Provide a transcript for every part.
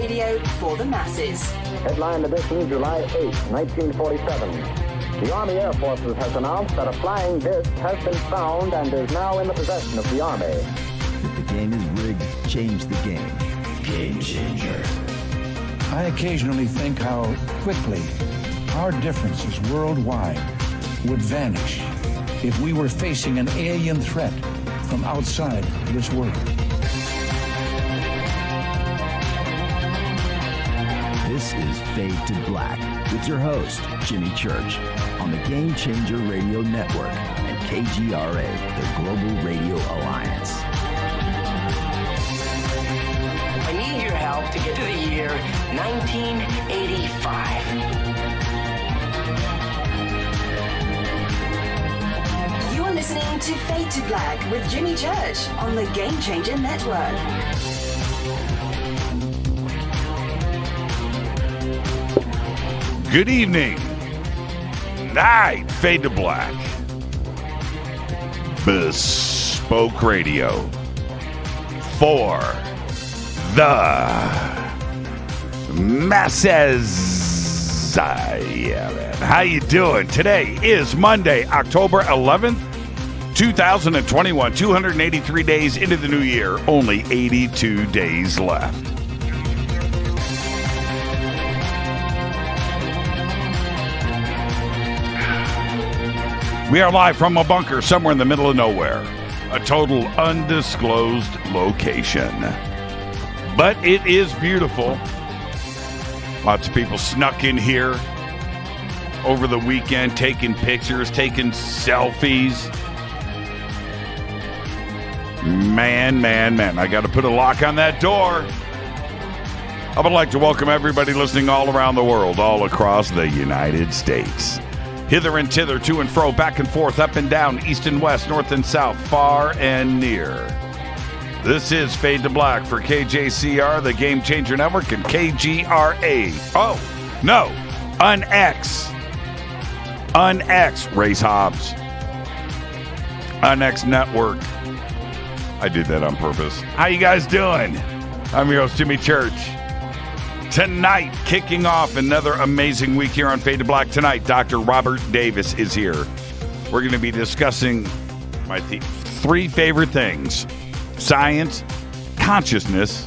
radio for the masses. Headline edition, July 8, 1947. The Army Air Forces has announced that a flying disc has been found and is now in the possession of the Army. If the game is rigged, change the game. Game changer. I occasionally think how quickly our differences worldwide would vanish if we were facing an alien threat from outside this world. This is Fade to Black with your host, Jimmy Church, on the Game Changer Radio Network and KGRA, the Global Radio Alliance. I need your help to get to the year 1985. You're listening to Fade to Black with Jimmy Church on the Game Changer Network. Good evening. Night, Fade to Black. Bespoke radio for the masses. Yeah, man. How you doing? Today is Monday, October 11th, 2021. 283 days into the new year. Only 82 days left. We are live from a bunker somewhere in the middle of nowhere. A total undisclosed location. But it is beautiful. Lots of people snuck in here over the weekend, taking pictures, taking selfies. Man. I got to put a lock on that door. I would like to welcome everybody listening all around the world, all across the United States. Hither and thither, to and fro, back and forth, up and down, east and west, north and south, far and near. This is Fade to Black for KJCR, the Game Changer Network, and KGRA. Oh, no, UNX, Race Hobbs. UNX Network. I did that on purpose. How you guys doing? I'm your host, Jimmy Church. Tonight, kicking off another amazing week here on Fade to Black. Tonight, Dr. Robert Davis is here. We're going to be discussing my three favorite things: science, consciousness,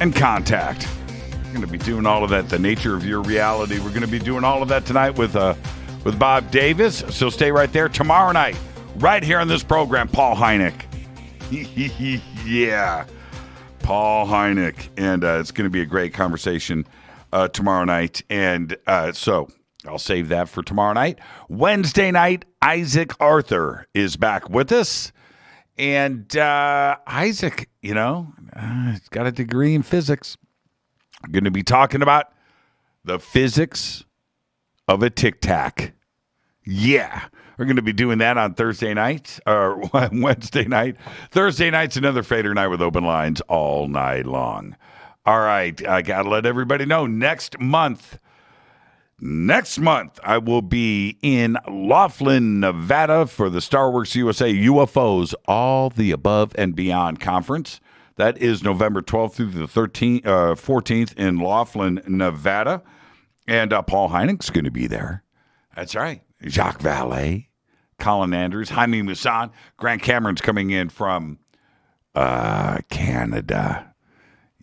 and contact. We're going to be doing all of that, the nature of your reality. We're going to be doing all of that tonight with Bob Davis. So stay right there. Tomorrow night, right here on this program, Paul Hynek. Yeah. Paul Hynek, and it's going to be a great conversation tomorrow night, and so I'll save that for tomorrow night. Wednesday night, Isaac Arthur is back with us, and Isaac, he's got a degree in physics. We're going to be talking about the physics of a tic-tac. Yeah. We're going to be doing that on Thursday night, or Wednesday night. Thursday night's another Fader night with open lines all night long. All right, I got to let everybody know, next month, I will be in Laughlin, Nevada for the Starworks USA UFOs, All the Above and Beyond Conference. That is November 12th through the 14th in Laughlin, Nevada. And Paul Hynek's going to be there. That's right. Jacques Vallée, Colin Andrews, Jaime Maussan, Grant Cameron's coming in from Canada.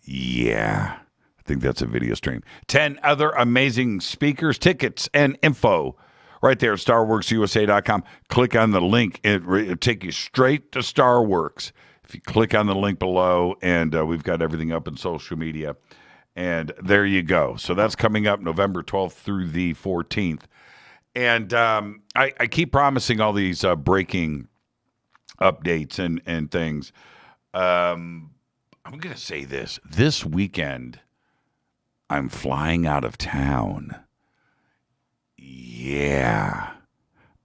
Yeah, I think that's a video stream. 10 other amazing speakers, tickets, and info right there at StarWorksUSA.com. Click on the link. It'll take you straight to Starworks. If you click on the link below, and we've got everything up in social media. And there you go. So that's coming up November 12th through the 14th. And I keep promising all these breaking updates and things. I'm going to say this. This weekend, I'm flying out of town. Yeah,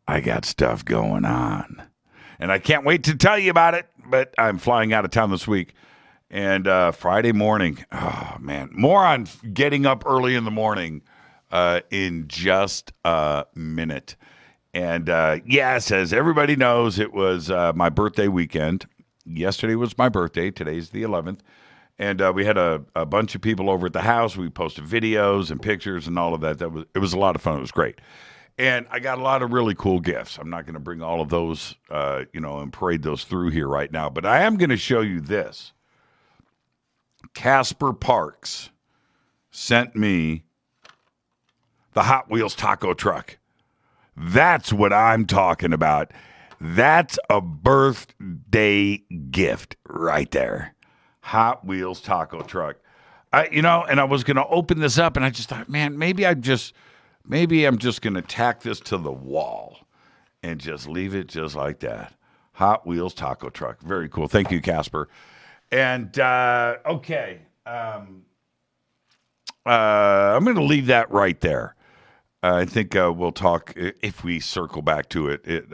I got stuff going on. And I can't wait to tell you about it, but I'm flying out of town this week. And Friday morning, oh, man, more on getting up early in the morning in just a minute. And yes, as everybody knows, it was my birthday weekend. Yesterday was my birthday. Today's the 11th. And we had a bunch of people over at the house. We posted videos and pictures and all of that. It was a lot of fun. It was great. And I got a lot of really cool gifts. I'm not going to bring all of those, and parade those through here right now. But I am going to show you this. Casper Parks sent me the Hot Wheels taco truck. That's what I'm talking about. That's a birthday gift right there. Hot Wheels taco truck. And I was going to open this up, and I just thought, man, maybe I'm just going to tack this to the wall and just leave it just like that. Hot Wheels taco truck. Very cool. Thank you, Casper. And, okay. I'm going to leave that right there. I think we'll talk, if we circle back to it,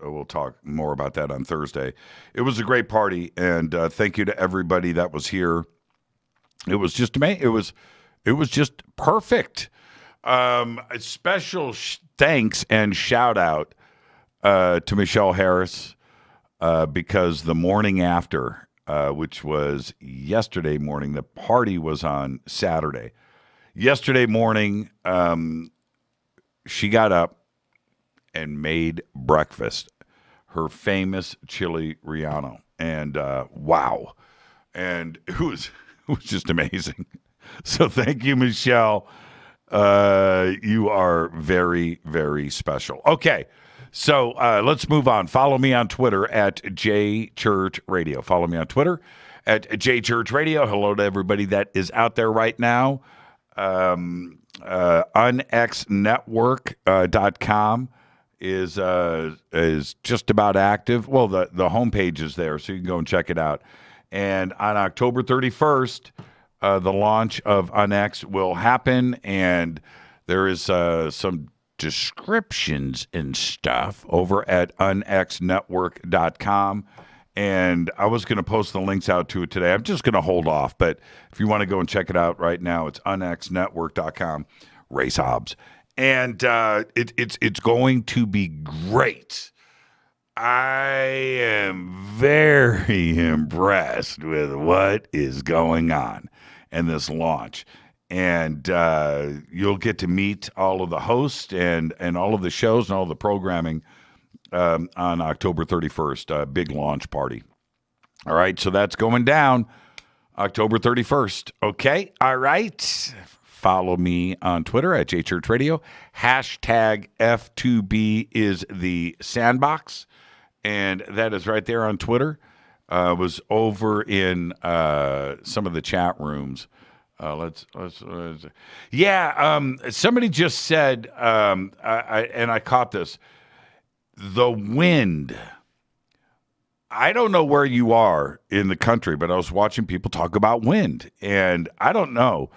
we'll talk more about that on Thursday. It was a great party, and thank you to everybody that was here. It was just amazing. It was just perfect. A special thanks and shout out to Michelle Harris because the morning after, which was yesterday morning, the party was on Saturday. Yesterday morning, she got up and made breakfast, her famous chili relleno, and wow, and it was just amazing. So thank you, Michelle. You are very, very special. Okay, so let's move on. Follow me on Twitter at JChurchRadio. Follow me on Twitter at JChurchRadio. Hello to everybody that is out there right now. unxnetwork.com is just about active. Well, the homepage is there, so you can go and check it out. And on October 31st, the launch of Unx will happen, and there is some descriptions and stuff over at unxnetwork.com. And I was going to post the links out to it today. I'm just going to hold off. But if you want to go and check it out right now, it's unxnetwork.com. Race Hobbs. And it's going to be great. I am very impressed with what is going on in this launch. And you'll get to meet all of the hosts and all of the shows and all the programming on October 31st, big launch party. All right, so that's going down October 31st. Okay, all right. Follow me on Twitter at JChurchRadio. Hashtag F2B is the sandbox, and that is right there on Twitter. Was over in some of the chat rooms. Somebody just said, I caught this. The wind. I don't know where you are in the country, but I was watching people talk about wind, and I don't know.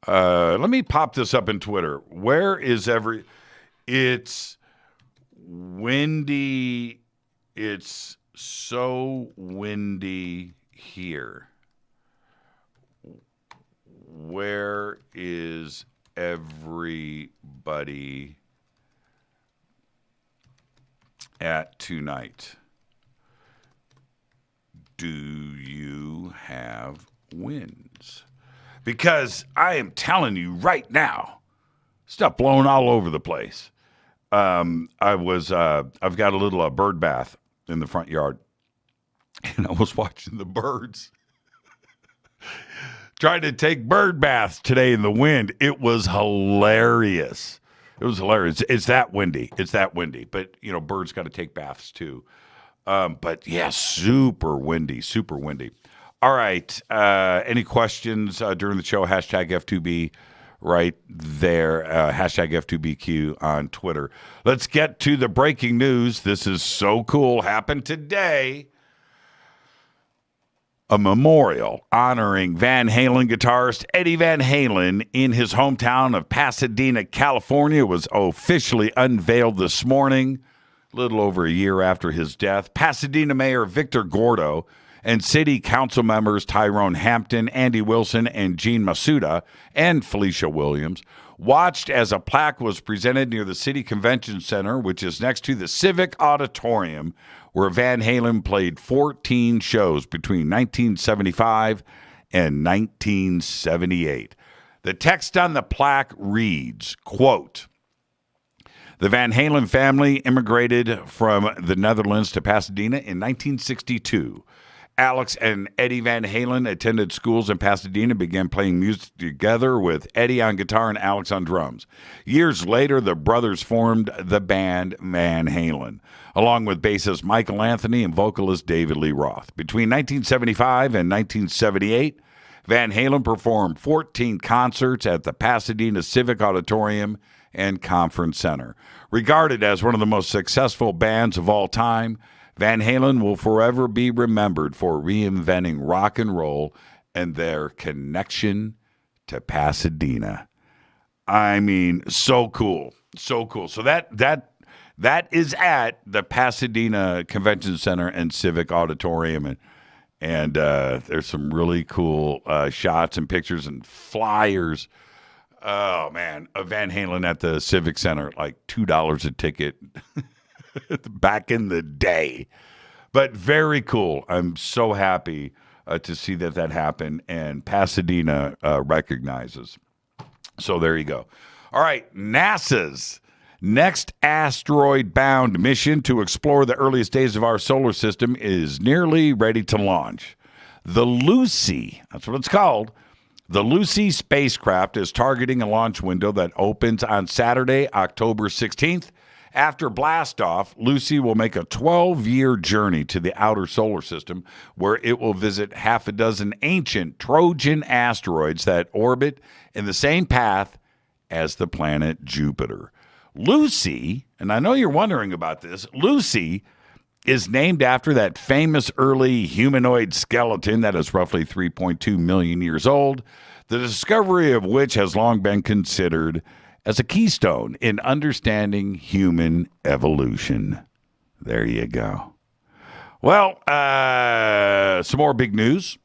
Let me pop this up in Twitter. Where is it's windy. It's so windy here. Where is everybody at tonight? Do you have winds? Because I am telling you right now, stuff blowing all over the place. I've got a little bird bath in the front yard, and I was watching the birds. Tried to take bird baths today in the wind. It was hilarious. It's that windy. But, birds got to take baths too. But, yeah, super windy. All right. Any questions during the show? Hashtag F2B right there. Hashtag F2BQ on Twitter. Let's get to the breaking news. This is so cool. Happened today. A memorial honoring Van Halen guitarist Eddie Van Halen in his hometown of Pasadena, California, was officially unveiled this morning, a little over a year after his death. Pasadena Mayor Victor Gordo and City Council members Tyrone Hampton, Andy Wilson, and Gene Masuda, and Felicia Williams watched as a plaque was presented near the City Convention Center, which is next to the Civic Auditorium, where Van Halen played 14 shows between 1975 in 1978. The text on the plaque reads, quote, "The Van Halen family immigrated from the Netherlands to Pasadena in 1962. Alex and Eddie Van Halen attended schools in Pasadena and began playing music together with Eddie on guitar and Alex on drums. Years later, the brothers formed the band Van Halen, along with bassist Michael Anthony and vocalist David Lee Roth. Between 1975 and 1978, Van Halen performed 14 concerts at the Pasadena Civic Auditorium and Conference Center. Regarded as one of the most successful bands of all time, Van Halen will forever be remembered for reinventing rock and roll and their connection to Pasadena." I mean, so cool. So cool. So that is at the Pasadena Convention Center and Civic Auditorium. And there's some really cool shots and pictures and flyers. Oh, man. A Van Halen at the Civic Center, like $2 a ticket. Back in the day. But very cool. I'm so happy to see that happened, and Pasadena recognizes. So there you go. All right, NASA's next asteroid-bound mission to explore the earliest days of our solar system is nearly ready to launch. The Lucy, that's what it's called. The Lucy spacecraft is targeting a launch window that opens on Saturday, October 16th. After blastoff, Lucy will make a 12-year journey to the outer solar system, where it will visit half a dozen ancient Trojan asteroids that orbit in the same path as the planet Jupiter. Lucy, and I know you're wondering about this, Lucy is named after that famous early humanoid skeleton that is roughly 3.2 million years old, the discovery of which has long been considered as a keystone in understanding human evolution. There you go. Well, some more big news.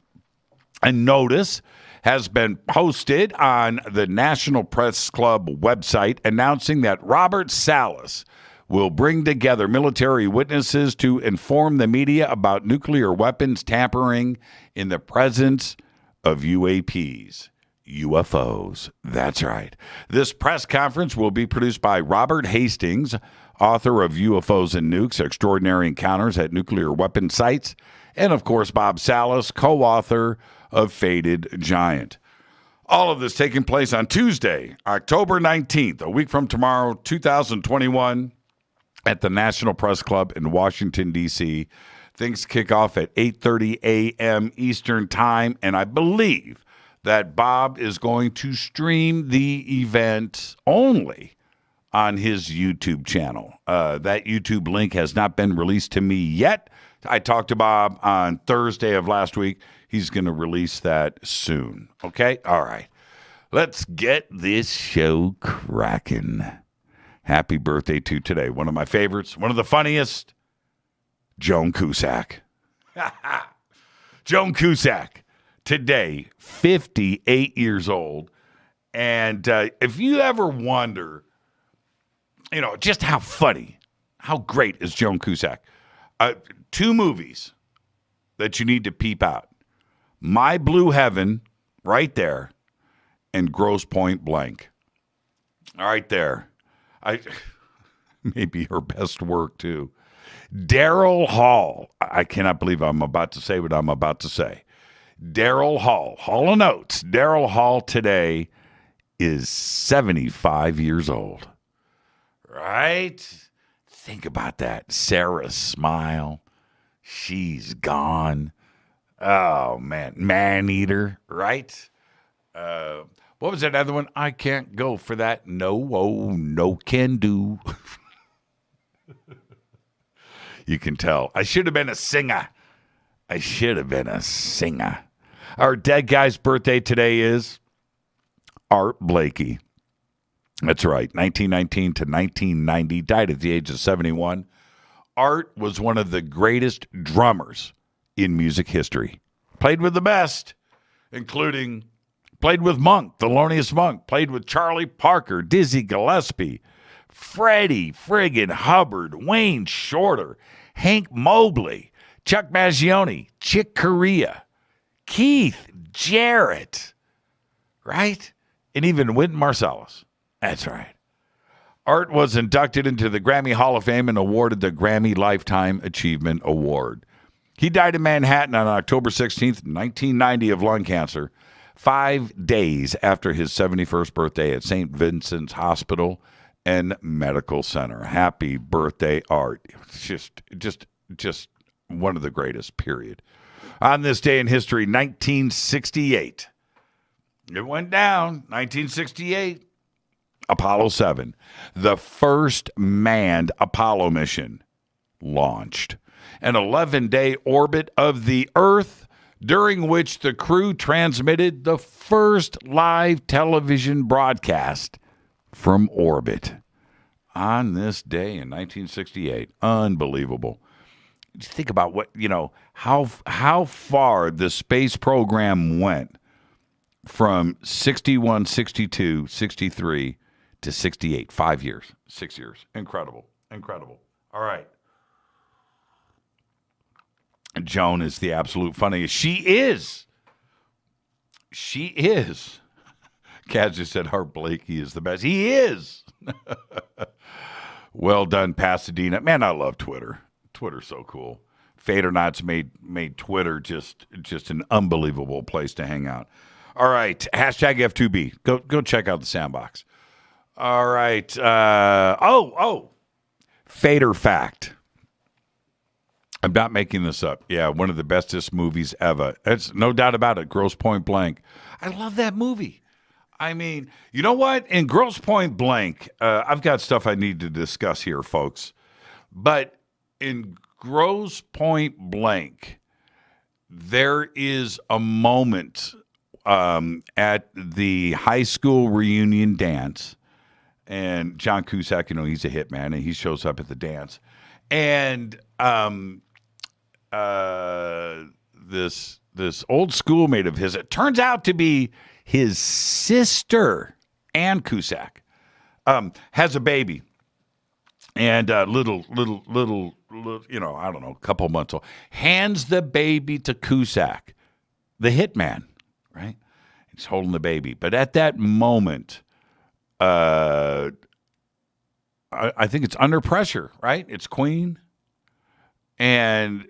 A notice has been posted on the National Press Club website announcing that Robert Salas will bring together military witnesses to inform the media about nuclear weapons tampering in the presence of UAPs. UFOs. That's right. This press conference will be produced by Robert Hastings, author of UFOs and Nukes, Extraordinary Encounters at Nuclear Weapon Sites, and, of course, Bob Salas, co-author of Faded Giant. All of this taking place on Tuesday, October 19th, a week from tomorrow, 2021, at the National Press Club in Washington, D.C. Things kick off at 8:30 a.m. Eastern Time, and I believe that Bob is going to stream the event only on his YouTube channel. That YouTube link has not been released to me yet. I talked to Bob on Thursday of last week. He's going to release that soon. Okay? All right. Let's get this show cracking. Happy birthday to today. One of my favorites, one of the funniest, Joan Cusack. Joan Cusack. Today, 58 years old. And if you ever wonder, just how funny, how great is Joan Cusack? Two movies that you need to peep out. My Blue Heaven, right there, and Grosse Point Blank. Right there. Maybe her best work, too. Daryl Hall. I cannot believe I'm about to say what I'm about to say. Daryl Hall. Hall & Oates. Daryl Hall today is 75 years old. Right? Think about that. Sarah Smile. She's gone. Oh, man. Man-eater, right? What was that other one? I can't go for that. No can do. You can tell. I should have been a singer. Our dead guy's birthday today is Art Blakey. That's right. 1919 to 1990. Died at the age of 71. Art was one of the greatest drummers in music history. Played with the best, including played with Monk, Thelonious Monk. Played with Charlie Parker, Dizzy Gillespie, Freddie friggin' Hubbard, Wayne Shorter, Hank Mobley, Chuck Mangione, Chick Corea, Keith Jarrett, right? And even Wynton Marsalis. That's right. Art was inducted into the Grammy Hall of Fame and awarded the Grammy Lifetime Achievement Award. He died in Manhattan on October 16th, 1990 of lung cancer, 5 days after his 71st birthday at St. Vincent's Hospital and Medical Center. Happy birthday, Art. Just one of the greatest, period. On this day in history, 1968. It went down, 1968. Apollo 7, the first manned Apollo mission, launched. An 11-day orbit of the Earth, during which the crew transmitted the first live television broadcast from orbit. On this day in 1968. Unbelievable. Just think about how far the space program went from 61, 62, 63 to 68. 5 years, 6 years. Incredible. All right. Joan is the absolute funniest. She is. Kaz just said Art Blakey is the best. He is. Well done, Pasadena. Man, I love Twitter. Twitter's so cool. Fate or Not's made Twitter just an unbelievable place to hang out. All right, hashtag F2B. Go check out the sandbox. All right. Fate or Fact. I'm not making this up. Yeah, one of the bestest movies ever. It's no doubt about it. Grosse Point Blank. I love that movie. I mean, you know what? In Grosse Point Blank, I've got stuff I need to discuss here, folks. But in Grosse Point Blank, there is a moment at the high school reunion dance. And John Cusack, he's a hitman, and he shows up at the dance. And this old schoolmate of his, it turns out to be his sister, Ann Cusack, has a baby. And little, I don't know, a couple months old, hands the baby to Cusack, the hitman, right? He's holding the baby. But at that moment, I think it's Under Pressure, right? It's Queen. And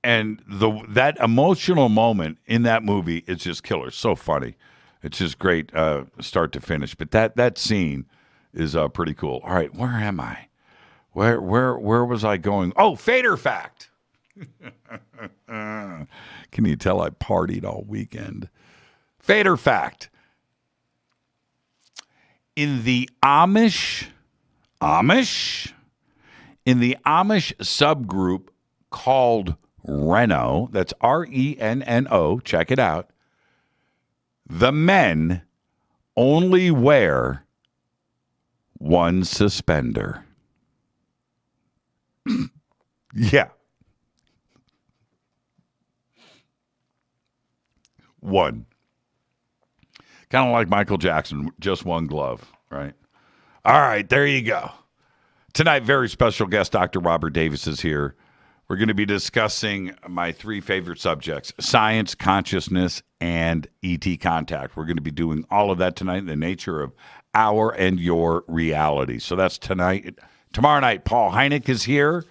that emotional moment in that movie is just killer. It's so funny. It's just great start to finish. But that scene is pretty cool. All right, where am I? Where was I going? Oh, Fate or Fact. Can you tell I partied all weekend? Fate or Fact. In the Amish subgroup called Reno, that's Reno, check it out, the men only wear one suspender. Yeah. One. Kind of like Michael Jackson, just one glove, right? All right, there you go. Tonight, very special guest, Dr. Robert Davis is here. We're going to be discussing my 3 favorite subjects, science, consciousness, and ET contact. We're going to be doing all of that tonight, the nature of our and your reality. So that's tonight. Tomorrow night, Paul Hynek is here.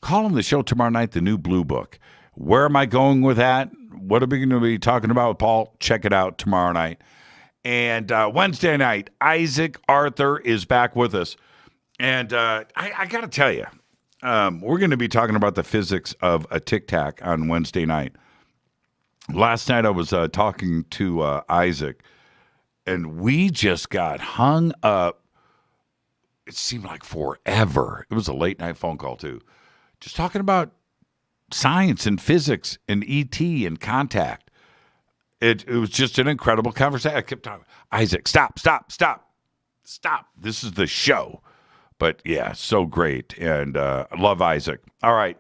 Call him the show tomorrow night, the new Blue Book. Where am I going with that? What are we going to be talking about with Paul? Check it out tomorrow night. And Wednesday night, Isaac Arthur is back with us. And I got to tell you, we're going to be talking about the physics of a tic tac on Wednesday night. Last night I was talking to Isaac, and we just got hung up. It seemed like forever. It was a late night phone call too. Just talking about science and physics and ET and contact. It was just an incredible conversation. I kept talking, Isaac, stop. This is the show. But yeah, so great. And I love Isaac. All right.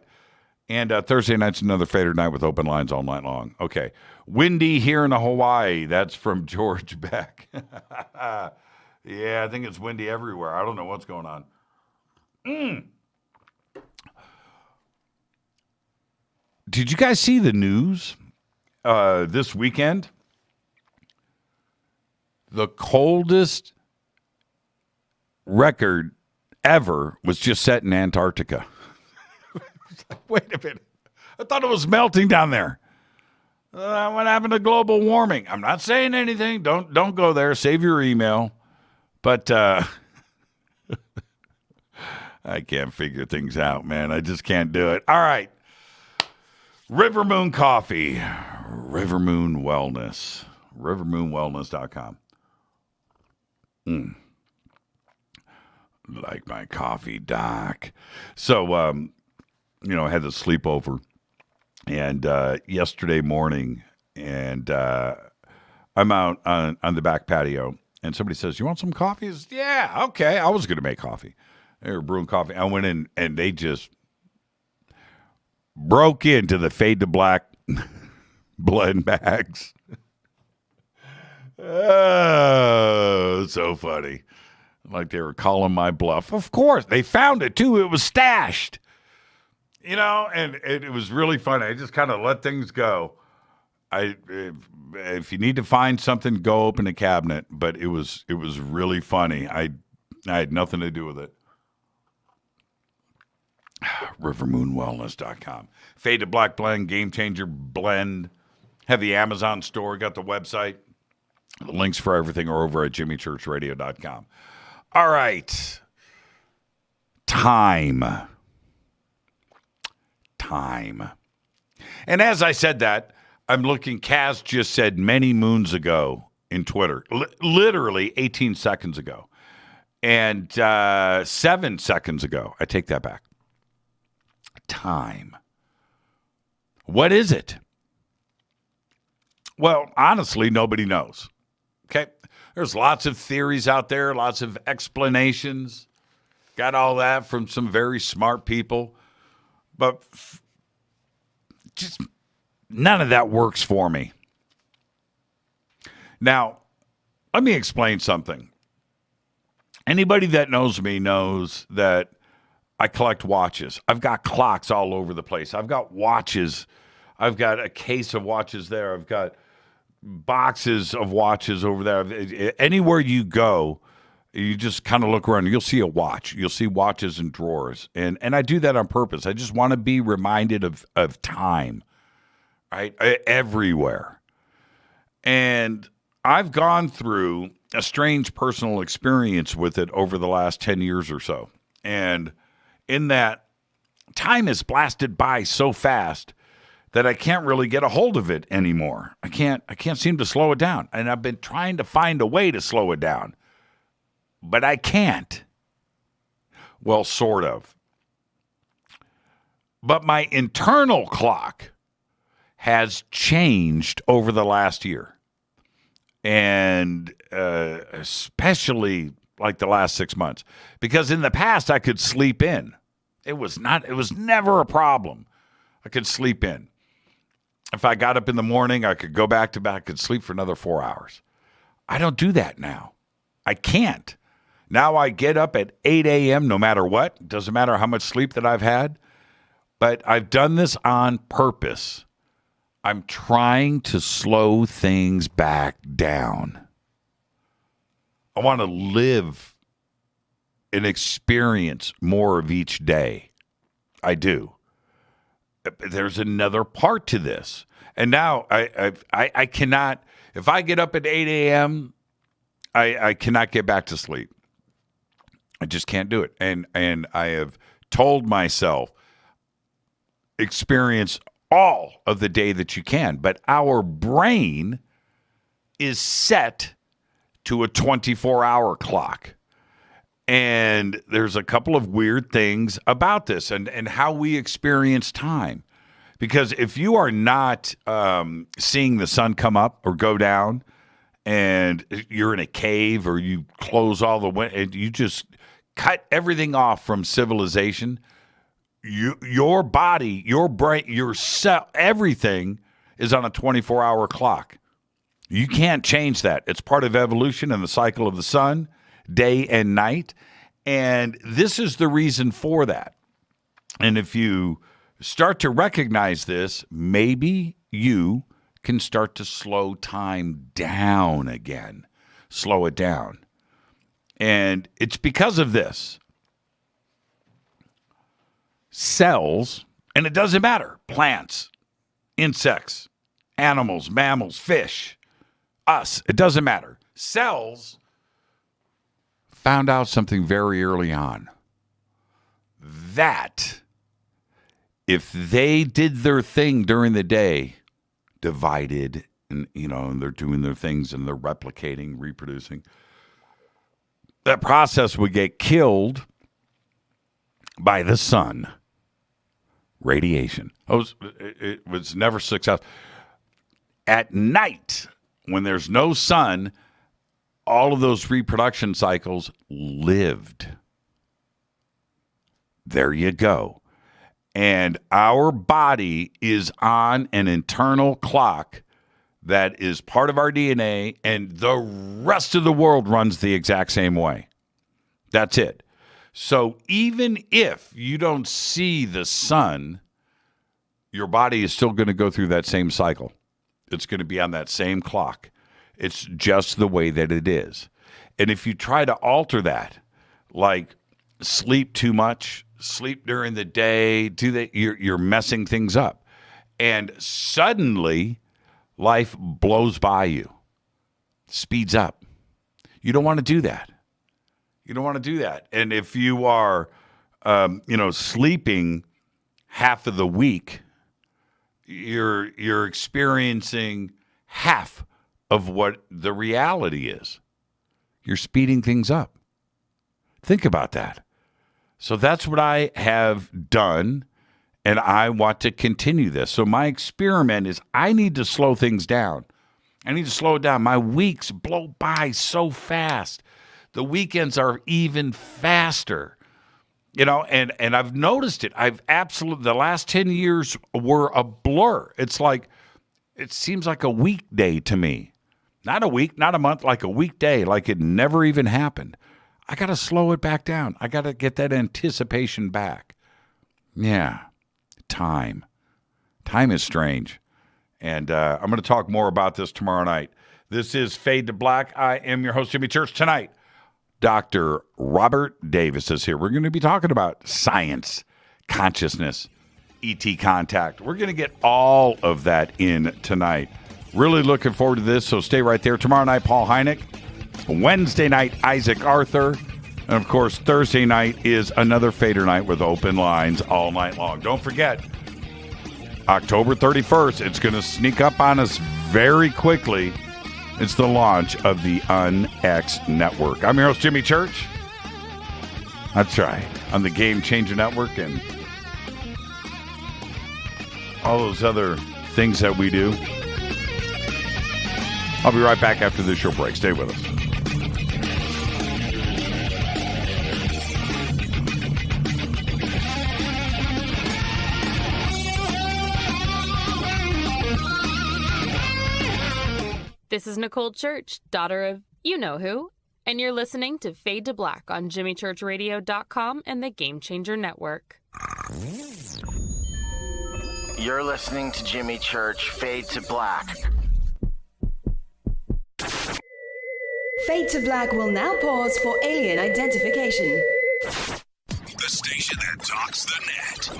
And Thursday night's another Fader night with open lines all night long. Okay. Windy here in Hawaii. That's from George Beck. Yeah, I think it's windy everywhere. I don't know what's going on. Did you guys see the news this weekend, the coldest record ever was just set in Antarctica. Wait a minute. I thought it was melting down there. What happened to global warming? I'm not saying anything. Don't go there. Save your email. But I can't figure things out, man. I just can't do it. All right. River Moon Coffee. River Moon Wellness. RiverMoonWellness.com. Like my coffee, Doc. So, I had the sleepover. And yesterday morning, and I'm out on the back patio, and somebody says, "You want some coffee?" I said, yeah, okay. I was going to make coffee. They were brewing coffee. I went in, and they just broke into the Fade to Black blend bags. Oh, so funny. Like they were calling my bluff. Of course. They found it, too. It was stashed. And it was really funny. I just kind of let things go. If you need to find something, go open a cabinet. But it was really funny. I had nothing to do with it. RiverMoonWellness.com. Fade to Black Blend, Game Changer Blend. Have the Amazon store. Got the website. The links for everything are over at JimmyChurchRadio.com. All right. Time. And as I said that, I'm looking, Kaz just said many moons ago in Twitter, literally 18 seconds ago, and 7 seconds ago. I take that back. Time. What is it? Well, honestly, nobody knows. Okay? There's lots of theories out there, lots of explanations. Got all that from some very smart people. But just none of that works for me. Now, let me explain something. Anybody that knows me knows that I collect watches. I've got clocks all over the place. I've got watches. I've got a case of watches there. I've got boxes of watches over there. Anywhere you go, you just kind of look around, you'll see a watch. You'll see watches in drawers. And I do that on purpose. I just want to be reminded of time, right? Everywhere. And I've gone through a strange personal experience with it over the last 10 years or so. And in that, time is blasted by so fast that I can't really get a hold of it anymore. I can't seem to slow it down. And I've been trying to find a way to slow it down. But I can't. Well, sort of. But my internal clock has changed over the last year. And especially like the last 6 months. Because in the past, I could sleep in. It was never a problem. I could sleep in. If I got up in the morning, I could go back to back, I could sleep for another 4 hours. I don't do that now. I can't. Now I get up at 8 a.m. no matter what. Doesn't matter how much sleep that I've had. But I've done this on purpose. I'm trying to slow things back down. I want to live and experience more of each day. I do. There's another part to this. And now I cannot, if I get up at 8 a.m., I cannot get back to sleep. I just can't do it. And I have told myself, experience all of the day that you can. But our brain is set to a 24-hour clock. And there's a couple of weird things about this and how we experience time. Because if you are not seeing the sun come up or go down and you're in a cave or you close all the windows and you just cut everything off from civilization, your body, your brain, your cell, everything is on a 24-hour clock. You can't change that. It's part of evolution and the cycle of the sun, day and night. And this is the reason for that. And if you start to recognize this, maybe you can start to slow time down again. Slow it down. And it's because of this. Cells, and it doesn't matter, plants, insects, animals, mammals, fish, us, it doesn't matter. Cells found out something very early on. That if they did their thing during the day, divided, and and they're doing their things and they're replicating, reproducing, that process would get killed by the sun. Radiation. It was never successful. At night, when there's no sun, all of those reproduction cycles lived. There you go. And our body is on an internal clock that is part of our DNA, and the rest of the world runs the exact same way. That's it. So even if you don't see the sun, your body is still going to go through that same cycle. It's going to be on that same clock. It's just the way that it is. And if you try to alter that, like sleep too much, sleep during the day, you're messing things up. And suddenly, life blows by you, speeds up. You don't want to do that. You don't want to do that. And if you are, sleeping half of the week, you're experiencing half of what the reality is. You're speeding things up. Think about that. So that's what I have done, and I want to continue this. So my experiment is I need to slow things down. I need to slow it down. My weeks blow by so fast. The weekends are even faster. And I've noticed it. The last 10 years were a blur. It seems like a weekday to me. Not a week, not a month, like a weekday, like it never even happened. I got to slow it back down. I got to get that anticipation back. Yeah, time. Time is strange. And I'm going to talk more about this tomorrow night. This is Fade to Black. I am your host, Jimmy Church. Tonight, Dr. Robert Davis is here. We're going to be talking about science, consciousness, ET contact. We're going to get all of that in tonight. Really looking forward to this, so stay right there. Tomorrow night, Paul Hynek. Wednesday night, Isaac Arthur. And, of course, Thursday night is another Fader night with open lines all night long. Don't forget, October 31st, it's going to sneak up on us very quickly. It's the launch of the UnX Network. I'm your host, Jimmy Church. That's right. On the Game Changer Network and all those other things that we do. I'll be right back after this short break. Stay with us. This is Nicole Church, daughter of you-know-who, and you're listening to Fade to Black on JimmyChurchRadio.com and the Game Changer Network. You're listening to Jimmy Church, Fade to Black. Fade to Black will now pause for alien identification. The station that talks the net.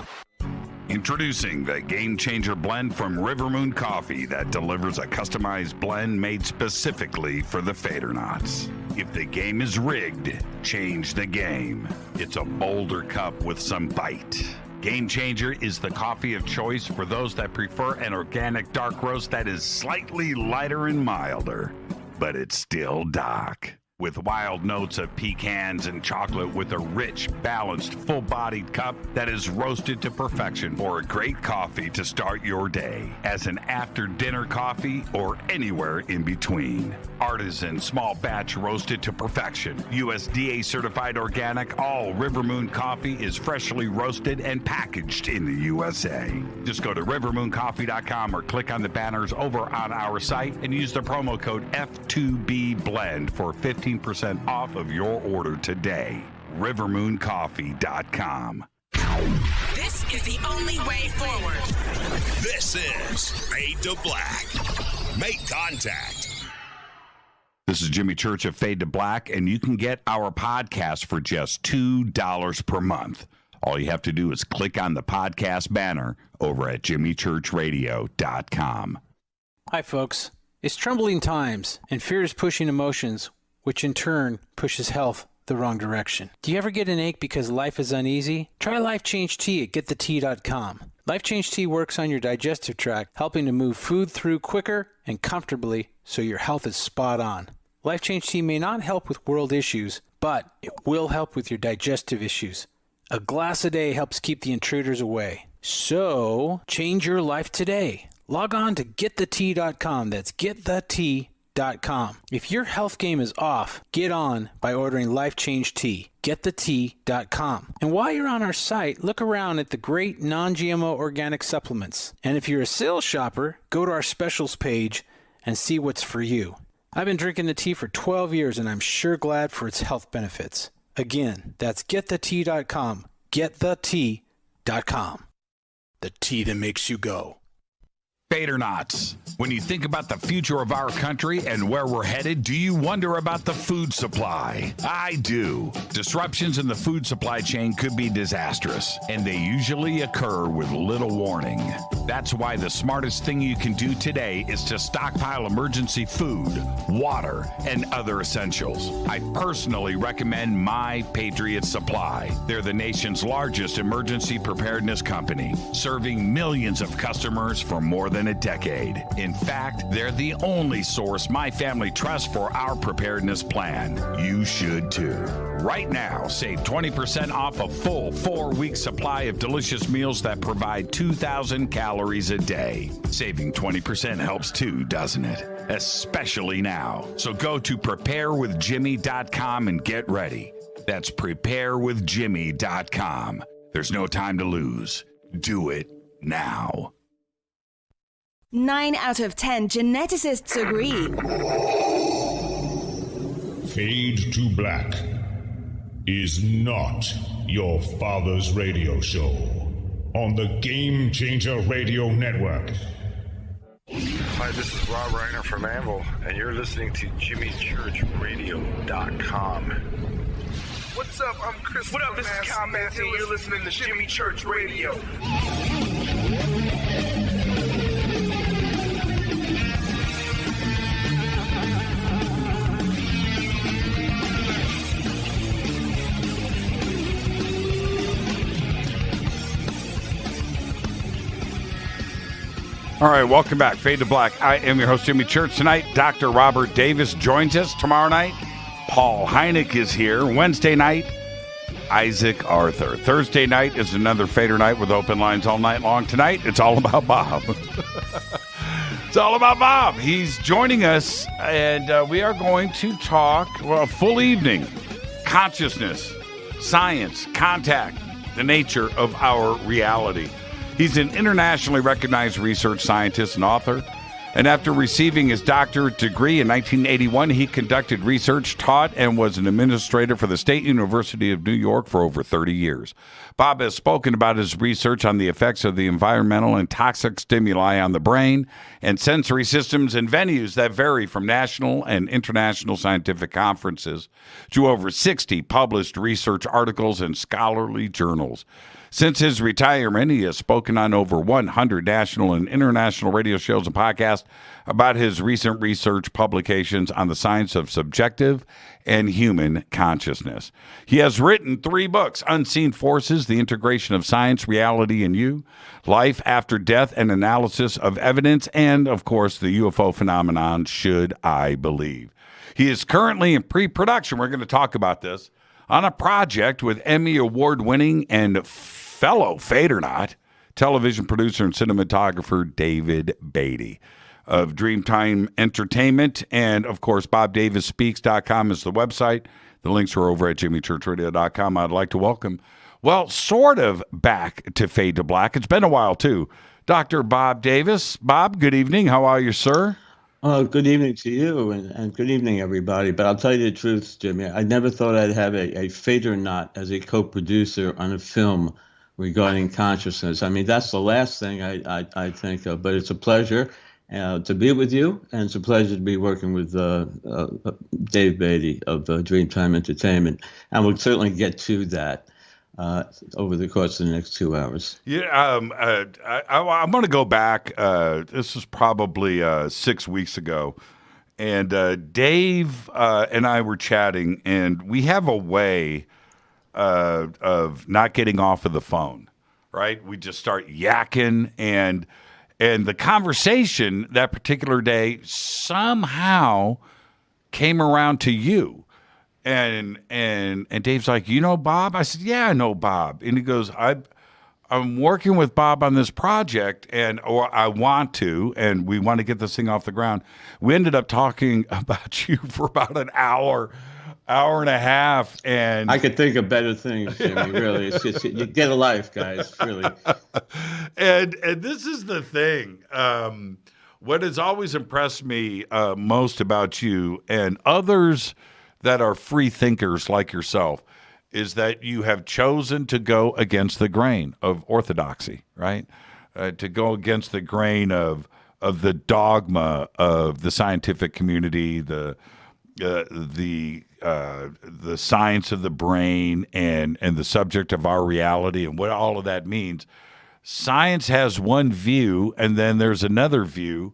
Introducing the Game Changer blend from Rivermoon Coffee that delivers a customized blend made specifically for the Fadernauts. If the game is rigged, change the game. It's a bolder cup with some bite. Game Changer is the coffee of choice for those that prefer an organic dark roast that is slightly lighter and milder, but it's still dark. With wild notes of pecans and chocolate with a rich, balanced, full-bodied cup that is roasted to perfection for a great coffee to start your day, as an after-dinner coffee or anywhere in between. Artisan, small batch roasted to perfection. USDA certified organic, all Rivermoon coffee is freshly roasted and packaged in the USA. Just go to rivermooncoffee.com or click on the banners over on our site and use the promo code F2B Blend for 15% off of your order today. rivermooncoffee.com. This This is the only way forward. This is Fade to Black. Make contact. This is Jimmy Church of Fade to Black, and you can get our podcast for just $2 per month. All you have to do is click on the podcast banner over at jimmychurchradio.com. Hi, folks. It's troubling times, and fear is pushing emotions, which in turn pushes health the wrong direction. Do you ever get an ache because life is uneasy? Try Life Change Tea at getthetea.com. Life Change Tea works on your digestive tract, helping to move food through quicker and comfortably so your health is spot on. Life Change Tea may not help with world issues, but it will help with your digestive issues. A glass a day helps keep the intruders away. So, change your life today. Log on to getthetea.com. That's getthetea.com. If your health game is off, get on by ordering Life Change Tea. Getthetea.com. And while you're on our site, look around at the great non-GMO organic supplements. And if you're a sales shopper, go to our specials page and see what's for you. I've been drinking the tea for 12 years, and I'm sure glad for its health benefits. Again, that's getthetea.com. Getthetea.com. The tea that makes you go. Fadernauts, when you think about the future of our country and where we're headed, do you wonder about the food supply? I do. Disruptions in the food supply chain could be disastrous, and they usually occur with little warning. That's why the smartest thing you can do today is to stockpile emergency food, water, and other essentials. I personally recommend My Patriot Supply. They're the nation's largest emergency preparedness company, serving millions of customers for more than a decade. In fact, they're the only source my family trusts for our preparedness plan. You should too. Right now, save 20% off a full 4-week supply of delicious meals that provide 2,000 calories a day. Saving 20% helps too, doesn't it? Especially now. So go to preparewithjimmy.com and get ready. That's preparewithjimmy.com. There's no time to lose. Do it now. 9 out of 10 geneticists agree. Fade to Black is not your father's radio show on the Game Changer Radio Network. Hi, this is Rob Reiner from Anvil, and you're listening to JimmyChurchRadio.com. What's up? I'm Chris. What up? This is Kyle Matthew. You're listening to Jimmy Church Radio. All right, welcome back. Fade to Black. I am your host, Jimmy Church. Tonight, Dr. Robert Davis joins us. Tomorrow night, Paul Hynek is here. Wednesday night, Isaac Arthur. Thursday night is another Fader night with open lines all night long. Tonight, it's all about Bob. It's all about Bob. He's joining us, and we are going to talk, well, a full evening, consciousness, science, contact, the nature of our reality. He's an internationally recognized research scientist and author. And after receiving his doctorate degree in 1981, he conducted research, taught, and was an administrator for the State University of New York for over 30 years. Bob has spoken about his research on the effects of the environmental and toxic stimuli on the brain and sensory systems in venues that vary from national and international scientific conferences to over 60 published research articles in scholarly journals. Since his retirement, he has spoken on over 100 national and international radio shows and podcasts about his recent research publications on the science of subjective and human consciousness. He has written 3 books, Unseen Forces, The Integration of Science, Reality, and You, Life After Death, and Analysis of Evidence, and, of course, the UFO phenomenon, Should I Believe. He is currently in pre-production, we're going to talk about this, on a project with Emmy Award-winning and fellow Fadernaut television producer and cinematographer David Beatty of Dreamtime Entertainment. And, of course, BobDavisSpeaks.com is the website. The links are over at JimmyChurchRadio.com. I'd like to welcome, well, sort of back to Fade to Black. It's been a while, too. Dr. Bob Davis. Bob, good evening. How are you, sir? Good evening to you, and good evening, everybody. But I'll tell you the truth, Jimmy. I never thought I'd have a Fader Knot as a co-producer on a film regarding consciousness. I mean, that's the last thing I think of, but it's a pleasure to be with you, and it's a pleasure to be working with Dave Beatty of Dreamtime Entertainment, and we'll certainly get to that over the course of the next 2 hours. Yeah, I'm going to go back. This was probably 6 weeks ago, and Dave and I were chatting, and we have a way of not getting off of the phone, right? We just start yakking, and the conversation that particular day somehow came around to you. And Dave's like, you know Bob? I said, yeah, I know Bob. And he goes, I'm working with Bob on this project, or I want to, and we want to get this thing off the ground. We ended up talking about you for about an hour and a half, and I could think of better things, Jimmy. Really, it's just, you get a life, guys. Really. And this is the thing. What has always impressed me most about you and others that are free thinkers like yourself is that you have chosen to go against the grain of orthodoxy, right? To go against the grain of the dogma of the scientific community, the science of the brain, and the subject of our reality and what all of that means. Science has one view, and then there's another view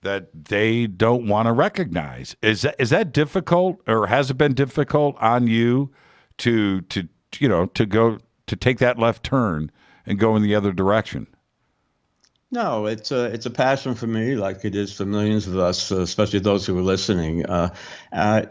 that they don't want to recognize. Is that difficult, or has it been difficult on you to take that left turn and go in the other direction? No, it's a passion for me, like it is for millions of us, especially those who are listening.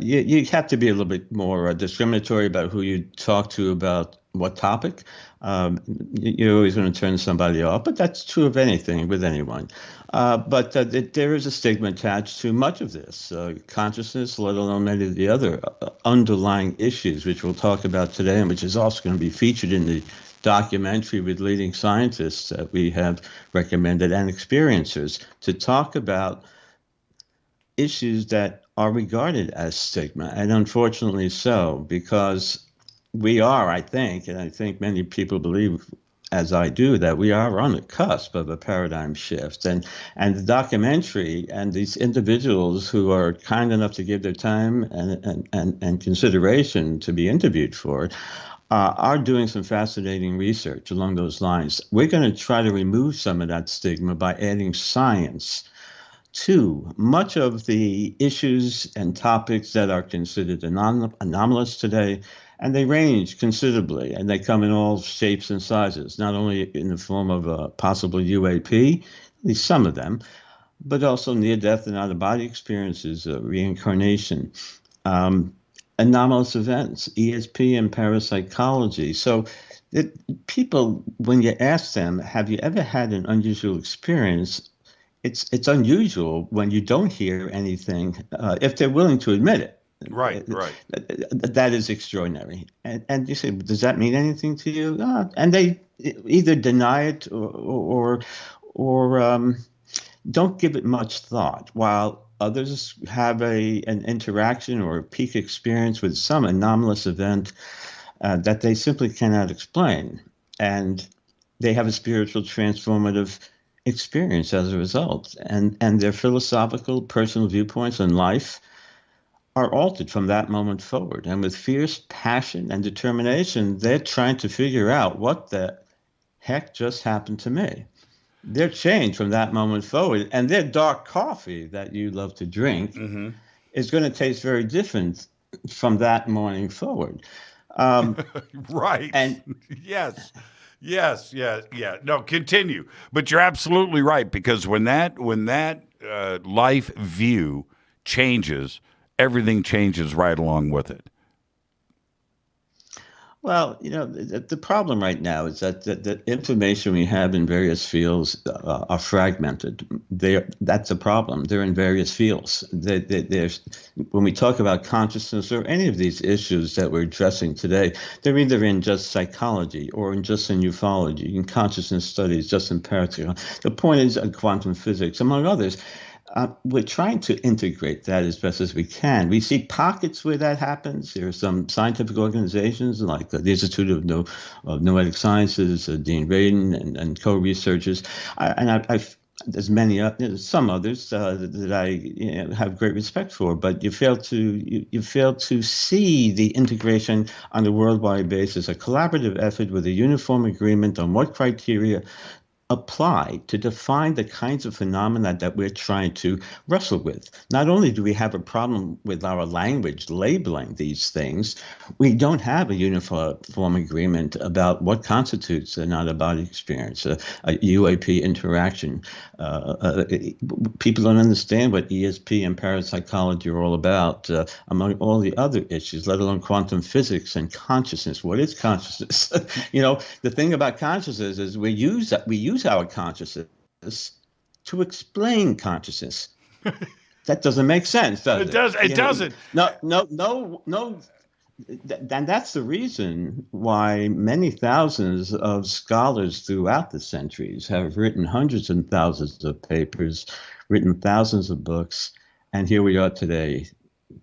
You have to be a little bit more discriminatory about who you talk to about what topic. You're always going to turn somebody off, but that's true of anything with anyone. But there is a stigma attached to much of this consciousness, let alone many of the other underlying issues, which we'll talk about today, and which is also going to be featured in the documentary with leading scientists that we have recommended and experiencers to talk about issues that are regarded as stigma, and unfortunately so, because we are, I think, and I think many people believe, as I do, that we are on the cusp of a paradigm shift. And the documentary and these individuals who are kind enough to give their time and consideration to be interviewed for it are doing some fascinating research along those lines. We're going to try to remove some of that stigma by adding science to much of the issues and topics that are considered anomalous today. And they range considerably, and they come in all shapes and sizes, not only in the form of a possible UAP, at least some of them, but also near-death and out-of-body experiences, reincarnation, anomalous events, ESP, and parapsychology. So people, when you ask them, have you ever had an unusual experience, it's unusual when you don't hear anything, if they're willing to admit it. Right. That is extraordinary. And you say, does that mean anything to you? And they either deny it or don't give it much thought, while others have an interaction or a peak experience with some anomalous event that they simply cannot explain. And they have a spiritual transformative experience as a result. And their philosophical, personal viewpoints on life are altered from that moment forward. And with fierce passion and determination, they're trying to figure out what the heck just happened to me. They're changed from that moment forward. And their dark coffee that you love to drink is going to taste very different from that morning forward. Right. And yes. No, continue. But you're absolutely right, because when that life view changes, everything changes right along with it. Well, the problem right now is that the information we have in various fields are fragmented. That's a problem. They're in various fields. When we talk about consciousness or any of these issues that we're addressing today, they're either in just psychology or just in ufology, in consciousness studies, just in parapsychology. The point is quantum physics, among others. we're trying to integrate that as best as we can. We see pockets where that happens. There are some scientific organizations like the Institute of Noetic Sciences, Dean Radin and co-researchers, there's some others that I have great respect for, but you fail to see the integration on a worldwide basis, a collaborative effort with a uniform agreement on what criteria apply to define the kinds of phenomena that we're trying to wrestle with. Not only do we have a problem with our language labeling these things, we don't have a uniform agreement about what constitutes an out-of-body experience, a UAP interaction. People don't understand what ESP and parapsychology are all about, among all the other issues, let alone quantum physics and consciousness. What is consciousness? The thing about consciousness is we use our consciousness to explain consciousness. That doesn't make sense, does it? It doesn't. No. And that's the reason why many thousands of scholars throughout the centuries have written hundreds and thousands of papers, written thousands of books, and here we are today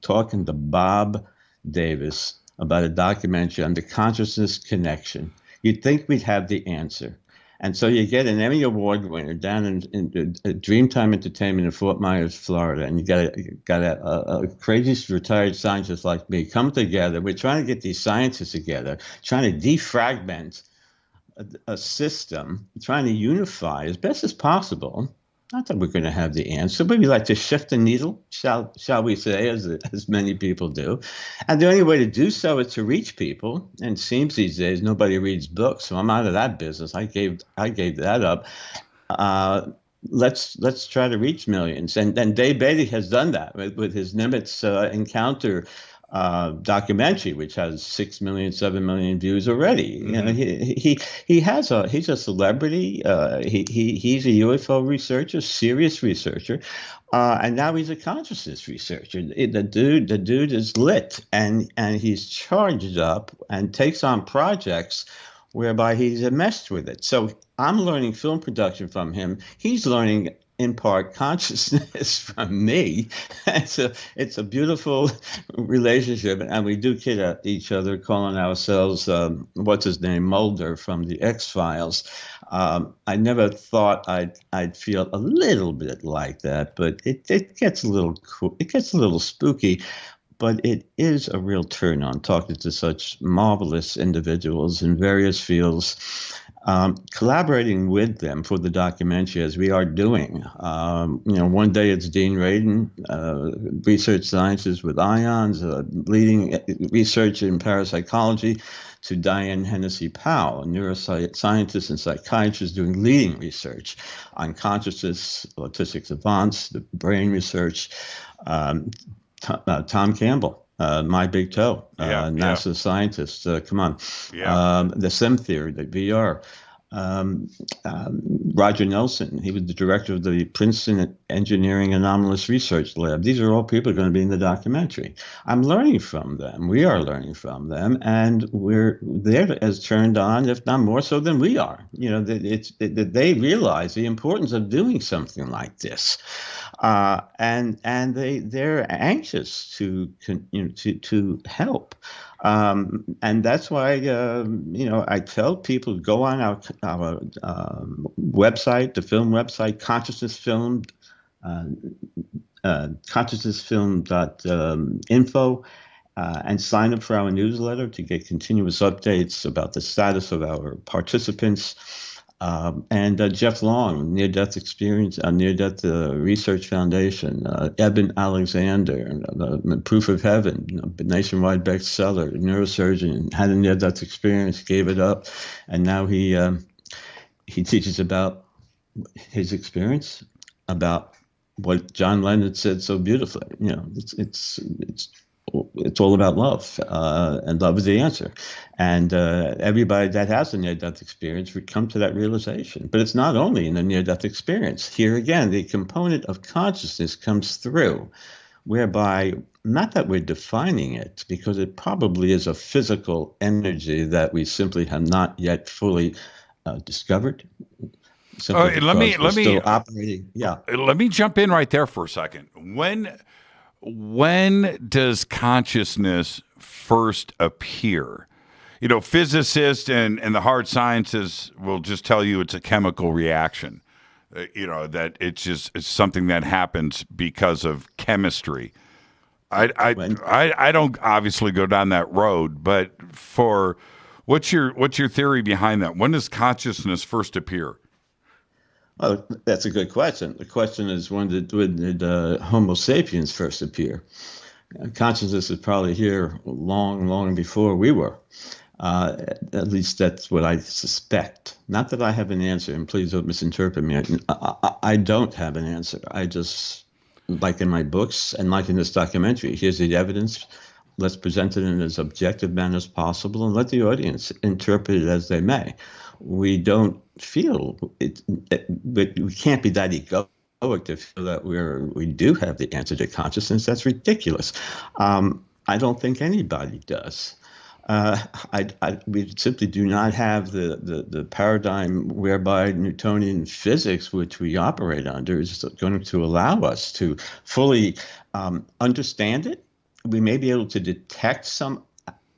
talking to Bob Davis about a documentary on the consciousness connection. You'd think we'd have the answer. And so you get an Emmy Award winner down in Dreamtime Entertainment in Fort Myers, Florida, and you got a crazy retired scientist like me come together. We're trying to get these scientists together, trying to defragment a system, trying to unify as best as possible. Not that we're going to have the answer, but we like to shift the needle, shall we say, as many people do. And the only way to do so is to reach people. And it seems these days nobody reads books, so I'm out of that business. I gave that up. Let's try to reach millions. And Dave Beatty has done that with his Nimitz encounter documentary, which has 6 million, 7 million views already. Mm-hmm. He's a celebrity. He's a UFO researcher, serious researcher, and now he's a consciousness researcher. The dude is lit, and he's charged up and takes on projects whereby he's enmeshed with it. So I'm learning film production from him. He's learning in part consciousness from me. It's a beautiful relationship, and we do kid at each other, calling ourselves what's his name, Mulder from the X-Files. I never thought I'd feel a little bit like that, but it gets a little cool. It gets a little spooky. But it is a real turn on talking to such marvelous individuals in various fields. Collaborating with them for the documentary, as we are doing. One day it's Dean Radin, research sciences with ions, leading research in parapsychology, to Diane Hennessy Powell, a neuroscientist and psychiatrist doing leading research on consciousness, autistic savants, the brain research. Tom Campbell, my big toe, NASA scientist. Come on. The SIM theory, the VR. Roger Nelson, he was the director of the Princeton Engineering Anomalous Research Lab. These are all people who are going to be in the documentary. I'm learning from them. We are learning from them, and they're as turned on, if not more so than we are. They realize the importance of doing something like this. And they're anxious to help, and that's why I tell people go on our website, the film website, consciousnessfilm.info, and sign up for our newsletter to get continuous updates about the status of our participants. And Jeff Long, Near-Death Experience, Near-Death Research Foundation, Eben Alexander, Proof of Heaven, nationwide bestseller, neurosurgeon, had a near-death experience, gave it up, and now he teaches about his experience, about what John Lennon said so beautifully. It's all about love, and love is the answer. And everybody that has a near-death experience would come to that realization. But it's not only in the near-death experience. Here again, the component of consciousness comes through, whereby, not that we're defining it, because it probably is a physical energy that we simply have not yet fully discovered. simply because we're still operating. Yeah. Let me jump in right there for a second. When does consciousness first appear? You know, physicists and the hard sciences will just tell you it's a chemical reaction. You know, that it's something that happens because of chemistry. I don't obviously go down that road, but what's your theory behind that? When does consciousness first appear? Well, that's a good question. The question is, when did Homo sapiens first appear? Consciousness is probably here long, long before we were. At least that's what I suspect. Not that I have an answer, and please don't misinterpret me. I don't have an answer. I just, like in my books and like in this documentary, here's the evidence. Let's present it in as objective manner as possible and let the audience interpret it as they may. We don't feel it, but we can't be that egoic to feel that we do have the answer to consciousness. That's ridiculous. I don't think anybody does. We simply do not have the paradigm whereby Newtonian physics, which we operate under, is going to allow us to fully understand it. We may be able to detect some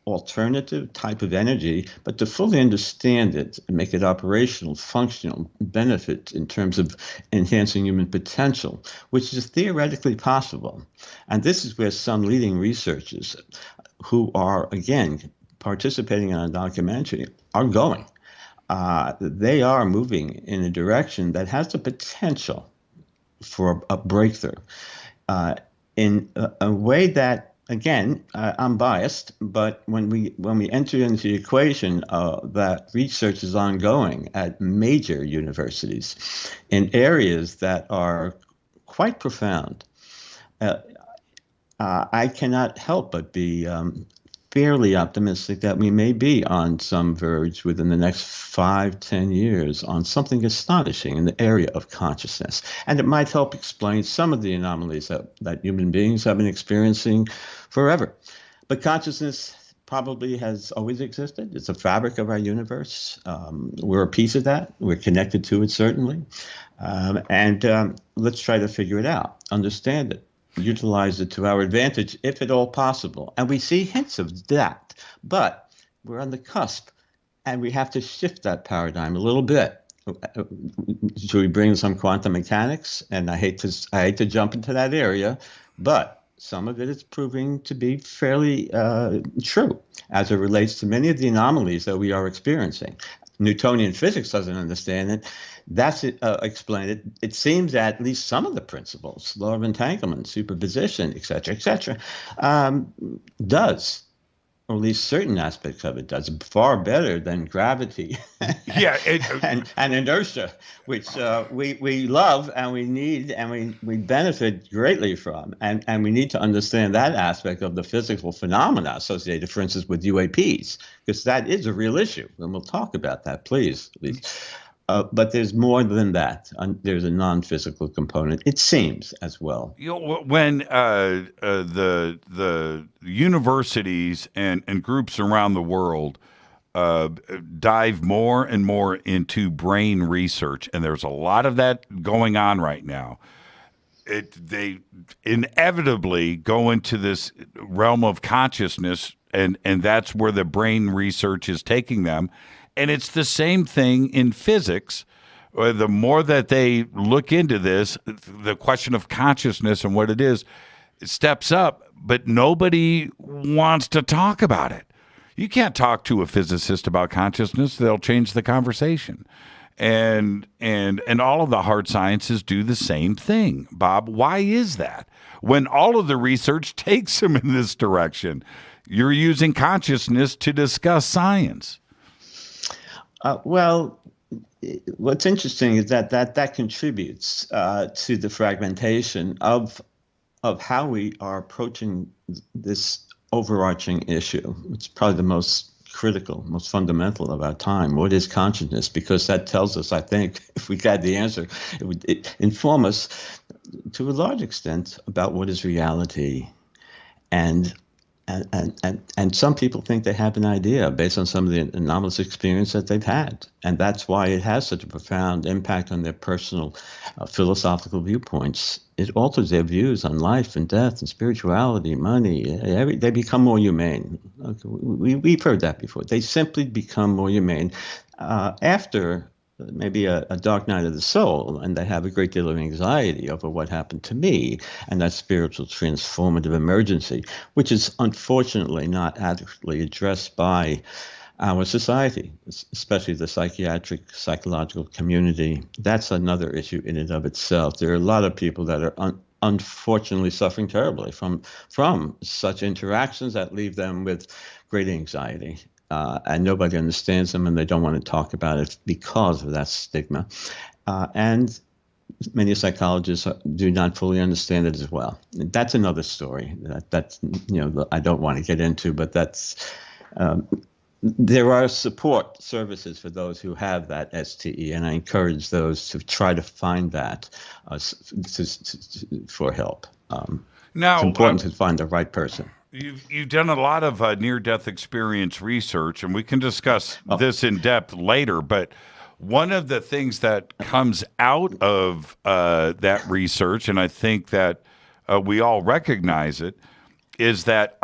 alternative type of energy, but to fully understand it and make it operational, functional, benefit in terms of enhancing human potential, which is theoretically possible. And this is where some leading researchers who are, again, participating in a documentary are going. They are moving in a direction that has the potential for a breakthrough in a way that, again, I'm biased, but when we enter into the equation that research is ongoing at major universities in areas that are quite profound, I cannot help but be fairly optimistic that we may be on some verge within the next 5-10 years on something astonishing in the area of consciousness. And it might help explain some of the anomalies that human beings have been experiencing forever. But consciousness probably has always existed. It's a fabric of our universe. We're a piece of that. We're connected to it, certainly. And let's try to figure it out, understand it, utilize it to our advantage, if at all possible. And we see hints of that, but we're on the cusp, and we have to shift that paradigm a little bit. Should we bring some quantum mechanics? And I hate to jump into that area, but some of it is proving to be fairly true as it relates to many of the anomalies that we are experiencing. Newtonian physics doesn't understand it. That's explained it. It seems that at least some of the principles, law of entanglement, superposition, et cetera, does, or at least certain aspects of it does, far better than gravity and inertia, which we love and we need and we benefit greatly from. And we need to understand that aspect of the physical phenomena associated, for instance, with UAPs, because that is a real issue. And we'll talk about that, please. But there's more than that. There's a non-physical component, it seems, as well. You know, when the universities and groups around the world dive more and more into brain research, and there's a lot of that going on right now, they inevitably go into this realm of consciousness, and that's where the brain research is taking them. And it's the same thing in physics. The more that they look into this, the question of consciousness and what it is, it steps up, but nobody wants to talk about it. You can't talk to a physicist about consciousness. They'll change the conversation. And all of the hard sciences do the same thing. Bob, why is that? When all of the research takes them in this direction, you're using consciousness to discuss science. Well, what's interesting is that contributes to the fragmentation of how we are approaching this overarching issue. It's probably the most critical, most fundamental of our time. What is consciousness? Because that tells us, I think, if we got the answer, it would inform us to a large extent about what is reality. And And some people think they have an idea based on some of the anomalous experience that they've had. And that's why it has such a profound impact on their personal philosophical viewpoints. It alters their views on life and death and spirituality, money. They become more humane. We've heard that before. They simply become more humane after maybe a dark night of the soul, and they have a great deal of anxiety over what happened to me and that spiritual transformative emergency, which is unfortunately not adequately addressed by our society, especially the psychological community. That's another issue in and of itself. There are a lot of people that are unfortunately suffering terribly from such interactions that leave them with great anxiety. And nobody understands them, and they don't want to talk about it because of that stigma. And many psychologists do not fully understand it as well. That's another story that's I don't want to get into, but that's there are support services for those who have that STE, and I encourage those to try to find that for help. Now, it's important to find the right person. You've done a lot of near-death experience research, and we can discuss this in depth later, but one of the things that comes out of that research, and I think that we all recognize it, is that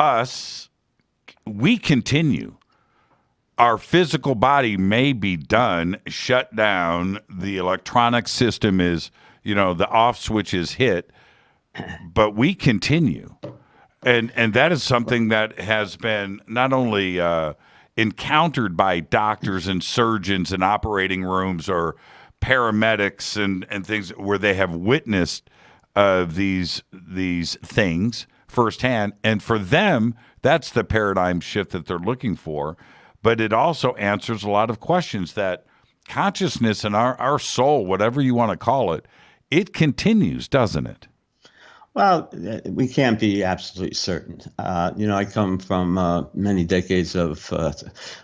we continue. Our physical body may be done, shut down, the electronic system is, the off switch is hit, but we continue. And that is something that has been not only encountered by doctors and surgeons in operating rooms or paramedics and things where they have witnessed these things firsthand. And for them, that's the paradigm shift that they're looking for. But it also answers a lot of questions that consciousness and our soul, whatever you want to call it, it continues, doesn't it? Well, we can't be absolutely certain. I come from many decades of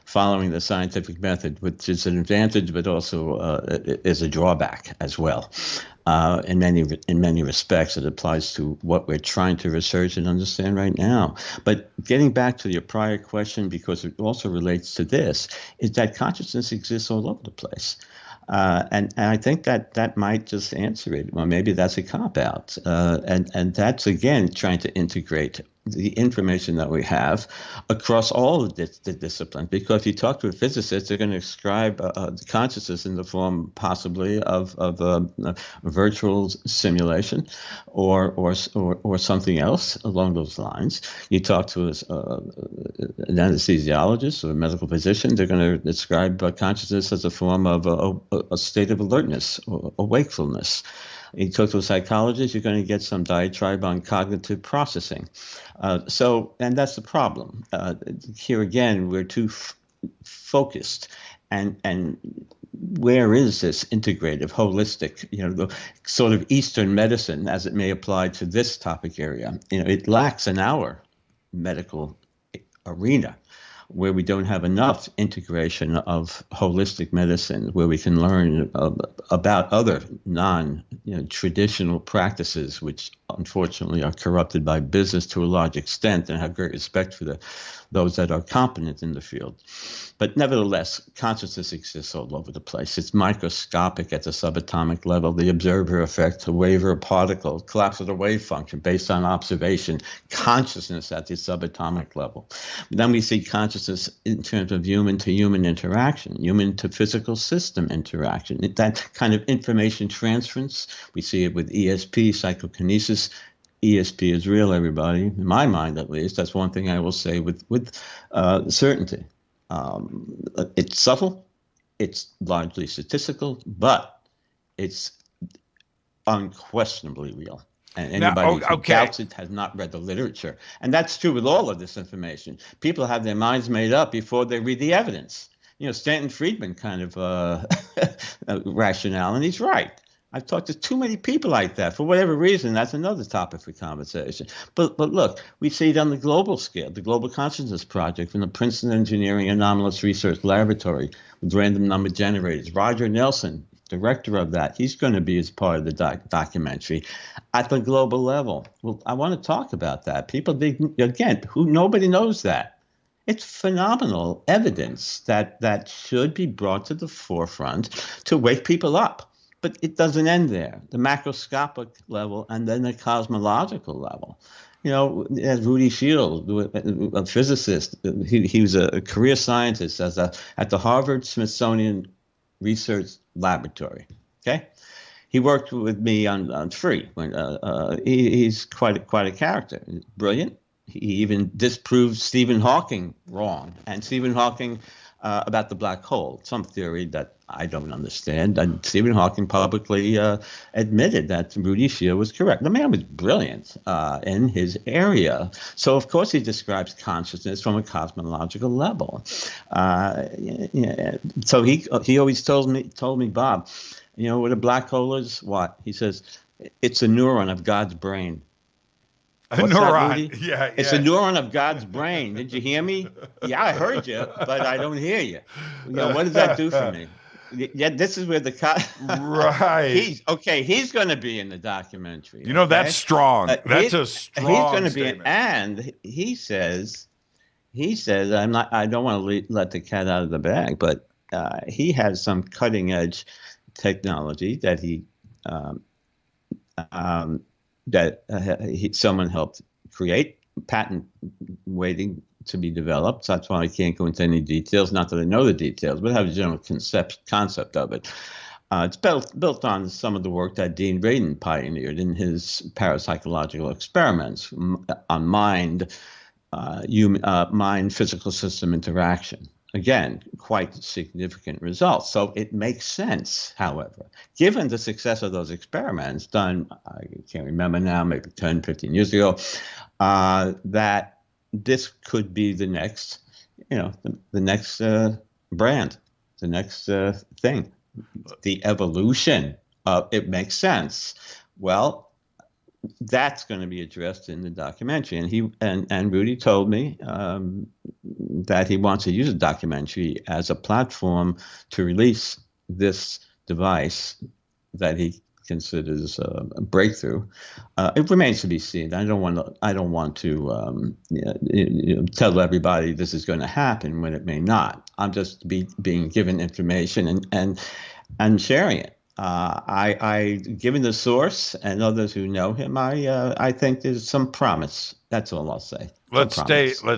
following the scientific method, which is an advantage, but also is a drawback as well. In many respects, it applies to what we're trying to research and understand right now. But getting back to your prior question, because it also relates to this, is that consciousness exists all over the place. And I think that might just answer it. Well, maybe that's a cop-out. And that's, again, trying to integrate the information that we have across all of the disciplines. Because if you talk to a physicist, they're going to describe consciousness in the form possibly of a virtual simulation or something else along those lines. You talk to an anesthesiologist or a medical physician, they're going to describe consciousness as a form of a state of alertness or wakefulness. You talk to a psychologist, you're going to get some diatribe on cognitive processing. And that's the problem. Here again, we're too focused. And where is this integrative, holistic, the sort of Eastern medicine as it may apply to this topic area? It lacks in our medical arena, where we don't have enough integration of holistic medicine, where we can learn about other non-traditional practices, which unfortunately are corrupted by business to a large extent, and have great respect for those that are competent in the field. But nevertheless, consciousness exists all over the place. It's microscopic at the subatomic level, the observer effect, a wave or a particle, collapse of the wave function based on observation, consciousness at the subatomic level. Then we see consciousness in terms of human-to-human interaction, human-to-physical system interaction. That kind of information transference, we see it with ESP, psychokinesis. ESP is real, everybody. In my mind, at least, that's one thing I will say with certainty. It's subtle, it's largely statistical, but it's unquestionably real. And anybody who doubts it has not read the literature. And that's true with all of this information. People have their minds made up before they read the evidence. Stanton Friedman kind of rationale, and he's right. I've talked to too many people like that. For whatever reason, that's another topic for conversation. But look, we see it on the global scale, the Global Consciousness Project from the Princeton Engineering Anomalous Research Laboratory with random number generators. Roger Nelson director of that. He's going to be as part of the documentary at the global level. Well, I want to talk about that. People, nobody knows that. It's phenomenal evidence that should be brought to the forefront to wake people up. But it doesn't end there. The macroscopic level and then the cosmological level. You know, as Rudy Shields, a physicist, he was a career scientist at the Harvard Smithsonian Research Laboratory. Okay, he worked with me on free. He's quite a character. He's brilliant. He even disproved Stephen Hawking wrong, and Stephen Hawking about the black hole, some theory that I don't understand. And Stephen Hawking publicly admitted that Rudy Shields was correct. The man was brilliant in his area. So, of course, he describes consciousness from a cosmological level. So he always told me, Bob, you know what a black hole is? What? He says, it's a neuron of God's brain. What's neuron. Yeah. It's a neuron of God's brain. Did you hear me? Yeah, I heard you, but I don't hear you. You know, what does that do for me? Yeah, this is where the right. He's going to be in the documentary. You know, that's strong. That's a strong. He's going to be, and he says, I don't want to let the cat out of the bag, but he has some cutting edge technology that someone helped create, patent waiting to be developed. So that's why I can't go into any details. Not that I know the details, but I have a general concept of it. It's built on some of the work that Dean Radin pioneered in his parapsychological experiments on mind-physical system interaction. Again, quite significant results. So it makes sense, however, given the success of those experiments done, I can't remember now, maybe 10, 15 years ago, that this could be the next, the next brand, the next thing, the evolution of it makes sense. Well, that's going to be addressed in the documentary, and Rudy told me that he wants to use a documentary as a platform to release this device that he considers a breakthrough. It remains to be seen. I don't want to tell everybody this is going to happen when it may not. I'm just being given information and sharing it. Given the source and others who know him, I think there's some promise. That's all I'll say. Let's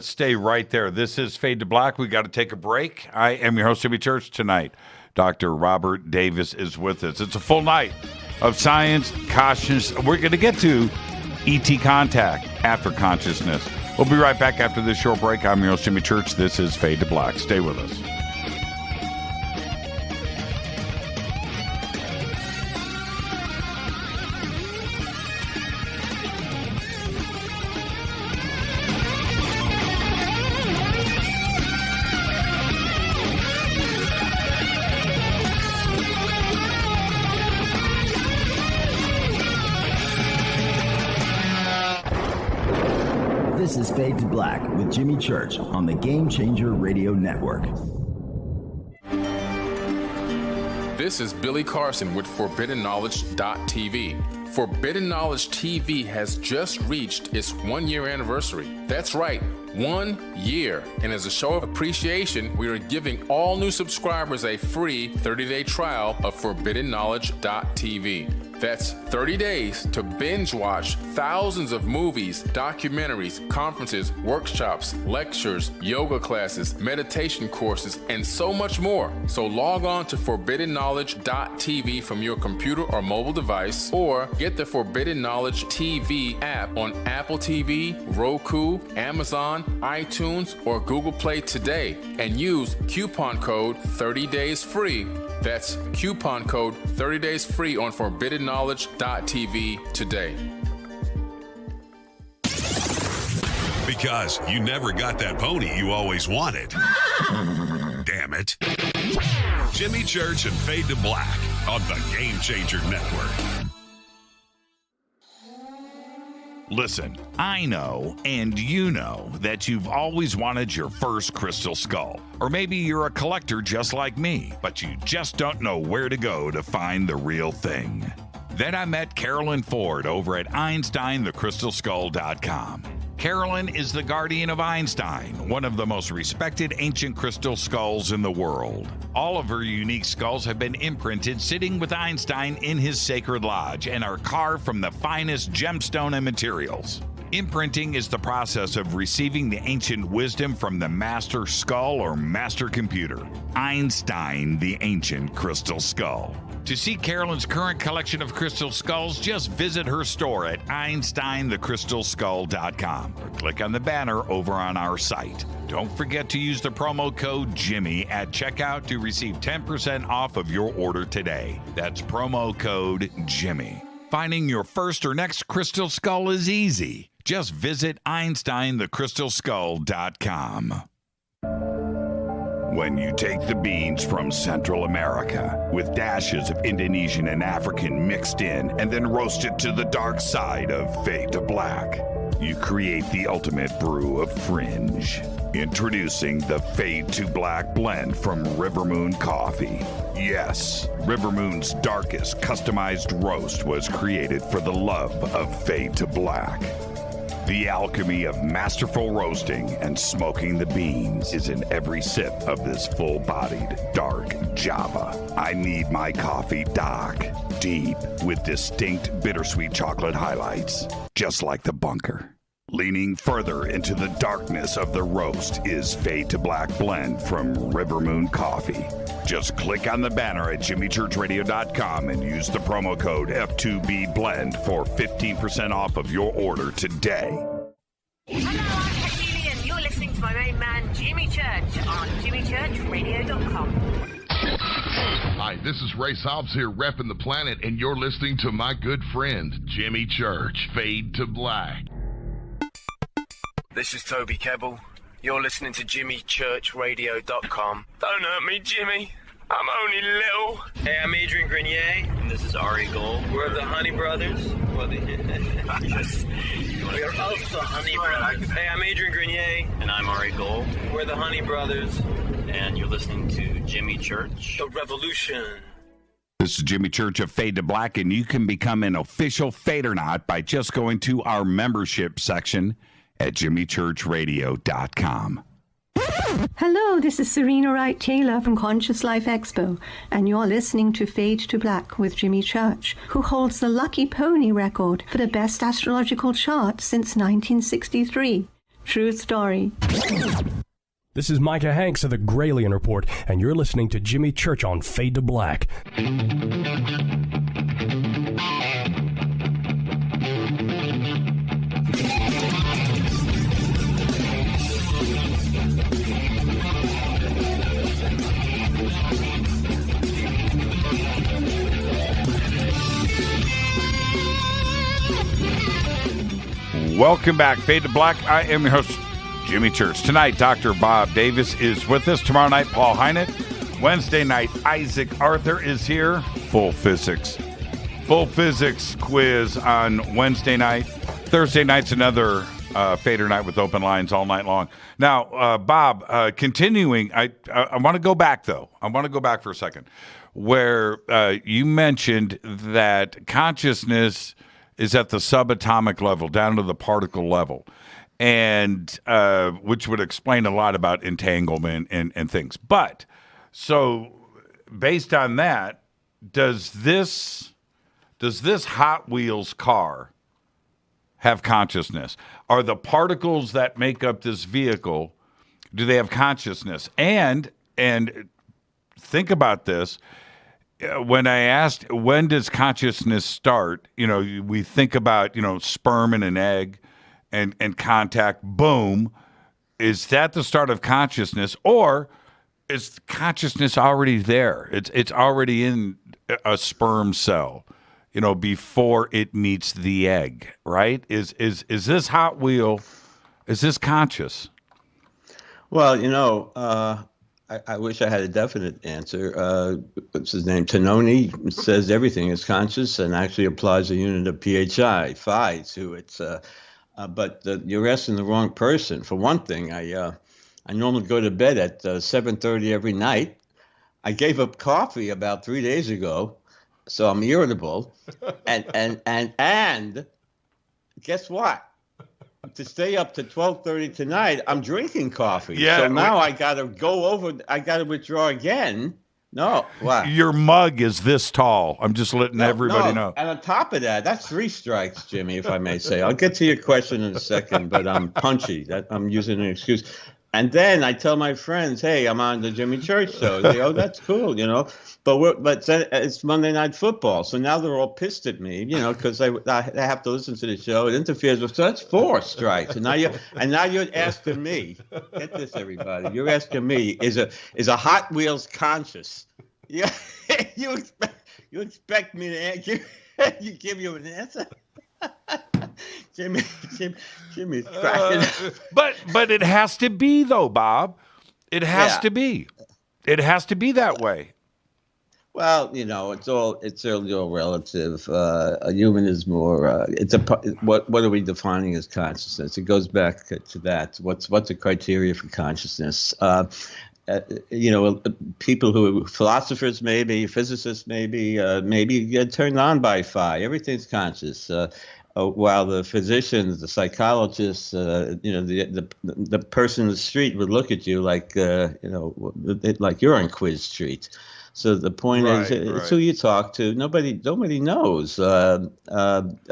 stay right there. This is Fade to Black. We got to take a break. I am your host, Jimmy Church. Tonight, Dr. Robert Davis is with us. It's a full night of science, consciousness. We're going to get to ET contact after consciousness. We'll be right back after this short break. I'm your host, Jimmy Church. This is Fade to Black. Stay with us. This is Fade to Black with Jimmy Church on the Game Changer Radio Network. This is Billy Carson with ForbiddenKnowledge.tv. Forbidden Knowledge TV has just reached its 1-year anniversary. That's right, 1 year. And as a show of appreciation, we are giving all new subscribers a free 30-day trial of ForbiddenKnowledge.tv. That's 30 days to binge watch thousands of movies, documentaries, conferences, workshops, lectures, yoga classes, meditation courses, and so much more. So log on to ForbiddenKnowledge.tv from your computer or mobile device, or get the Forbidden Knowledge TV app on Apple TV, Roku, Amazon, iTunes, or Google Play today, and use coupon code 30daysfree. That's coupon code 30daysfree on ForbiddenKnowledge.tv today. Because you never got that pony you always wanted. Damn it. Jimmy Church and Fade to Black on the Game Changer Network. Listen, I know, and you know, that you've always wanted your first crystal skull. Or maybe you're a collector just like me, but you just don't know where to go to find the real thing. Then I met Carolyn Ford over at EinsteinTheCrystalSkull.com. Carolyn is the guardian of Einstein, one of the most respected ancient crystal skulls in the world. All of her unique skulls have been imprinted sitting with Einstein in his sacred lodge and are carved from the finest gemstone and materials. Imprinting is the process of receiving the ancient wisdom from the master skull or master computer. Einstein, the ancient crystal skull. To see Carolyn's current collection of crystal skulls, just visit her store at EinsteinTheCrystalSkull.com or click on the banner over on our site. Don't forget to use the promo code Jimmy at checkout to receive 10% off of your order today. That's promo code Jimmy. Finding your first or next crystal skull is easy. Just visit EinsteinTheCrystalSkull.com. When you take the beans from Central America with dashes of Indonesian and African mixed in and then roasted to the dark side of fade to black, you create the ultimate brew of fringe. Introducing the Fade to Black blend from River Moon Coffee. Yes, River Moon's darkest customized roast was created for the love of Fade to Black. The alchemy of masterful roasting and smoking the beans is in every sip of this full-bodied, dark Java. I need my coffee dark, deep, with distinct bittersweet chocolate highlights, just like the bunker. Leaning further into the darkness of the roast is Fade to Black blend from River Moon Coffee. Just click on the banner at jimmychurchradio.com and use the promo code F2B blend for 15% off of your order today. Hello, I'm Katie, and you're listening to my main man, Jimmy Church, on jimmychurchradio.com. Hi, this is Ray Hobbs here, repping the planet, and you're listening to my good friend, Jimmy Church, Fade to Black. This is Toby Kebbell. You're listening to jimmychurchradio.com. Don't hurt me, Jimmy. I'm only little. Hey, I'm Adrian Grenier. And this is Ari Gold. We're the Honey Brothers. We're also Honey Brothers. Hey, I'm Adrian Grenier. And I'm Ari Gold. We're the Honey Brothers. And you're listening to Jimmy Church. The Revolution. This is Jimmy Church of Fade to Black, and you can become an official Fadernaut by just going to our membership section at jimmychurchradio.com. Hello, this is Serena Wright Taylor from Conscious Life Expo, and you're listening to Fade to Black with Jimmy Church, who holds the Lucky Pony record for the best astrological chart since 1963. True story. This is Micah Hanks of the Gralien Report, and you're listening to Jimmy Church on Fade to Black. Welcome back, Fade to Black. I am your host, Jimmy Church. Tonight, Dr. Bob Davis is with us. Tomorrow night, Paul Hynek. Wednesday night, Isaac Arthur is here. Full physics quiz on Wednesday night. Thursday night's another Fader night with open lines all night long. Now, Bob, continuing, I want to go back, though. I want to go back for a second, where you mentioned that consciousness is at the subatomic level, down to the particle level, and which would explain a lot about entanglement and things. But, so, based on that, does this Hot Wheels car have consciousness? Are the particles that make up this vehicle, do they have consciousness? And think about this. When I asked, when does consciousness start? We think about, sperm and an egg and contact, boom. Is that the start of consciousness, or is consciousness already there? It's already in a sperm cell, before it meets the egg, right? Is this Hot Wheel, is this conscious? Well, I wish I had a definite answer. What's his name? Tononi says everything is conscious and actually applies a unit of PHI, phi, to it. But you're asking the wrong person. For one thing, I normally go to bed at 7:30 every night. I gave up coffee about 3 days ago, so I'm irritable. And guess what? To stay up to 12:30 tonight, I'm drinking coffee. Yeah, so now I got to withdraw again. No, what? Your mug is this tall. I'm just letting everybody know. And on top of that, that's 3 strikes, Jimmy, if I may say. I'll get to your question in a second, but I'm punchy. I'm using an excuse. And then I tell my friends, hey, I'm on the Jimmy Church show. They go, oh, that's cool, But it's Monday Night Football. So now they're all pissed at me, because I have to listen to the show. It interferes with, so that's 4 strikes. And now you're asking me, get this, everybody. You're asking me, is a Hot Wheels conscious? Yeah, you expect me to give you an answer? Jimmy's cracking. But it has to be though, Bob. It has to be. It has to be that way. Well, it's all relative. A human is more. What are we defining as consciousness? It goes back to that. What's the criteria for consciousness? People who philosophers, maybe physicists, maybe get turned on by phi. Everything's conscious. While the physicians, the psychologists, the person in the street would look at you like like you're on Quiz Street. So the point is, it's who you talk to. Nobody knows. A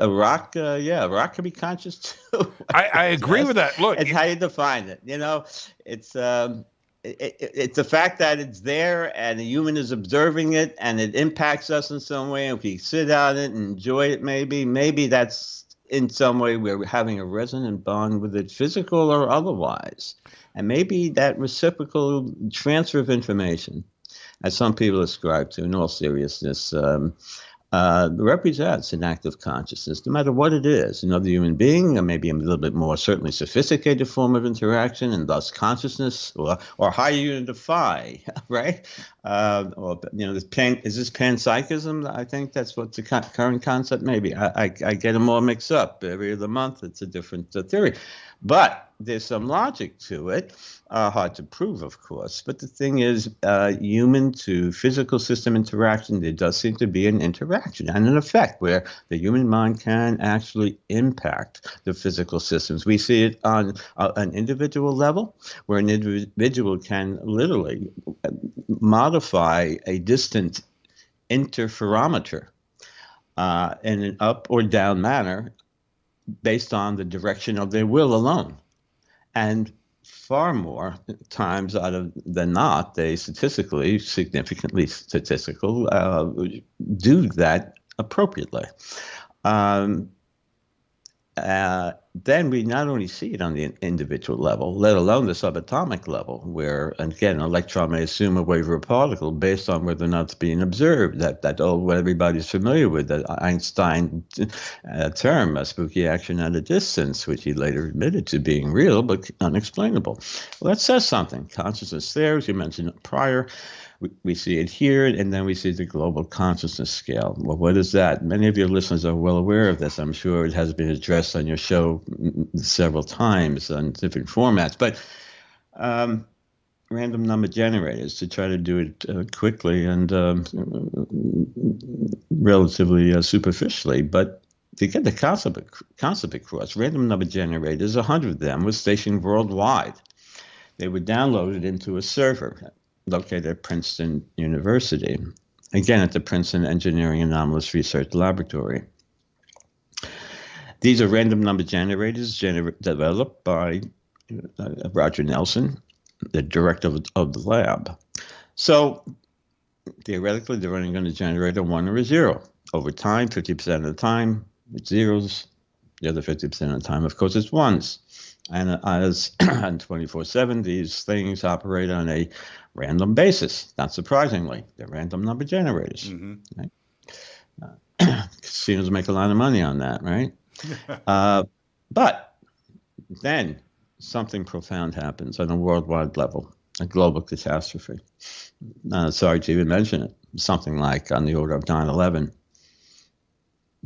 rock, a rock can be conscious too. I agree with that. Look, it's how you define it. It's the fact that it's there and the human is observing it and it impacts us in some way. And if we sit on it and enjoy it, maybe that's in some way we're having a resonant bond with it, physical or otherwise. And maybe that reciprocal transfer of information, as some people ascribe to, in all seriousness, represents an act of consciousness, no matter what it is. Another human being, or maybe a little bit more certainly sophisticated form of interaction, and thus consciousness, or higher unit of phi, right? Is this panpsychism? I think that's what's the current concept. Maybe I get them all mixed up. Every other month, it's a different theory, but there's some logic to it. Hard to prove, of course. But the thing is, human to physical system interaction, there does seem to be an interaction and an effect where the human mind can actually impact the physical systems. We see it on an individual level, where an individual can literally modify a distant interferometer in an up or down manner based on the direction of their will alone. And far more times than not, they significantly do that appropriately. Then we not only see it on the individual level, let alone the subatomic level, where, again, an electron may assume a wave or a particle based on whether or not it's being observed. What everybody's familiar with, that Einstein term, a spooky action at a distance, which he later admitted to being real but unexplainable. Well, that says something. Consciousness there, as you mentioned prior. We see it here, and then we see the global consciousness scale. Well, what is that? Many of your listeners are well aware of this. I'm sure it has been addressed on your show several times on different formats. But random number generators, to try to do it quickly and relatively superficially, but to get the concept across, random number generators, 100 of them were stationed worldwide. They were downloaded into a server located at Princeton University, again at the Princeton Engineering Anomalous Research Laboratory. These are random number generators developed by Roger Nelson, the director of the lab. So theoretically, they're only going to generate a 1 or a 0. Over time, 50% of the time, it's zeros. The other 50% of the time, of course, it's ones. And as on 24/7, these things operate on a random basis. Not surprisingly, they're random number generators. Mm-hmm. Right? Casinos make a lot of money on that, right? But then something profound happens on a worldwide level. a global catastrophe. Sorry to even mention it, something like on the order of 9/11.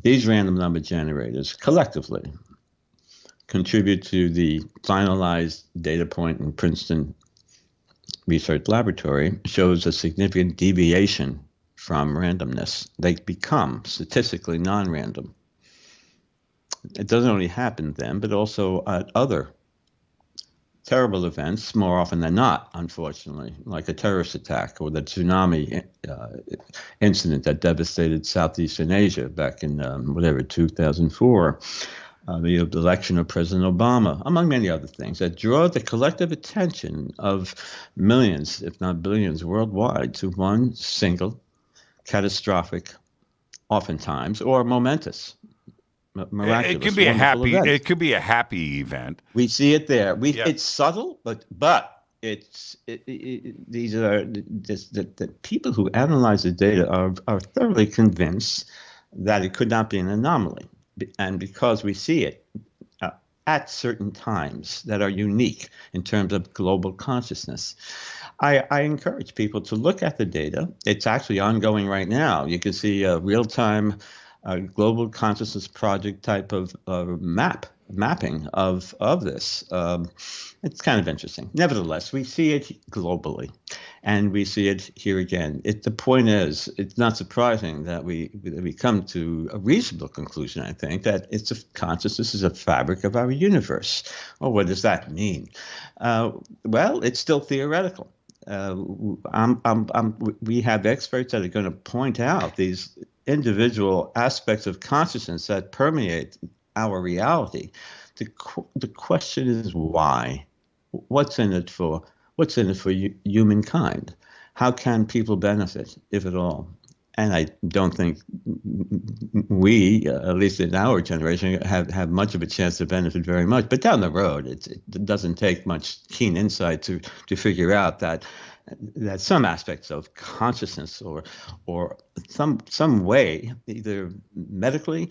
These random number generators collectively contribute to the finalized data point in Princeton Research Laboratory shows a significant deviation from randomness. They become statistically non-random. It doesn't only happen then, but also at other terrible events, more often than not, unfortunately, like a terrorist attack or the tsunami incident that devastated Southeastern Asia back in 2004. The election of President Obama, among many other things, that draw the collective attention of millions, if not billions, worldwide to one single catastrophic, oftentimes, or momentous, miraculous. It could be a happy. Event. It could be a happy event. We see it there. It's subtle, but these are the people who analyze the data are thoroughly convinced that it could not be an anomaly. And because we see it at certain times that are unique in terms of global consciousness, I encourage people to look at the data. It's actually ongoing right now. You can see a real-time global consciousness project type of mapping of this. It's kind of interesting. Nevertheless, we see it globally, and we see it here again. The point is, it's not surprising that we come to a reasonable conclusion, I think, that consciousness is a fabric of our universe. Well, what does that mean? Well, it's still theoretical. We have experts that are going to point out these individual aspects of consciousness that permeate our reality. The question is why? What's in it for humankind? How can people benefit, if at all? And I don't think we, at least in our generation, have much of a chance to benefit very much. But down the road, it doesn't take much keen insight to figure out that some aspects of consciousness or some way, either medically,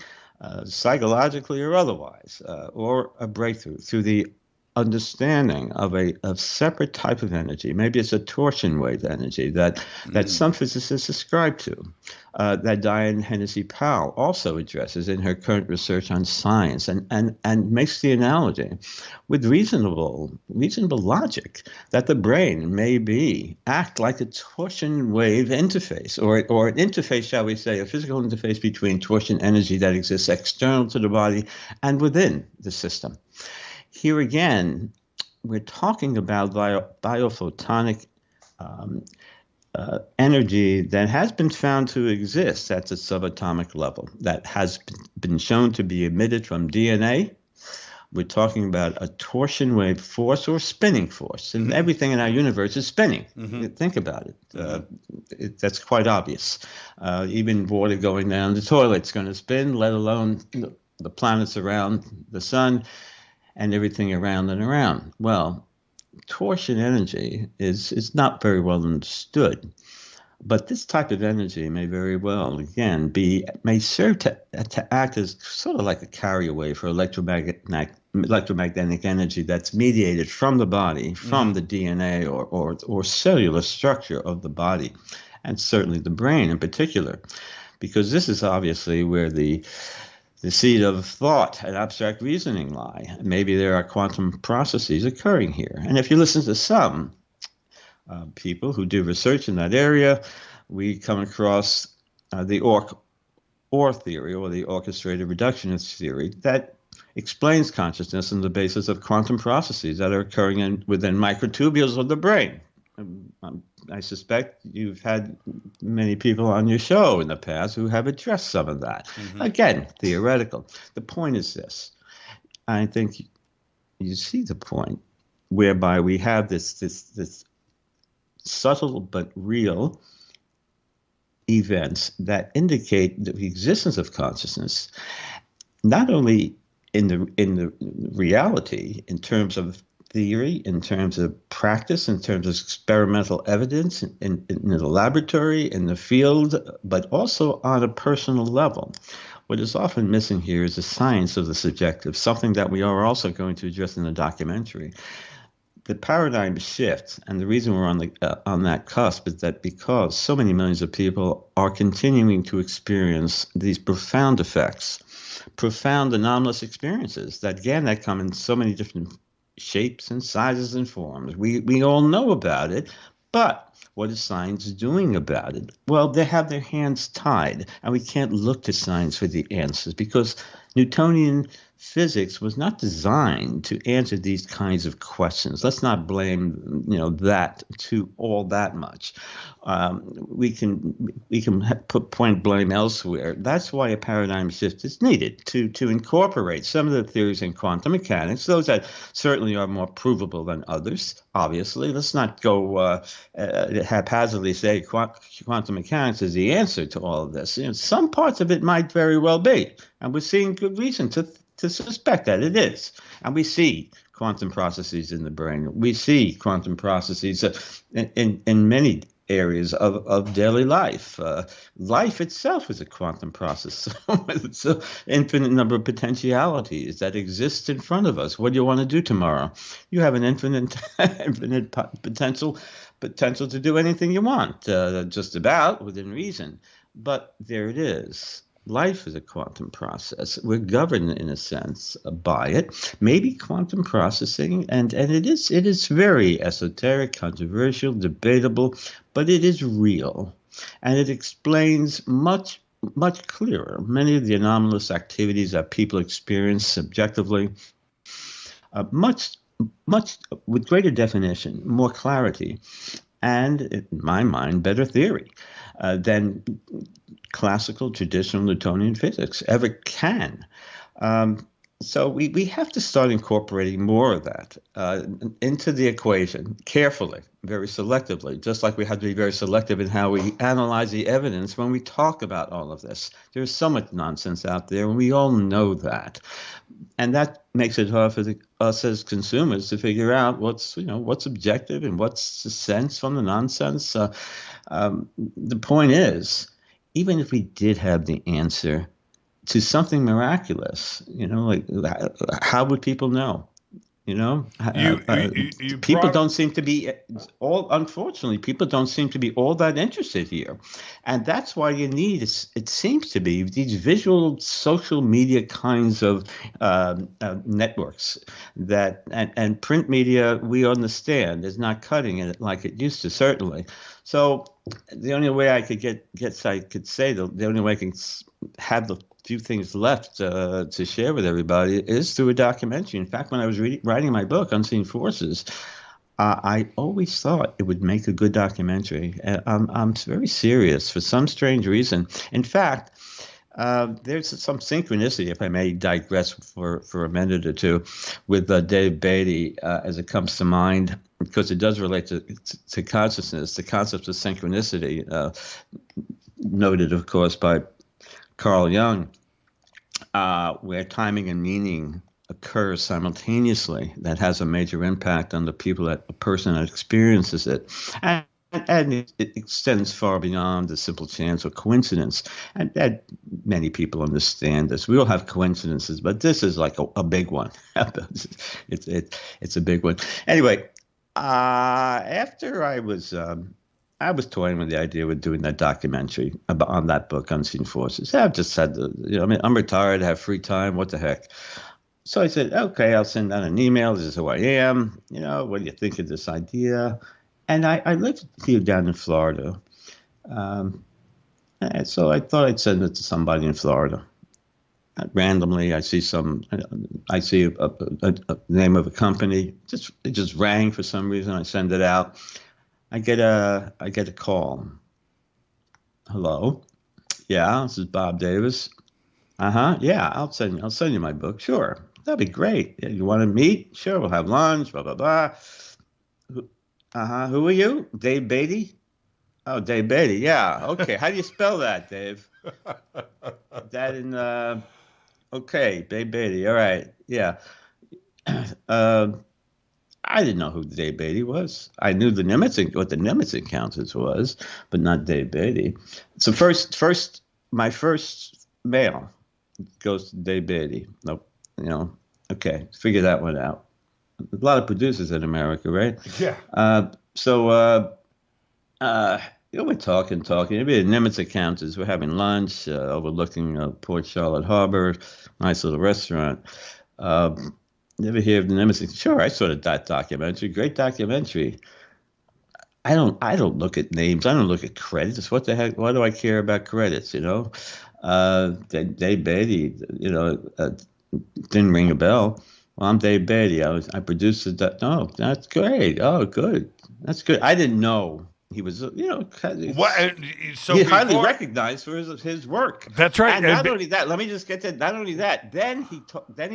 psychologically, or otherwise, or a breakthrough through the understanding of a separate type of energy. Maybe it's a torsion wave energy that some physicists ascribe to, that Diane Hennessy Powell also addresses in her current research on science, and makes the analogy with reasonable logic that the brain may act like a torsion wave interface, or an interface, shall we say, a physical interface between torsion energy that exists external to the body and within the system. Here again, we're talking about biophotonic energy that has been found to exist at the subatomic level, that has been shown to be emitted from DNA. We're talking about a torsion wave force or spinning force, and everything in our universe is spinning. Think about it. That's quite obvious. Even water going down the toilet's going to spin, let alone the planets around the sun and everything around and around. Well, torsion energy is not very well understood, but this type of energy may very well, again, may serve to act as sort of like a carrier wave for electromagnetic energy that's mediated from the body, from the DNA or cellular structure of the body, and certainly the brain in particular, because this is obviously where the seed of thought and abstract reasoning lie. Maybe there are quantum processes occurring here. And if you listen to some people who do research in that area, we come across the OR theory, or the orchestrated reductionist theory, that explains consciousness on the basis of quantum processes that are occurring within microtubules of the brain. I suspect you've had many people on your show in the past who have addressed some of that. Again, theoretical. The point is this. I think you see the point, whereby we have this subtle but real events that indicate the existence of consciousness, not only in the reality, in terms of theory, in terms of practice, in terms of experimental evidence in the laboratory, in the field, but also on a personal level. What is often missing here is the science of the subjective, something that we are also going to address in the documentary. the paradigm shift, and the reason we're on that cusp is that because so many millions of people are continuing to experience these profound effects, profound anomalous experiences that come in so many different shapes and sizes and forms. We all know about it, but what is science doing about it? Well, they have their hands tied, and we can't look to science for the answers because Newtonian physics was not designed to answer these kinds of questions. Let's not blame, that to all that much. We can put point blame elsewhere. That's why a paradigm shift is needed to incorporate some of the theories in quantum mechanics, those that certainly are more provable than others. Obviously, let's not go haphazardly say quantum mechanics is the answer to all of this. Some parts of it might very well be, and we're seeing good reason to suspect that it is. And we see quantum processes in the brain. We see quantum processes in many areas of daily life. Life itself is a quantum process. It's an infinite number of potentialities that exist in front of us. What do you want to do tomorrow? You have an infinite potential to do anything you want, just about within reason. But there it is. Life is a quantum process. We're governed, in a sense, by it. Maybe quantum processing, and it is very esoteric, controversial, debatable, but it is real. And it explains much clearer many of the anomalous activities that people experience subjectively, much with greater definition, more clarity, and, in my mind, better theory than classical, traditional Newtonian physics ever can. So we have to start incorporating more of that into the equation carefully, very selectively, just like we have to be very selective in how we analyze the evidence when we talk about all of this. There's so much nonsense out there, and we all know that. And that makes it hard for us as consumers to figure out what's objective and what's the sense from the nonsense. The point is, even if we did have the answer to something miraculous, how would people know? People don't seem to be unfortunately, people don't seem to be all that interested here. And that's why you need, it seems to be, these visual social media kinds of networks and print media, we understand, is not cutting it like it used to, certainly. So the only way I could the only way I can have the few things left to share with everybody is through a documentary. In fact, when I was writing my book, Unseen Forces, I always thought it would make a good documentary. I'm very serious for some strange reason. In fact, there's some synchronicity, if I may digress for a minute or two, with Dave Beatty as it comes to mind, because it does relate to consciousness, the concept of synchronicity, noted, of course, by Carl Jung, where timing and meaning occurs simultaneously, that has a major impact on the person that experiences it. And it extends far beyond the simple chance or coincidence. And many people understand this. We all have coincidences, but this is like a big one. It's a big one. Anyway, after I was toying with the idea of doing that documentary on that book, Unseen Forces. I've just said, I'm retired, I have free time, what the heck? So I said, okay, I'll send out an email. This is who I am. What do you think of this idea? And I lived here down in Florida. And so I thought I'd send it to somebody in Florida. Randomly, I see a name of a company. It just rang for some reason. I send it out. I get a call. Hello. Yeah, this is Bob Davis. Yeah, I'll send you my book. Sure, that'd be great. Yeah, you want to meet? Sure, we'll have lunch. Blah blah blah. Who are you? Dave Beatty? Oh, Dave Beatty. Yeah. Okay. How do you spell that, Dave? That in. Okay, Dave Beatty. All right. Yeah. I didn't know who Dave Beatty was. I knew what the Nimitz Encounters was, but not Dave Beatty. So my first mail goes to Dave Beatty. Nope. Okay, figure that one out. lot of producers in America, right? Yeah. We're talking. Maybe at Nimitz Accountants, we're having lunch, overlooking Port Charlotte Harbor, nice little restaurant. You ever hear of the Nimitz? Sure, I saw that documentary. Great documentary. I don't look at names. I don't look at credits. What the heck? Why do I care about credits? Dave Beatty, didn't ring a bell. Well, I'm Dave Beatty. I produced it. Oh, that's great. Oh, good. That's good. I didn't know he was, he highly recognized for his work. That's right. And not only that, let me just get to not only that. Then he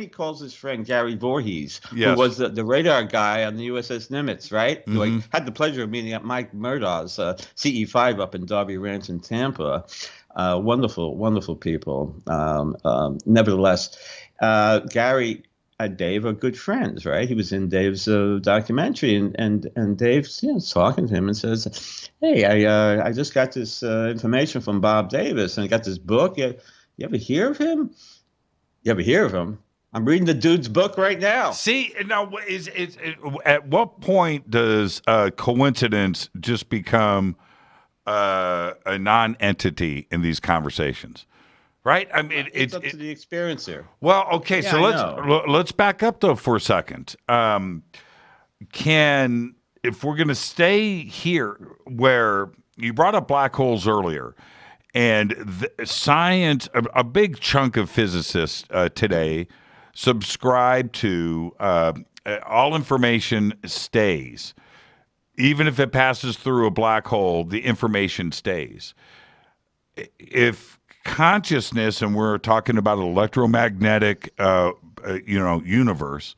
calls his friend Gary Voorhees, who was the radar guy on the USS Nimitz, right? Mm-hmm. Who I had the pleasure of meeting at Mike Murdaugh's CE5 up in Darby Ranch in Tampa. Wonderful people. Nevertheless, Gary and Dave are good friends, right? He was in Dave's documentary, and Dave's talking to him and says, "Hey, I just got this information from Bob Davis, and I got this book. You ever hear of him? You ever hear of him? I'm reading the dude's book right now." See, now at what point does coincidence just become a non-entity in these conversations? Right? I mean, it's up to the experiencer. Well, okay, Yeah, so let's back up though for a second. If we're going to stay here, where you brought up black holes earlier, and science, a big chunk of physicists today subscribe to all information stays, even if it passes through a black hole. The information stays. If consciousness, and we're talking about an electromagnetic, universe.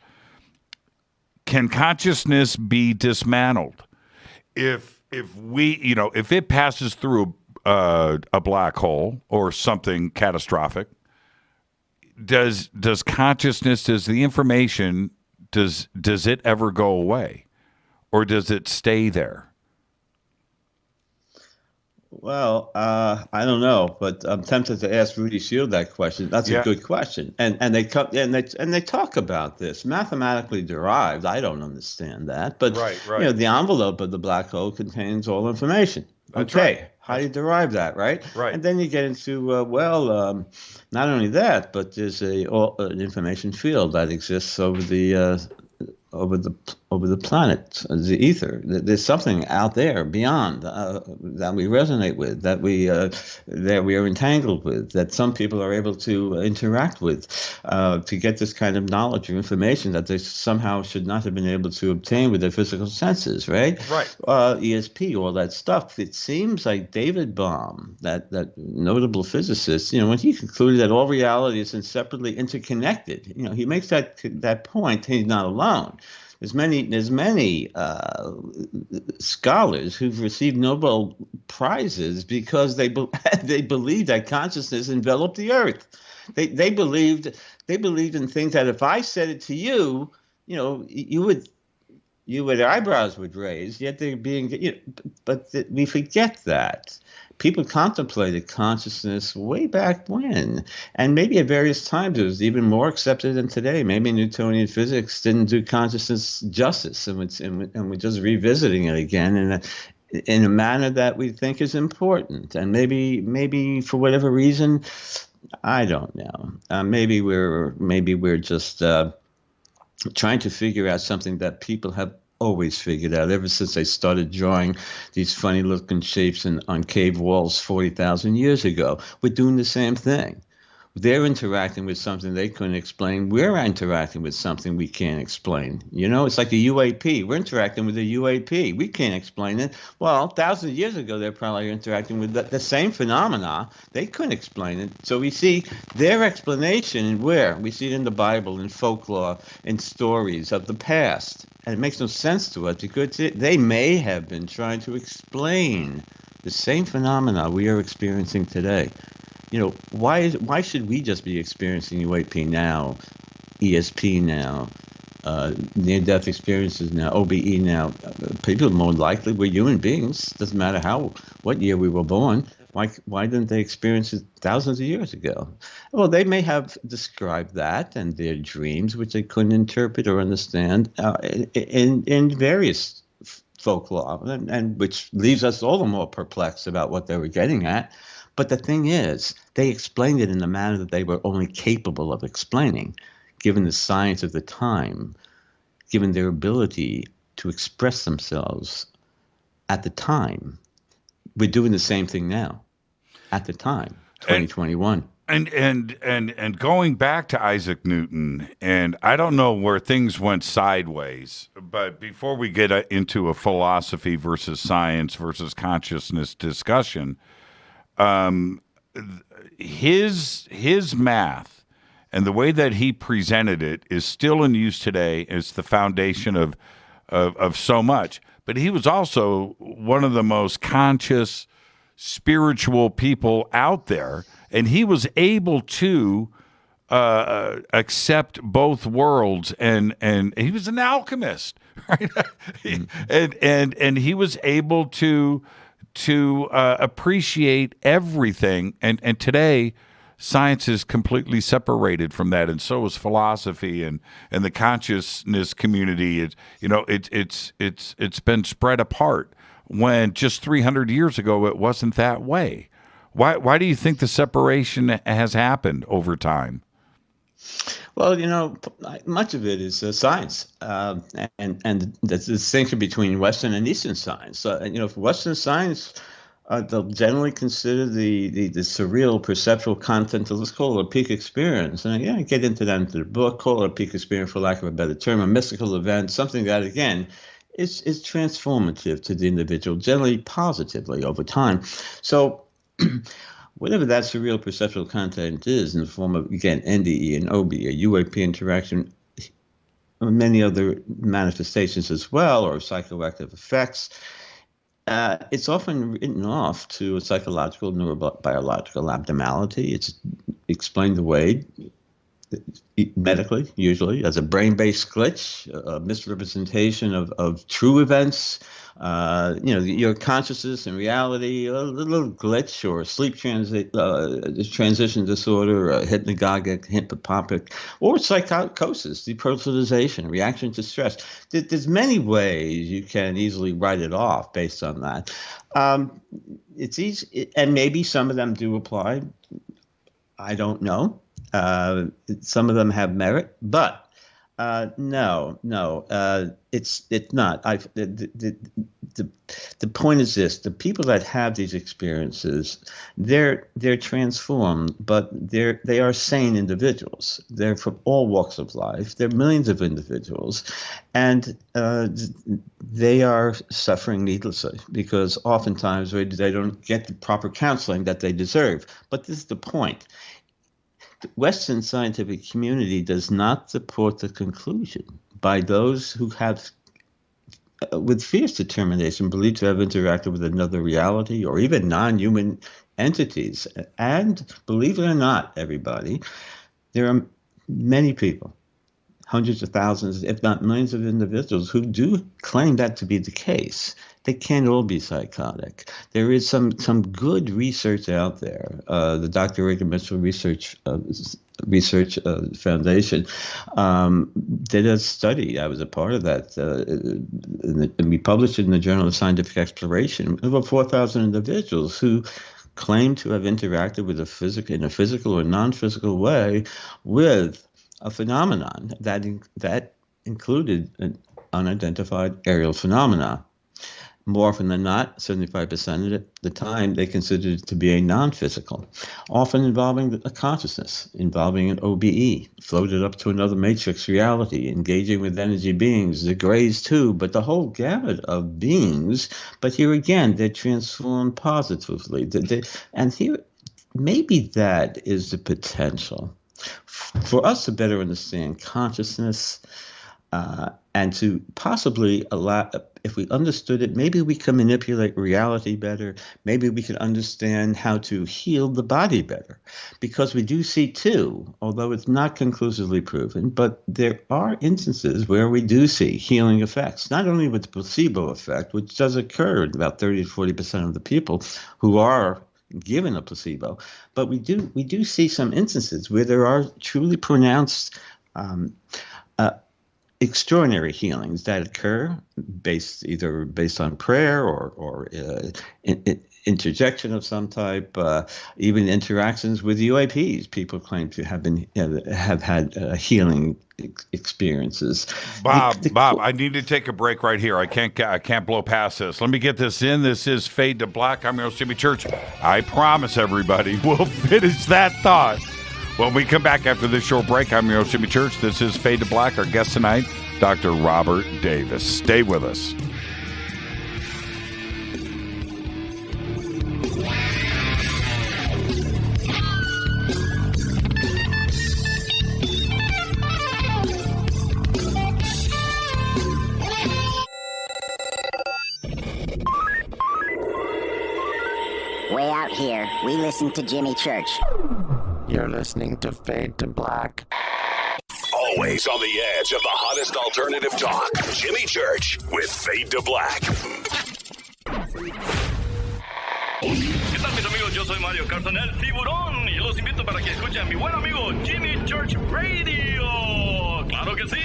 Can consciousness be dismantled? If it passes through a black hole or something catastrophic, does consciousness, does the information, does it ever go away, or does it stay there? Well, I don't know, but I'm tempted to ask Rudy Shield that question. That's a good question, and they talk about this mathematically derived. I don't understand that, but right. The envelope of the black hole contains all information. That's okay, right. How do you derive that, right? Right. And then you get into not only that, but there's an information field that exists over the planet, the ether. There's something out there beyond that we resonate with, that we are entangled with, that some people are able to interact with, to get this kind of knowledge or information that they somehow should not have been able to obtain with their physical senses, right? Right. ESP, all that stuff. It seems like David Bohm, that notable physicist, when he concluded that all reality is inseparably interconnected, he makes that point. He's not alone. There's many scholars who've received Nobel Prizes because they believe that consciousness enveloped the earth. They believed in things that if I said it to you, your eyebrows would raise. Yet they're being, but we forget that. People contemplated consciousness way back when, and maybe at various times it was even more accepted than today. Maybe Newtonian physics didn't do consciousness justice, and we're just revisiting it again in a manner that we think is important. And maybe for whatever reason, I don't know. Maybe we're just trying to figure out something that people have always figured out ever since they started drawing these funny looking shapes on cave walls 40,000 years ago. We're doing the same thing. They're interacting with something they couldn't explain. We're interacting with something we can't explain. It's like a UAP. We're interacting with a UAP. We can't explain it. Well, thousands of years ago, they're probably interacting with the same phenomena. They couldn't explain it. So we see their explanation where? We see it in the Bible, in folklore, in stories of the past. And it makes no sense to us because they may have been trying to explain the same phenomena we are experiencing today. Why should we just be experiencing UAP now, ESP now, near-death experiences now, OBE now? People more likely, we're human beings. Doesn't matter what year we were born. Why didn't they experience it thousands of years ago? Well, they may have described that and their dreams, which they couldn't interpret or understand in various folklore, and which leaves us all the more perplexed about what they were getting at. But the thing is, they explained it in the manner that they were only capable of explaining, given the science of the time, given their ability to express themselves at the time. We're doing the same thing now, at the time, 2021. And going back to Isaac Newton, and I don't know where things went sideways, but before we get into a philosophy versus science versus consciousness discussion, his math and the way that he presented it is still in use today. It's the foundation of so much. But he was also one of the most conscious, spiritual people out there, and he was able to accept both worlds, and he was an alchemist, right? and he was able to appreciate everything, and today science is completely separated from that, and so is philosophy and the consciousness community. It's been spread apart when just 300 years ago it wasn't that way. Why do you think the separation has happened over time? Well, much of it is science, and the distinction between Western and Eastern science. For Western science, they'll generally consider the surreal perceptual content of, let's call it a peak experience. And I get into that into the book, call it a peak experience for lack of a better term, a mystical event, something that, again, is transformative to the individual, generally positively over time. So whatever that surreal perceptual content is in the form of, again, NDE and OB, a UAP interaction, many other manifestations as well, or psychoactive effects, it's often written off to a psychological, neurobiological abnormality. It's explained away medically, usually, as a brain-based glitch, a misrepresentation of true events. Your consciousness and reality, a little glitch, or sleep transition disorder, hypnagogic, hypnopopic, or psychosis, depersonalization, reaction to stress. There's many ways you can easily write it off based on that. It's easy, and maybe some of them do apply. I don't know. Some of them have merit, but no, it's not. The point is this: the people that have these experiences, they're transformed, but they are sane individuals. They're from all walks of life. They're millions of individuals, and they are suffering needlessly because oftentimes they don't get the proper counseling that they deserve. But this is the point. The Western scientific community does not support the conclusion by those who have, with fierce determination, believed to have interacted with another reality or even non-human entities. And believe it or not, everybody, there are many people, hundreds of thousands, if not millions of individuals who do claim that to be the case. They can't all be psychotic. There is some good research out there. The Doctorate Research Foundation did a study. I was a part of that. And we published it in the Journal of Scientific Exploration. Over 4,000 individuals who claim to have interacted with in a physical or non-physical way with a phenomenon that included an unidentified aerial phenomena. More often than not, 75% of the time, they considered it to be a non-physical, often involving a consciousness, involving an OBE, floated up to another matrix reality, engaging with energy beings, the grays too, but the whole gamut of beings. But here again, they're transformed positively. And here, maybe that is the potential for us to better understand consciousness, and to possibly allow, if we understood it, maybe we can manipulate reality better. Maybe we can understand how to heal the body better. Because we do see too, although it's not conclusively proven, but there are instances where we do see healing effects, not only with the placebo effect, which does occur in about 30 to 40% of the people who are given a placebo. But we do see some instances where there are truly pronounced extraordinary healings that occur either based on prayer or interjection of some type, even interactions with UAPs. People claim to have had healing experiences. Bob, I need to take a break right here. I can't blow past this. Let me get this in. This is Fade to Black. I'm your host, Jimmy Church. I promise everybody we'll finish that thought when we come back after this short break. I'm your host, Jimmy Church. This is Fade to Black. Our guest tonight, Dr. Robert Davis. Stay with us. Way out here, we listen to Jimmy Church. You're listening to Fade to Black. Always on the edge of the hottest alternative talk. Jimmy Church with Fade to Black. ¿Qué tal, mis amigos? Yo soy Mario Carson, el tiburón, y los invito para que escuchen a mi buen amigo Jimmy Church Radio. ¡Claro que sí!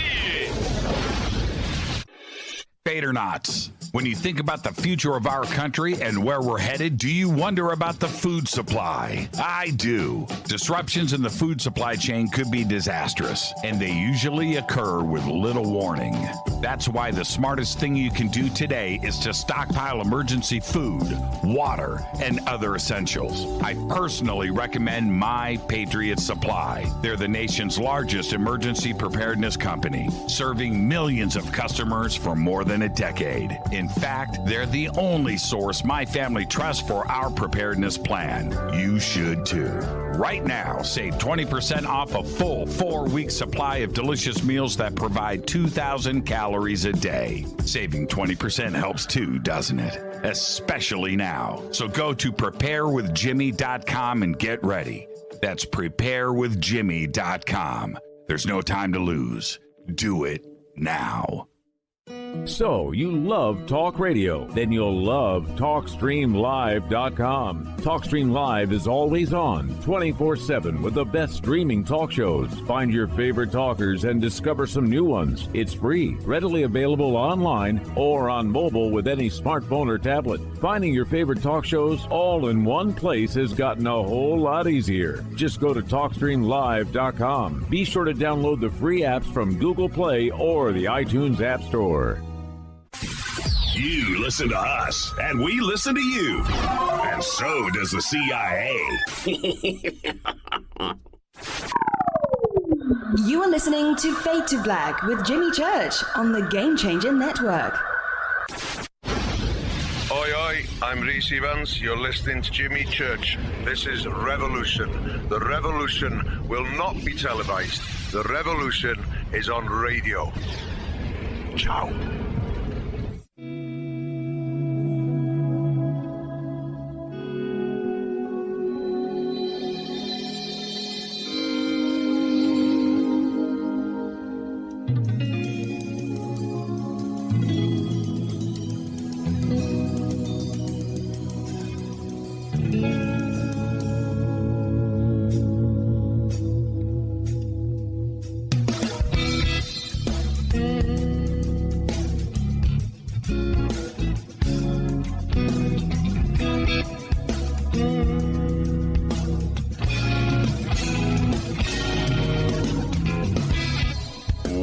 Fadernauts. When you think about the future of our country and where we're headed, do you wonder about the food supply? I do. Disruptions in the food supply chain could be disastrous, and they usually occur with little warning. That's why the smartest thing you can do today is to stockpile emergency food, water, and other essentials. I personally recommend My Patriot Supply. They're the nation's largest emergency preparedness company, serving millions of customers for more than a decade. In fact, they're the only source my family trusts for our preparedness plan. You should too. Right now, save 20% off a full 4-week supply of delicious meals that provide 2,000 calories a day. Saving 20% helps too, doesn't it? Especially now. So go to preparewithjimmy.com and get ready. That's preparewithjimmy.com. There's no time to lose. Do it now. So, you love talk radio? Then you'll love TalkStreamLive.com. TalkStream Live is always on, 24/7 with the best streaming talk shows. Find your favorite talkers and discover some new ones. It's free, readily available online or on mobile with any smartphone or tablet. Finding your favorite talk shows all in one place has gotten a whole lot easier. Just go to TalkStreamLive.com. Be sure to download the free apps from Google Play or the iTunes App Store. You listen to us, and we listen to you. And so does the CIA. You are listening to Fade to Black with Jimmy Church on the Game Changer Network. Oi, oi, I'm Reese Evans. You're listening to Jimmy Church. This is Revolution. The revolution will not be televised. The revolution is on radio. Ciao.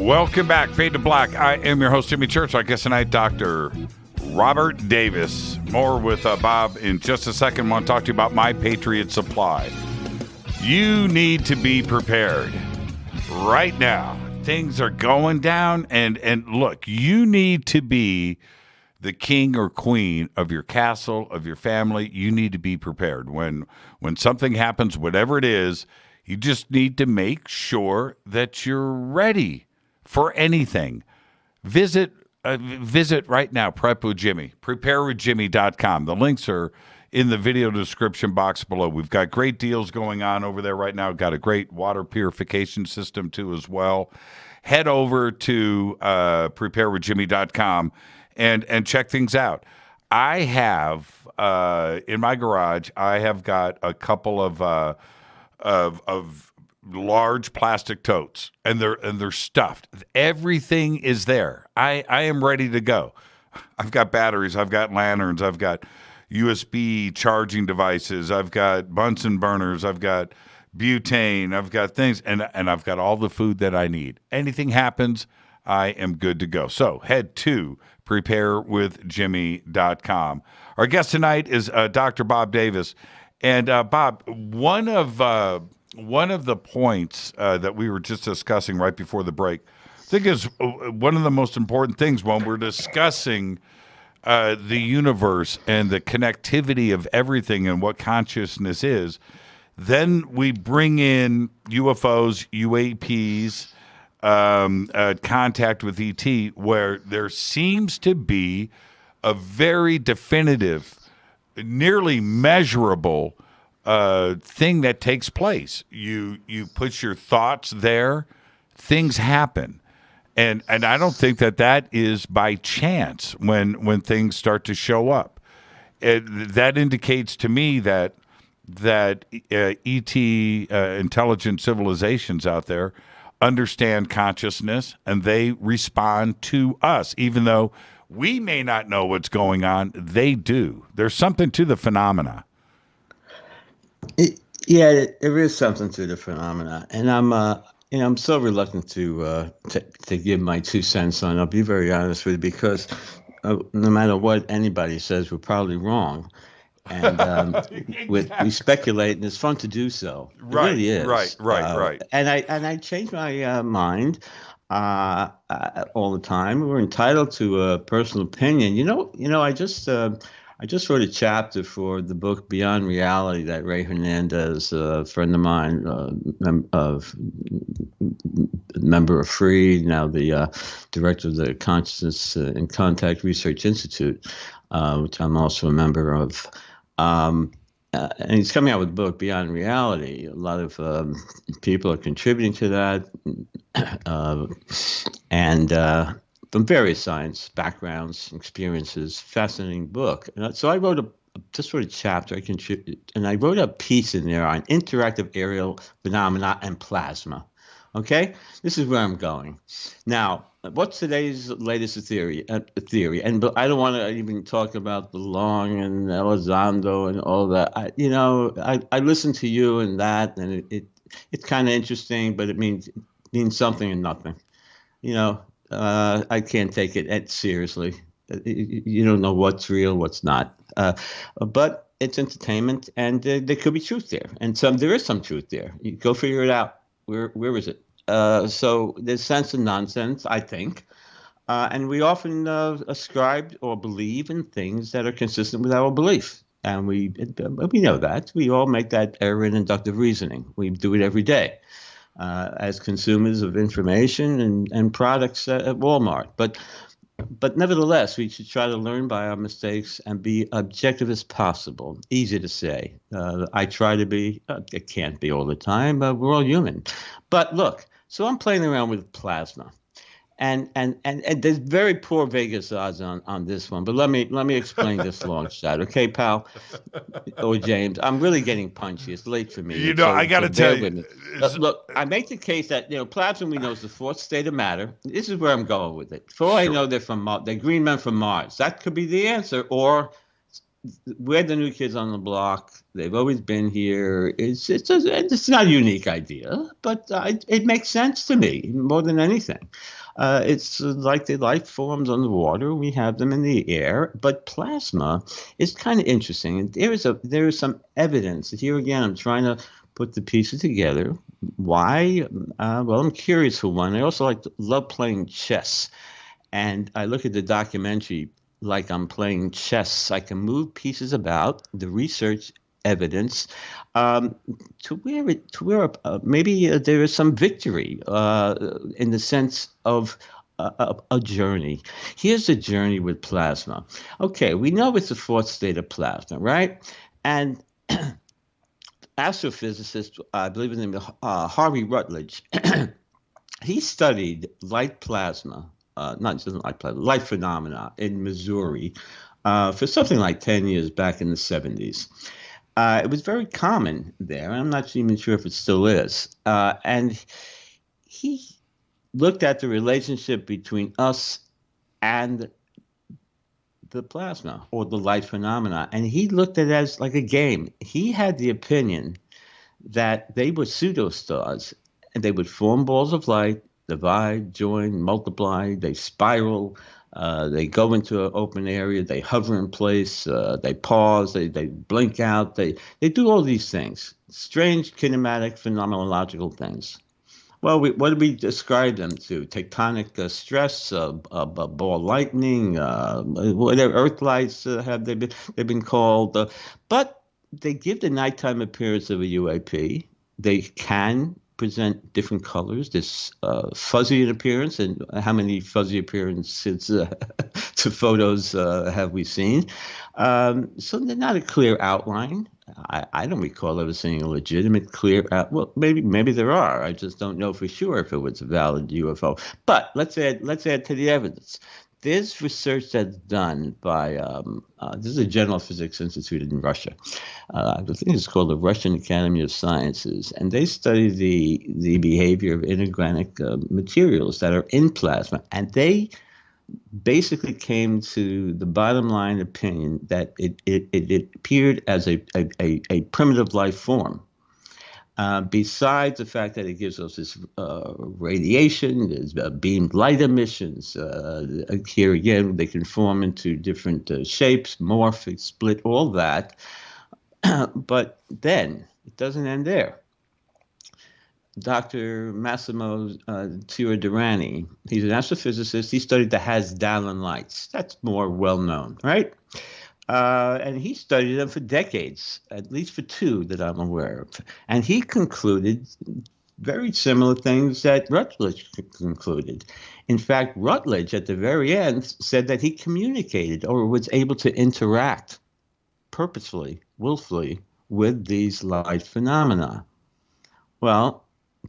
Welcome back, Fade to Black. I am your host, Jimmy Church. Our guest tonight, Dr. Robert Davis. More with Bob in just a second. I want to talk to you about My Patriot Supply. You need to be prepared right now. Things are going down, and look, you need to be the king or queen of your castle, of your family. You need to be prepared. When something happens, whatever it is, you just need to make sure that you're ready for anything. Visit right now, Prep with Jimmy, preparewithjimmy.com. The links are in the video description box below. We've got great deals going on over there right now. Got a great water purification system too as well. Head over to preparewithjimmy.com and check things out. I have in my garage, I have got a couple of large plastic totes, and they're stuffed. Everything is there. I am ready to go. I've got batteries, I've got lanterns, I've got USB charging devices, I've got Bunsen burners, I've got butane, I've got things, and I've got all the food that I need. Anything happens, I am good to go. So head to preparewithjimmy.com. Our guest tonight is Dr. Bob Davis. And Bob, one of the points that we were just discussing right before the break, I think is one of the most important things when we're discussing the universe and the connectivity of everything and what consciousness is. Then we bring in UFOs, UAPs, contact with ET, where there seems to be a very definitive, nearly measurable thing that takes place. You put your thoughts there, things happen. And I don't think that is by chance when things start to show up. That indicates to me that ET intelligent civilizations out there understand consciousness, and they respond to us, even though we may not know what's going on. They do. There's something to the phenomena. There is something to the phenomena, and I'm so reluctant to give my 2 cents on it. I'll be very honest with you, because no matter what anybody says, we're probably wrong. And we speculate, and it's fun to do so. It really is. Right. And I change my mind all the time. We're entitled to a personal opinion. I just wrote a chapter for the book Beyond Reality that Ray Hernandez, a friend of mine, member of FREE, now the director of the Consciousness and Contact Research Institute, which I'm also a member of. And he's coming out with a book, Beyond Reality. A lot of people are contributing to that, and from various science backgrounds, experiences. Fascinating book. And so I wrote a chapter. And I wrote a piece in there on interactive aerial phenomena and plasma. Okay, this is where I'm going now. What's today's latest theory? And I don't want to even talk about the Long and Elizondo and all that. I listen to you and that, and it's kind of interesting, but it means something and nothing. I can't take it seriously. You don't know what's real, what's not. But it's entertainment, and there could be truth there, and there is some truth there. You go figure it out. Where is it? So there's sense and nonsense, I think. And we often ascribe or believe in things that are consistent with our belief. And we know that. We all make that error in inductive reasoning. We do it every day as consumers of information and products at Walmart. But nevertheless, we should try to learn by our mistakes and be objective as possible. Easy to say. I try to be. It can't be all the time, but we're all human. But look, so I'm playing around with plasma, and there's very poor Vegas odds on this one. But let me explain this long shot, okay, pal? Or James, I'm really getting punchy. It's late for me. I got to tell you. Look, I make the case that plasma we know is the fourth state of matter. This is where I'm going with it. For all I know, they're green men from Mars. That could be the answer, or we're the new kids on the block. They've always been here. It's not a unique idea, but it makes sense to me more than anything. It's like the life forms on the water. We have them in the air, but plasma is kind of interesting. And there is some evidence. Here again, I'm trying to put the pieces together. Why? Well, I'm curious for one. I also love playing chess, and I look at the documentary like I'm playing chess. I can move pieces about the research evidence to where maybe there is some victory in the sense of a journey. Here's a journey with plasma. Okay, we know it's the fourth state of plasma, right? And astrophysicist, I believe his name is Harvey Rutledge, he studied light plasma. Light phenomena in Missouri for something like 10 years back in the 70s. It was very common there. I'm not even sure if it still is. And he looked at the relationship between us and the plasma or the light phenomena, and he looked at it as like a game. He had the opinion that they were pseudostars, and they would form balls of light, divide, join, multiply, they spiral, they go into an open area, they hover in place, they pause, they blink out, they do all these things, strange kinematic phenomenological things. Well, what do we describe them to? Tectonic stress, ball lightning, whatever earth lights have they've been called. But they give the nighttime appearance of a UAP. They can present different colors. This fuzzy in appearance, and how many fuzzy appearances to photos have we seen? So they're not a clear outline. I don't recall ever seeing a legitimate clear out. Well, maybe there are. I just don't know for sure if it was a valid UFO. But let's add to the evidence. There's research that's done by this is a General Physics Institute in Russia. I think it's called the Russian Academy of Sciences, and they study the behavior of inorganic materials that are in plasma, and they basically came to the bottom line opinion that it appeared as a primitive life form. Besides the fact that it gives us this radiation, there's beamed light emissions. Here again, they can form into different shapes, morph, split, all that. But then it doesn't end there. Dr. Massimo Teodoranti, he's an astrophysicist. He studied the Halen lights. That's more well-known, right? And he studied them for decades, at least for two that I'm aware of. And he concluded very similar things that Rutledge concluded. In fact, Rutledge at the very end said that he communicated or was able to interact purposefully, willfully, with these light phenomena. Well,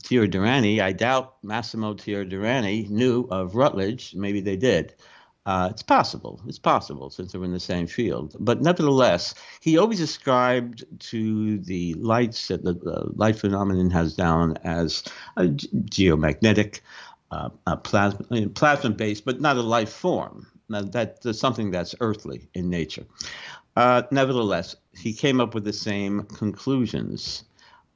Teodoranti, I doubt Massimo Teodoranti knew of Rutledge. Maybe they did. It's possible. It's possible since they're in the same field. But nevertheless, he always ascribed to the lights that the light phenomenon has down as geomagnetic, plasma-based, but not a life form. Now, that's something that's earthly in nature. Nevertheless, he came up with the same conclusions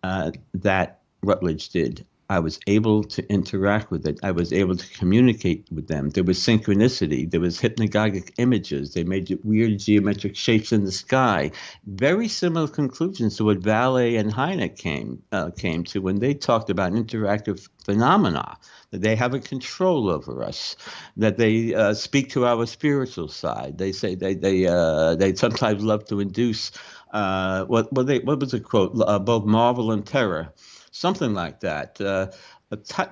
that Rutledge did. I was able to interact with it. I was able to communicate with them. There was synchronicity. There was hypnagogic images. They made weird geometric shapes in the sky. Very similar conclusions to what Vallée and Hynek came to when they talked about interactive phenomena, that they have a control over us, that they speak to our spiritual side. They say they sometimes love to induce what was the quote? Both marvel and terror. Something like that.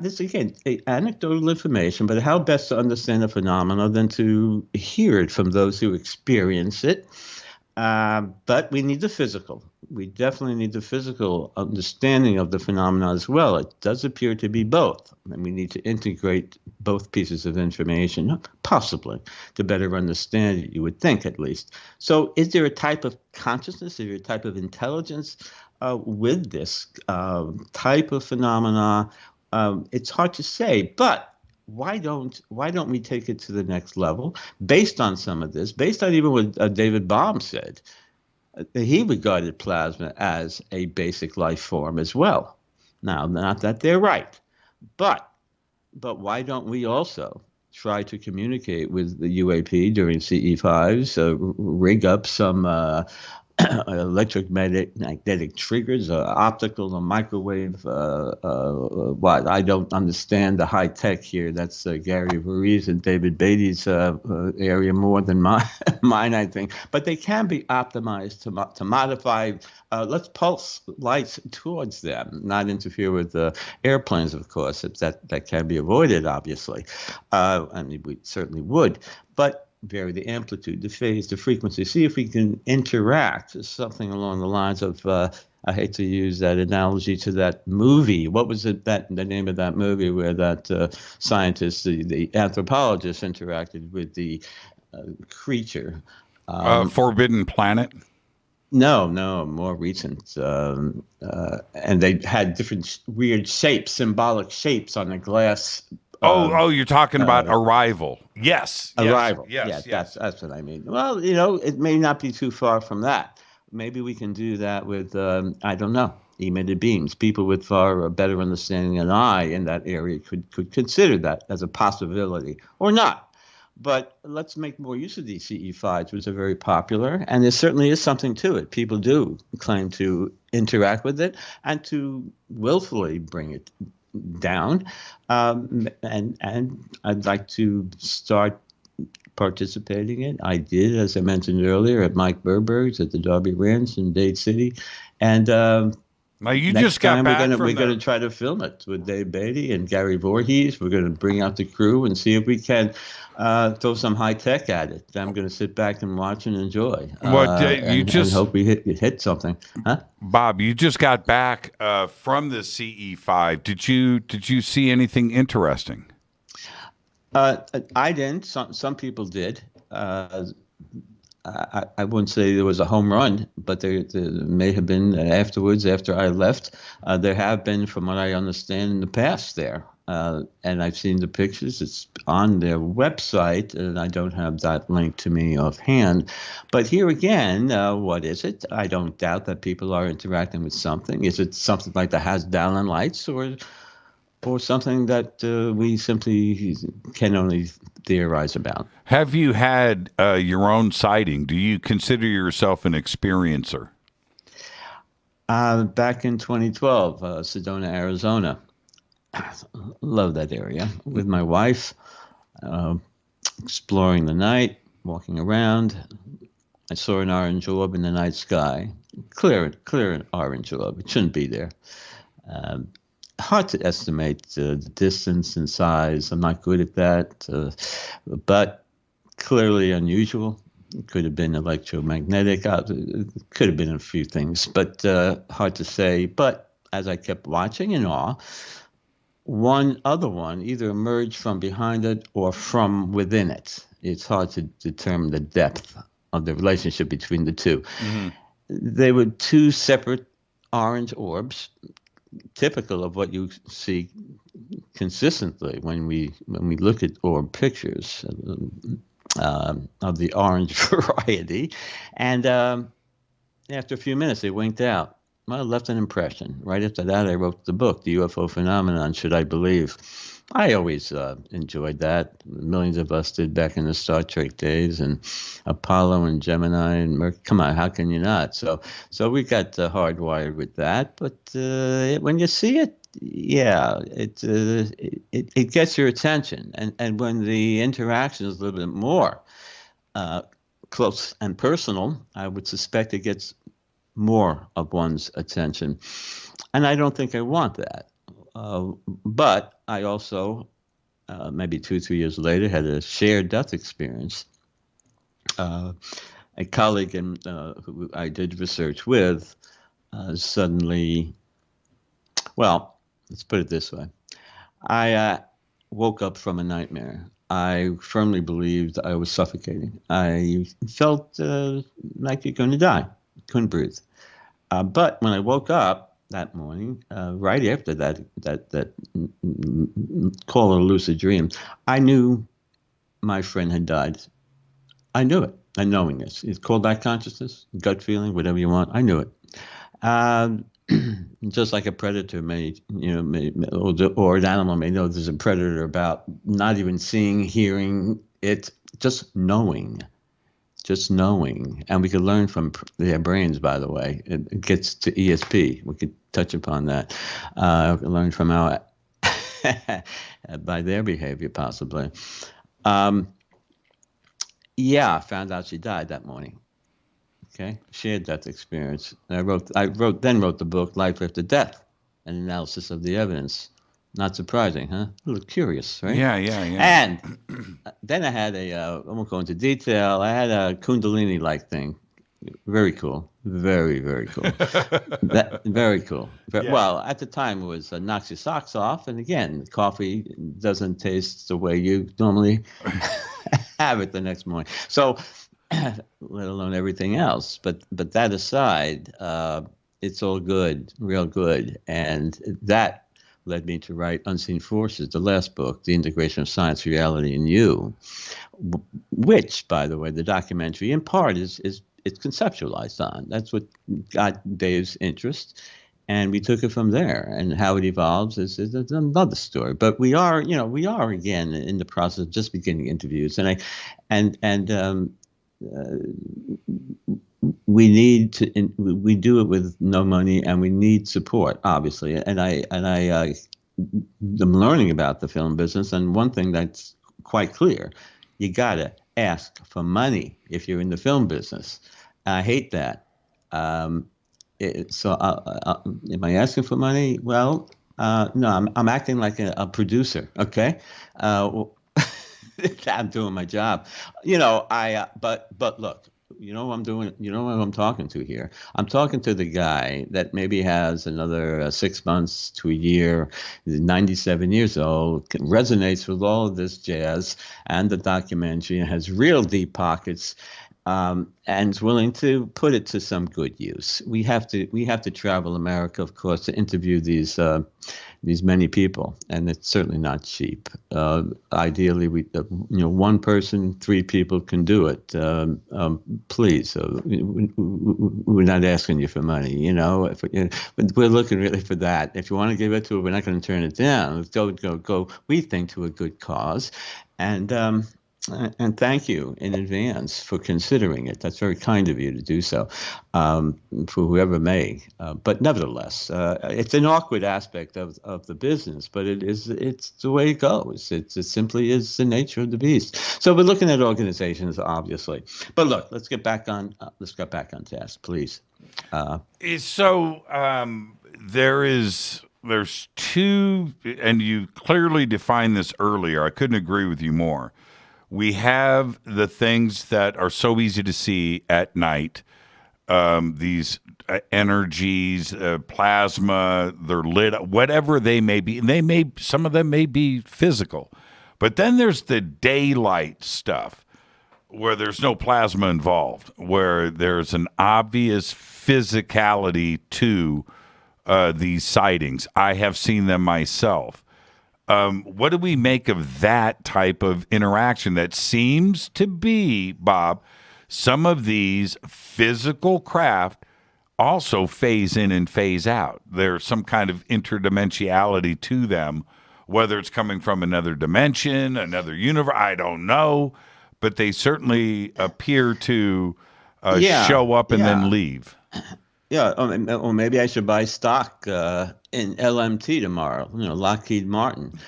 This, again, anecdotal information, but how best to understand a phenomenon than to hear it from those who experience it. But we need the physical. We definitely need the physical understanding of the phenomena as well. It does appear to be both, and we need to integrate both pieces of information, possibly, to better understand it, you would think, at least. So is there a type of consciousness, is there a type of intelligence with this type of phenomena? It's hard to say, but why don't we take it to the next level based on some of this, based on even what David Bohm said? He regarded plasma as a basic life form as well. Now, not that they're right, but why don't we also try to communicate with the UAP during CE5s, rig up some electromagnetic triggers, optical or microwave. What I don't understand the high tech here. That's Gary Voorhees and David Beatty's area more than mine, I think. But they can be optimized to modify. Let's pulse lights towards them, not interfere with airplanes, of course. If that can be avoided, obviously. I mean, we certainly would, but vary the amplitude, the phase, the frequency, see if we can interact, something along the lines of, I hate to use that analogy to that movie. What was it, the name of that movie where that scientist, the anthropologist interacted with the creature? Forbidden Planet? No, more recent. And they had different weird shapes, symbolic shapes on the glass. You're talking about Arrival. Yes. Arrival. Yes. That's what I mean. Well, it may not be too far from that. Maybe we can do that with, I don't know, emitted beams. People with far better understanding than I in that area could consider that as a possibility or not. But let's make more use of these CE5s, which are very popular. And there certainly is something to it. People do claim to interact with it and to willfully bring it down. And I'd like to start participating in it. I did, as I mentioned earlier, at Mike Berberg's at the Derby Ranch in Dade City. And now you just got back we're going to try to film it with Dave Beatty and Gary Voorhees. We're going to bring out the crew and see if we can throw some high tech at it. I'm going to sit back and watch and enjoy. And hope we hit something. Huh? Bob, you just got back from the CE5. Did you see anything interesting? I didn't. Some people did. I wouldn't say there was a home run, but there may have been afterwards, after I left. There have been, from what I understand, in the past there. And I've seen the pictures. It's on their website, and I don't have that link to me offhand. But here again, what is it? I don't doubt that people are interacting with something. Is it something like the Hasdallen lights, or something that we simply can only theorize about? Have you had your own sighting? Do you consider yourself an experiencer? Back in 2012, Sedona, Arizona. Love that area. With my wife, exploring the night, walking around. I saw an orange orb in the night sky. Clear orange orb. It shouldn't be there. Hard to estimate the distance and size. I'm not good at that, but clearly unusual. It could have been electromagnetic. It could have been a few things, but hard to say. But as I kept watching in awe, one other one either emerged from behind it or from within it. It's hard to determine the depth of the relationship between the two. Mm-hmm. They were two separate orange orbs, typical of what you see consistently when we look at orb pictures of the orange variety. And after a few minutes, they winked out. Well, it left an impression. Right after that, I wrote the book, The UFO Phenomenon, Should I Believe? I always enjoyed that. Millions of us did back in the Star Trek days, and Apollo and Gemini and Mercury. Come on, how can you not? So we got hardwired with that. But when you see it, yeah, it gets your attention. And when the interaction is a little bit more close and personal, I would suspect it gets more of one's attention. And I don't think I want that. But I also, maybe 2-3 years later, had a shared death experience. A colleague who I did research with suddenly, well, let's put it this way. I woke up from a nightmare. I firmly believed I was suffocating. I felt like you're going to die. Couldn't breathe. But when I woke up that morning, right after that call it a lucid dream, I knew my friend had died. I knew it. And knowing this, it's called that consciousness, gut feeling, whatever you want. I knew it. Just like a predator may, or an animal may know there's a predator about, not even seeing, hearing it, just knowing. And we could learn from their brains, by the way. It gets to ESP. We could touch upon that. Learn from our, by their behavior, possibly. Yeah, I found out she died that morning. Okay, shared death experience. And I wrote the book, Life After Death, an analysis of the evidence. Not surprising, huh? A little curious, right? Yeah. And then I had I won't go into detail, I had a Kundalini-like thing. Very cool. Very, very cool. Very cool. Yeah. Well, at the time, it was knocks your socks off. And again, coffee doesn't taste the way you normally have it the next morning. So let alone everything else. But that aside, it's all good, real good. And that led me to write Unseen Forces, the last book, The Integration of Science, Reality, and You, which, by the way, the documentary in part is it's conceptualized on. That's what got Dave's interest. And we took it from there, and how it evolves is another story. But we are again in the process of just beginning interviews, and we need to. We do it with no money, and we need support, obviously. And I'm learning about the film business, and one thing that's quite clear: you gotta ask for money if you're in the film business. I hate that. So am I asking for money? Well, no, I'm acting like a producer. Okay. I'm doing my job. But look, you know what I'm doing? You know what I'm talking to here? I'm talking to the guy that maybe has another 6 months to a year, 97 years old, resonates with all of this jazz and the documentary, and has real deep pockets. And is willing to put it to some good use. We have to travel America, of course, to interview these many people, and it's certainly not cheap. Ideally, one person, 3 people can do it. Please, we're not asking you for money. We're looking really for that. If you want to give it to it, we're not going to turn it down. Go. We think to a good cause, and thank you in advance for considering it. That's very kind of you to do so, for whoever may. But nevertheless, it's an awkward aspect of the business, but it's the way it goes. It simply is the nature of the beast. So we're looking at organizations, obviously. But look, let's get back on task, please. There's two, and you clearly defined this earlier. I couldn't agree with you more. We have the things that are so easy to see at night, these energies, plasma, they're lit up, whatever they may be. And some of them may be physical. But then there's the daylight stuff where there's no plasma involved, where there's an obvious physicality to these sightings. I have seen them myself. What do we make of that type of interaction that seems to be, Bob, some of these physical craft also phase in and phase out? There's some kind of interdimensionality to them, whether it's coming from another dimension, another universe, I don't know, but they certainly appear to show up and then leave. Yeah, or maybe I should buy stock in LMT tomorrow. Lockheed Martin.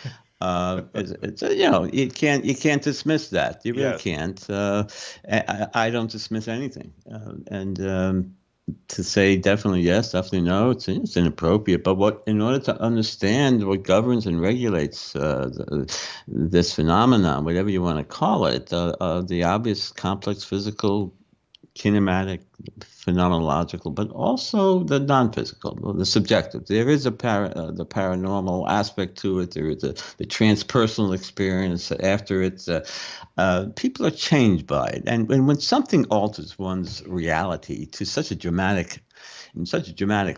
You can't dismiss that. You really can't. I don't dismiss anything. And to say definitely yes, definitely no, it's inappropriate. But in order to understand what governs and regulates this phenomenon, whatever you want to call it, the obvious complex physical, kinematic, phenomenological, but also the non-physical, the subjective. There is the paranormal aspect to it. There is the transpersonal experience after it. People are changed by it, and when something alters one's reality to such a dramatic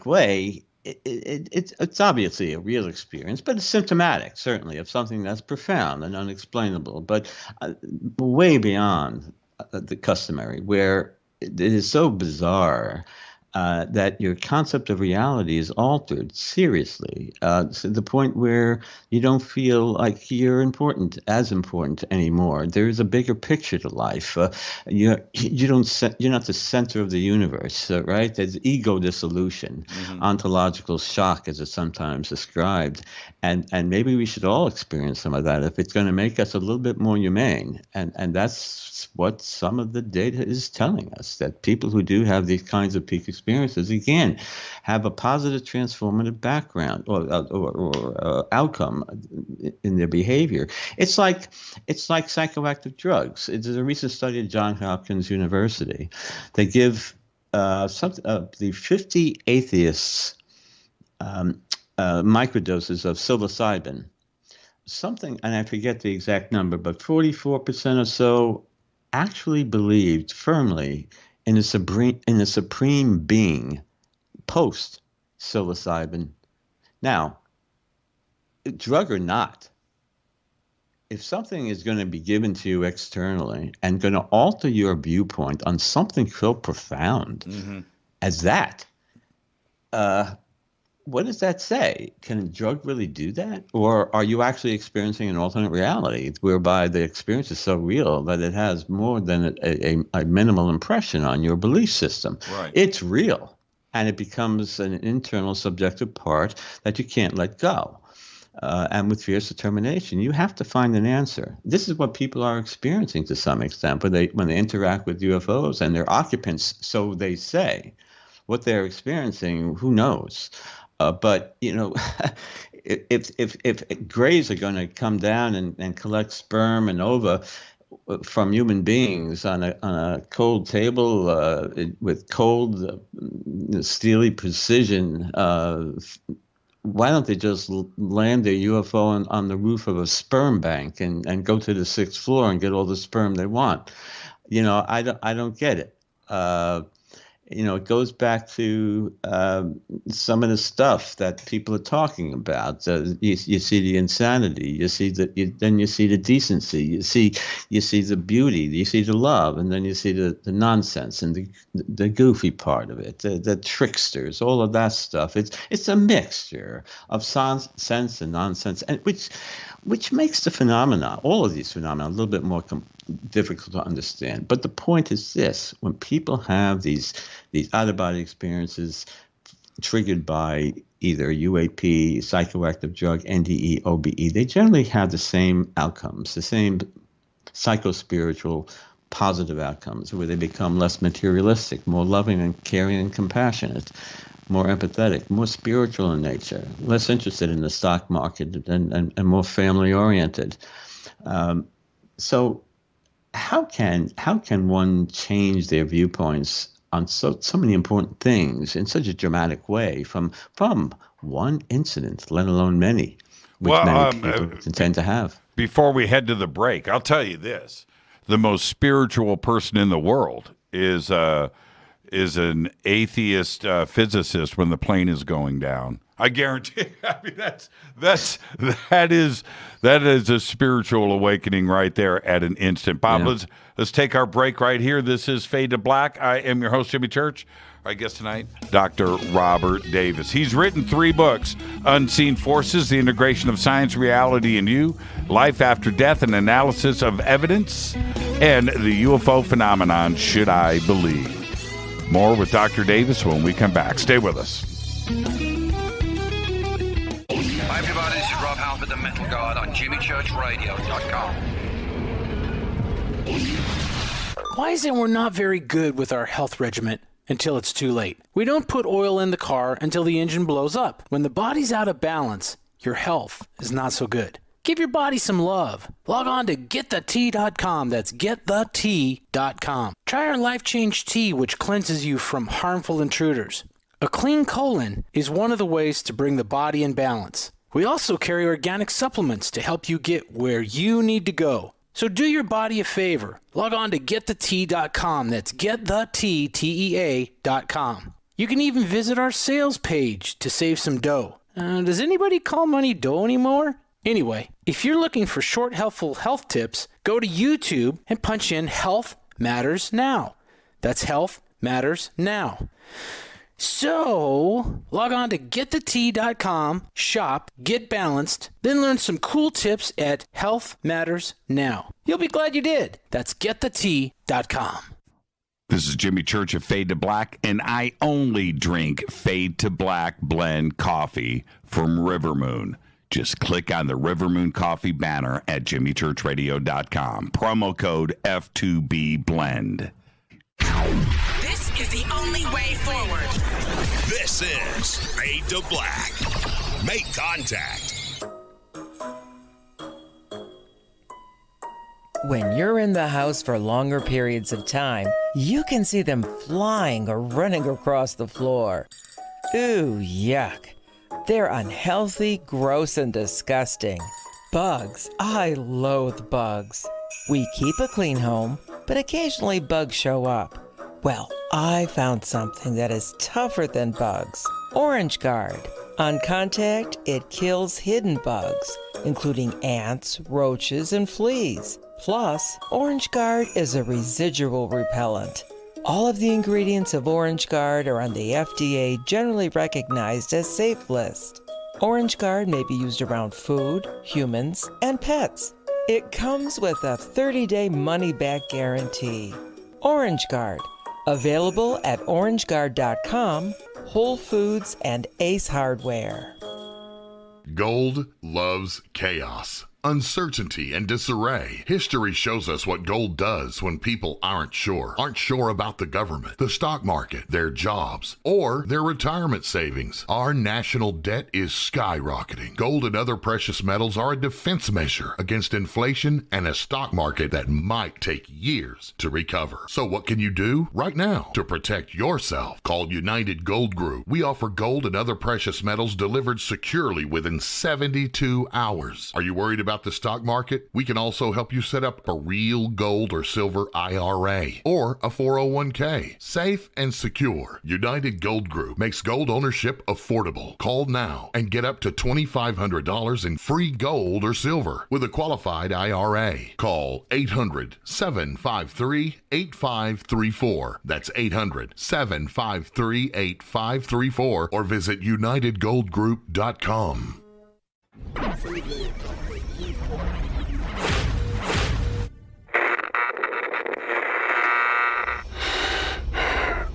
way, it's obviously a real experience, but it's symptomatic, certainly, of something that's profound and unexplainable, but way beyond the customary, where it is so bizarre that your concept of reality is altered seriously to the point where you don't feel like you're as important anymore. There is a bigger picture to life. You're not the center of the universe, right? There's ego dissolution, ontological shock, as it's sometimes described, and maybe we should all experience some of that if it's going to make us a little bit more humane. And that's what some of the data is telling us, that people who do have these kinds of peak experiences, again, have a positive transformative background or outcome in their behavior. It's like psychoactive drugs. There's a recent study at Johns Hopkins University. They give the 50 atheists microdoses of psilocybin, and I forget the exact number, but 44% or so actually believed firmly in a supreme being post psilocybin. Now, drug or not, if something is going to be given to you externally and going to alter your viewpoint on something so profound as that, what does that say? Can a drug really do that? Or are you actually experiencing an alternate reality whereby the experience is so real that it has more than a minimal impression on your belief system? Right. It's real, and it becomes an internal subjective part that you can't let go. And with fierce determination, you have to find an answer. This is what people are experiencing to some extent when they interact with UFOs and their occupants, so they say. What they're experiencing, who knows? But, you know, if Greys are going to come down and collect sperm and ova from human beings on a cold table with cold, steely precision, why don't they just land their UFO on the roof of a sperm bank and go to the 6th floor and get all the sperm they want? You know, I don't get it. You know, it goes back to some of the stuff that people are talking about. You see the insanity, then you see the decency, you see the beauty, you see the love, and then you see the nonsense and the goofy part of it, the tricksters, all of that stuff. It's a mixture of sense and nonsense, and which makes the phenomena, all of these phenomena, a little bit more difficult to understand. But the point is this: when people have these out-of-body experiences triggered by either UAP, psychoactive drug, NDE, OBE, they generally have the same outcomes, the same psycho-spiritual positive outcomes, where they become less materialistic, more loving and caring and compassionate, more empathetic, more spiritual in nature, less interested in the stock market, and more family-oriented. So how can one change their viewpoints on so many important things in such a dramatic way from one incident, let alone many, which many people intend to have? Before we head to the break, I'll tell you this: the most spiritual person in the world is an atheist physicist when the plane is going down. I guarantee. I mean, that is a spiritual awakening right there at an instant. Bob, let's take our break right here. This is Fade to Black. I am your host, Jimmy Church. Our guest tonight, Dr. Robert Davis. He's written 3 books: Unseen Forces, The Integration of Science, Reality, and You, Life After Death, An Analysis of Evidence, and The UFO Phenomenon, Should I Believe? More with Dr. Davis when we come back. Stay with us. Hi everybody, this is Rob Halford, the Metal Guard on JimmyChurchRadio.com. Why is it we're not very good with our health regimen until it's too late? We don't put oil in the car until the engine blows up. When the body's out of balance, your health is not so good. Give your body some love. Log on to GetTheT.com. That's GetTheT.com. Try our Life Change Tea, which cleanses you from harmful intruders. A clean colon is one of the ways to bring the body in balance. We also carry organic supplements to help you get where you need to go. So do your body a favor. Log on to GetTheT.com. That's GetTheT.com. You can even visit our sales page to save some dough. Does anybody call money dough anymore? Anyway, if you're looking for short, helpful health tips, go to YouTube and punch in Health Matters Now. That's Health Matters Now. So, log on to GetTheT.com, shop, get balanced, then learn some cool tips at Health Matters Now. You'll be glad you did. That's GetTheT.com. This is Jimmy Church of Fade to Black, and I only drink Fade to Black blend coffee from River Moon. Just click on the River Moon Coffee banner at JimmyChurchRadio.com. Promo code F2B Blend. This is the only way forward. This is Fade to Black. Make contact. When you're in the house for longer periods of time, you can see them flying or running across the floor. Ooh, yuck. They're unhealthy, gross, and disgusting. Bugs. I loathe bugs. We keep a clean home, but occasionally bugs show up. Well, I found something that is tougher than bugs. Orange Guard. On contact, it kills hidden bugs, including ants, roaches, and fleas. Plus, Orange Guard is a residual repellent. All of the ingredients of Orange Guard are on the FDA generally recognized as safe list. Orange Guard may be used around food, humans, and pets. It comes with a 30-day money-back guarantee. Orange Guard. Available at orangeguard.com, Whole Foods, and Ace Hardware. Gold loves chaos, uncertainty, and disarray. History shows us what gold does when people aren't sure about the government, the stock market, their jobs, or their retirement savings. Our national debt is skyrocketing. Gold and other precious metals are a defense measure against inflation and a stock market that might take years to recover. So what can you do right now to protect yourself? Call United Gold Group. We offer gold and other precious metals delivered securely within 72 hours. Are you worried about the stock market? We can also help you set up a real gold or silver IRA or a 401k. Safe and secure. United Gold Group makes gold ownership affordable. Call now and get up to $2,500 in free gold or silver with a qualified IRA. Call 800-753-8534. That's 800-753-8534 or visit UnitedGoldGroup.com.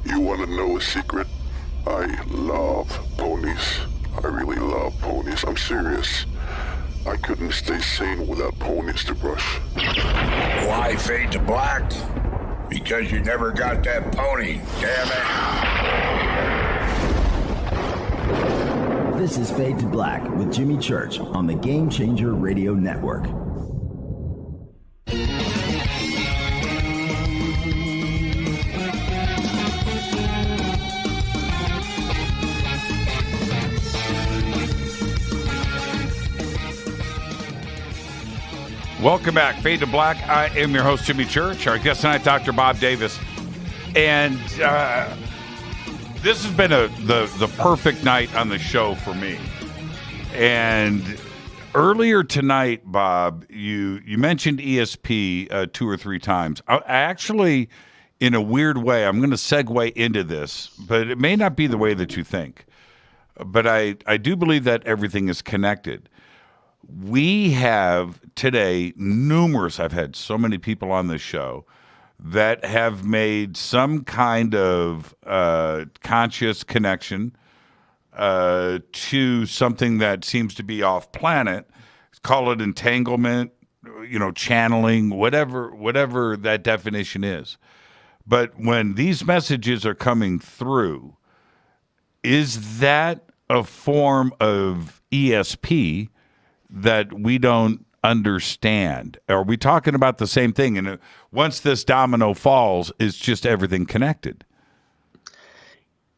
You want to know a secret? I love ponies. I really love ponies. I'm serious. I couldn't stay sane without ponies to brush. Why fade to black? Because you never got that pony, damn it. This is Fade to Black with Jimmy Church on the Game Changer Radio Network. Welcome back, Fade to Black. I am your host, Jimmy Church. Our guest tonight, Dr. Bob Davis. And this has been the perfect night on the show for me. And earlier tonight, Bob, you mentioned ESP 2 or 3 times. I actually, in a weird way, I'm going to segue into this, but it may not be the way that you think. But I do believe that everything is connected. We have today I've had so many people on this show that have made some kind of conscious connection to something that seems to be off planet. Call it entanglement, channeling, whatever that definition is. But when these messages are coming through, is that a form of ESP that we don't understand? Are we talking about the same thing? And once this domino falls, it's just everything connected.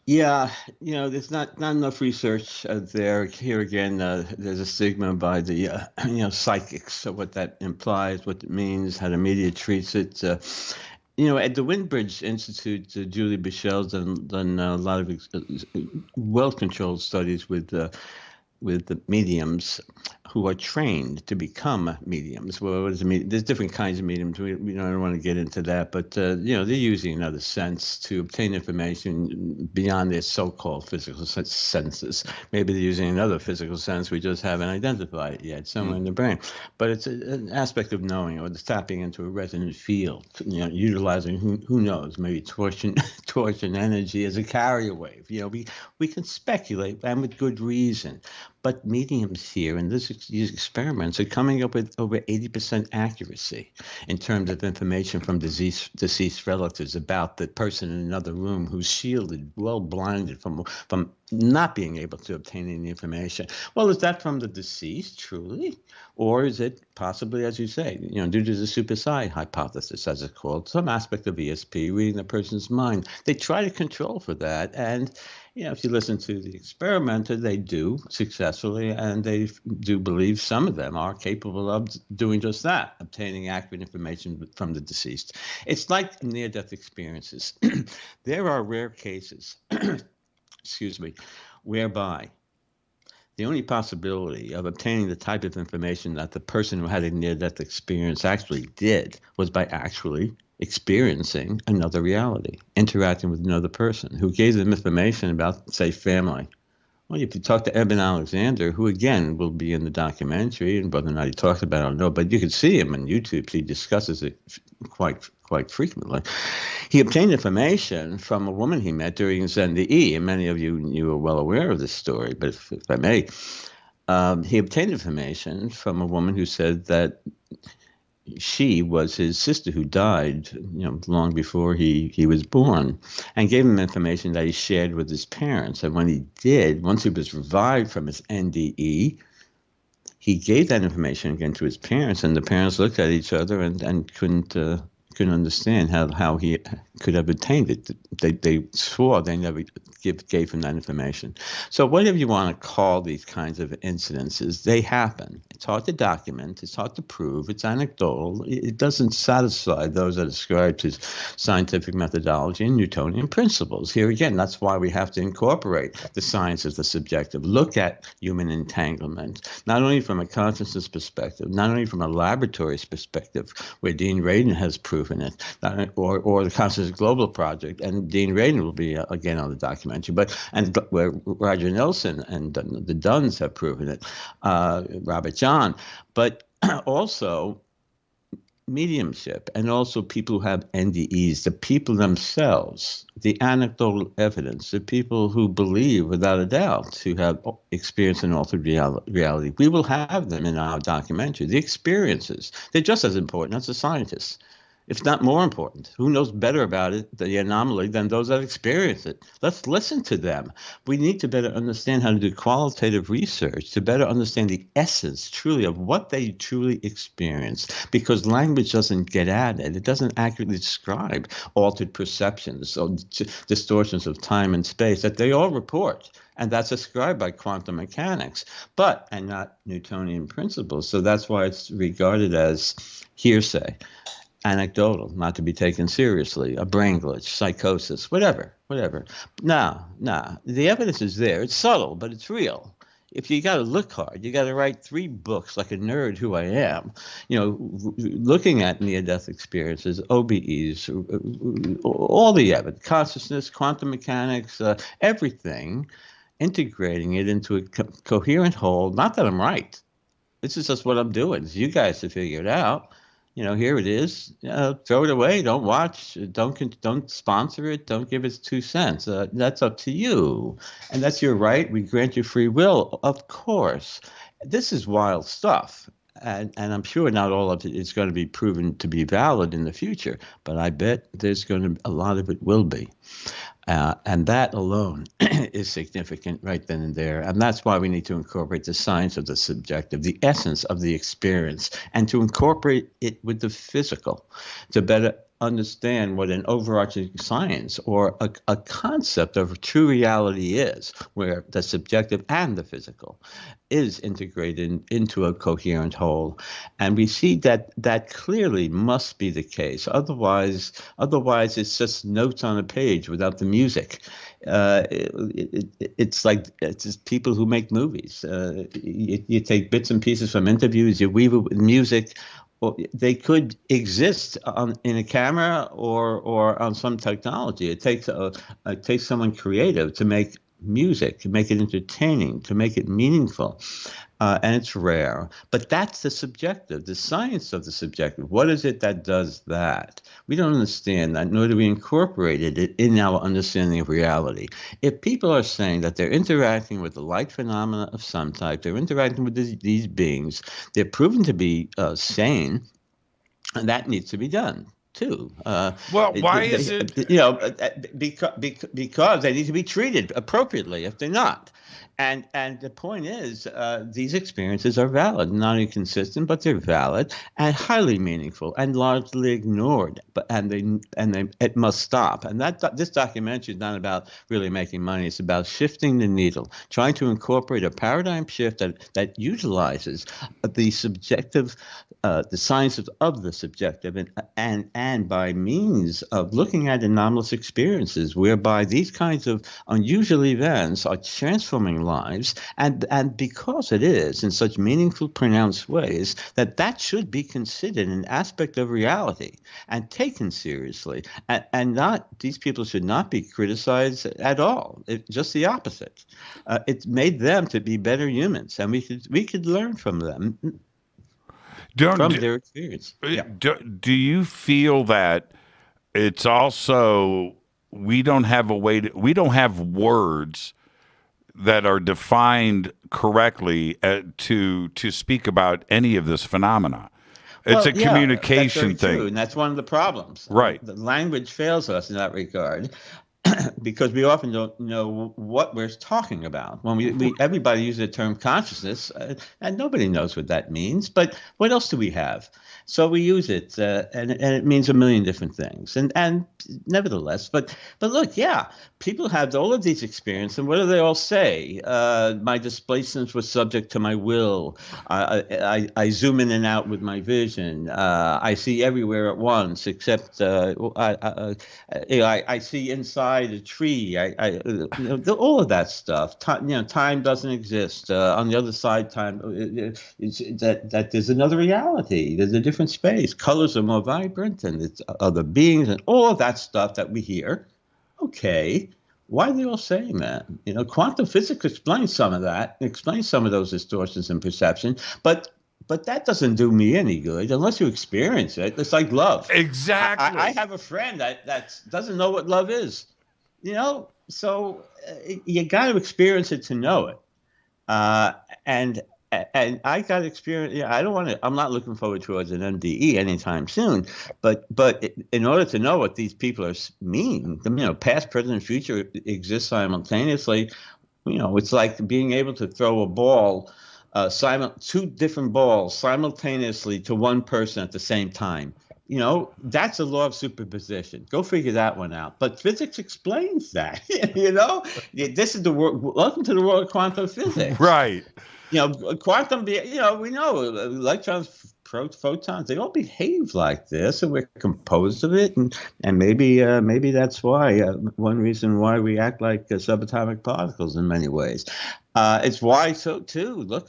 Yeah, there's not enough research there. Here again, there's a stigma by the psychics. So what that implies, what it means, how the media treats it. At the Windbridge Institute, Julie Bichel's done a lot of well-controlled studies with the mediums who are trained to become mediums. Well, what is a medium? There's different kinds of mediums. I don't want to get into that, but they're using another sense to obtain information beyond their so-called physical senses. Maybe they're using another physical sense we just haven't identified it yet, somewhere in the brain. But it's an aspect of knowing, or tapping into a resonant field. Utilizing who knows, maybe torch and energy as a carrier wave. We can speculate, and with good reason. But mediums here in these experiments are coming up with over 80% accuracy in terms of information from deceased relatives about the person in another room who's shielded, well blinded from not being able to obtain any information. Well, is that from the deceased, truly? Or is it possibly, as you say, due to the super psi hypothesis, as it's called, some aspect of ESP, reading the person's mind? They try to control for that, and if you listen to the experimenter, they do successfully, and they do believe some of them are capable of doing just that, obtaining accurate information from the deceased. It's like near-death experiences. There are rare cases, excuse me, whereby the only possibility of obtaining the type of information that the person who had a near-death experience actually did was by actually experiencing another reality, interacting with another person who gave them information about, say, family. Well, if you talk to Eben Alexander, who again will be in the documentary, and whether or not he talks about it, I don't know, but you can see him on YouTube. He discusses it quite frequently. He obtained information from a woman he met during his NDE, and many of you are well aware of this story, but if I may, he obtained information from a woman who said that she was his sister who died, long before he was born, and gave him information that he shared with his parents. And when he did, once he was revived from his NDE, he gave that information again to his parents, and the parents looked at each other and couldn't understand how he could have obtained it. They swore they never gave him that information. So whatever you want to call these kinds of incidences, they happen. It's hard to document. It's hard to prove. It's anecdotal. It doesn't satisfy those that ascribe to scientific methodology and Newtonian principles. Here again, that's why we have to incorporate the science of the subjective. Look at human entanglement, not only from a consciousness perspective, not only from a laboratory's perspective, where Dean Radin has proven it, or the Consciousness Global Project, and Dean Radin will be again on the documentary, and where Roger Nelson and the Duns have proven it, Robert John, but also mediumship, and also people who have NDEs, the people themselves, the anecdotal evidence, the people who believe without a doubt, who have experienced an altered reality. We will have them in our documentary. The experiences, they're just as important as the scientists, if not more important. Who knows better about it, the anomaly, than those that experience it? Let's listen to them. We need to better understand how to do qualitative research, to better understand the essence truly of what they truly experience, because language doesn't get at it. It doesn't accurately describe altered perceptions or distortions of time and space that they all report. And that's ascribed by quantum mechanics, and not Newtonian principles. So that's why it's regarded as hearsay, anecdotal, not to be taken seriously, a brain glitch, psychosis, whatever. No, the evidence is there. It's subtle, but it's real. If you got to look hard, you got to write 3 books like a nerd who I am, looking at near-death experiences, OBEs, all the evidence, consciousness, quantum mechanics, everything, integrating it into a coherent whole. Not that I'm right. This is just what I'm doing. It's you guys to figure it out. Here it is. Throw it away. Don't watch. Don't sponsor it. Don't give it 2 cents. That's up to you, and that's your right. We grant you free will, of course. This is wild stuff, and I'm sure not all of it is going to be proven to be valid in the future. But I bet a lot of it will be. And that alone is significant right then and there. And that's why we need to incorporate the science of the subjective, the essence of the experience, and to incorporate it with the physical to better understand what an overarching science or a concept of true reality is, where the subjective and the physical is integrated into a coherent whole. And we see that clearly must be the case. Otherwise it's just notes on a page without the music. It's just people who make movies. You take bits and pieces from interviews, you weave it with music. They could exist in a camera or on some technology. It takes someone creative to make music, to make it entertaining, to make it meaningful. And it's rare. But that's the subjective, the science of the subjective. What is it that does that? We don't understand that, nor do we incorporate it in our understanding of reality. If people are saying that they're interacting with the light phenomena of some type, they're interacting with these beings, they're proven to be sane, and that needs to be done too. Why is it? Because they need to be treated appropriately if they're not. And the point is, these experiences are valid, not inconsistent, but they're valid and highly meaningful and largely ignored. It must stop. And this documentary is not about really making money. It's about shifting the needle, trying to incorporate a paradigm shift that utilizes the subjective, the science of the subjective, and by means of looking at anomalous experiences, whereby these kinds of unusual events are transforming lives, and because it is in such meaningful, pronounced ways, that should be considered an aspect of reality and taken seriously, and not, these people should not be criticized at all. Just the opposite. It made them to be better humans, and we could learn from them. From their experience. Yeah. Do you feel that it's also, we don't have words that are defined correctly to speak about any of this phenomena? It's a communication that's very thing. True, and that's one of the problems. Right. The language fails us in that regard. Because we often don't know what we're talking about. When everybody uses the term consciousness, and nobody knows what that means. But what else do we have? So we use it, and it means a million different things. And nevertheless, but look, people have all of these experiences, and what do they all say? My displacements were subject to my will. I zoom in and out with my vision. I see everywhere at once, except I see inside a tree. All of that stuff. Time doesn't exist. On the other side, time that there's another reality. There's a different space. Colors are more vibrant, and it's other beings, and all of that stuff that we hear. Okay, why are they all saying that? Quantum physics explains some of that. Explains some of those distortions in perception, but that doesn't do me any good unless you experience it. It's like love. Exactly. I have a friend that doesn't know what love is. So you got to experience it to know it. And I got experience. I don't want to. I'm not looking forward towards an MDE anytime soon. But in order to know what these people mean, past, present, and future exist simultaneously. It's like being able to throw a ball, two different balls simultaneously to one person at the same time. That's a law of superposition. Go figure that one out. But physics explains that. This is the world. Welcome to the world of quantum physics. Right. Quantum. We know electrons, photons. They all behave like this, and we're composed of it. And maybe that's why one reason why we act like subatomic particles in many ways. It's why too. Look,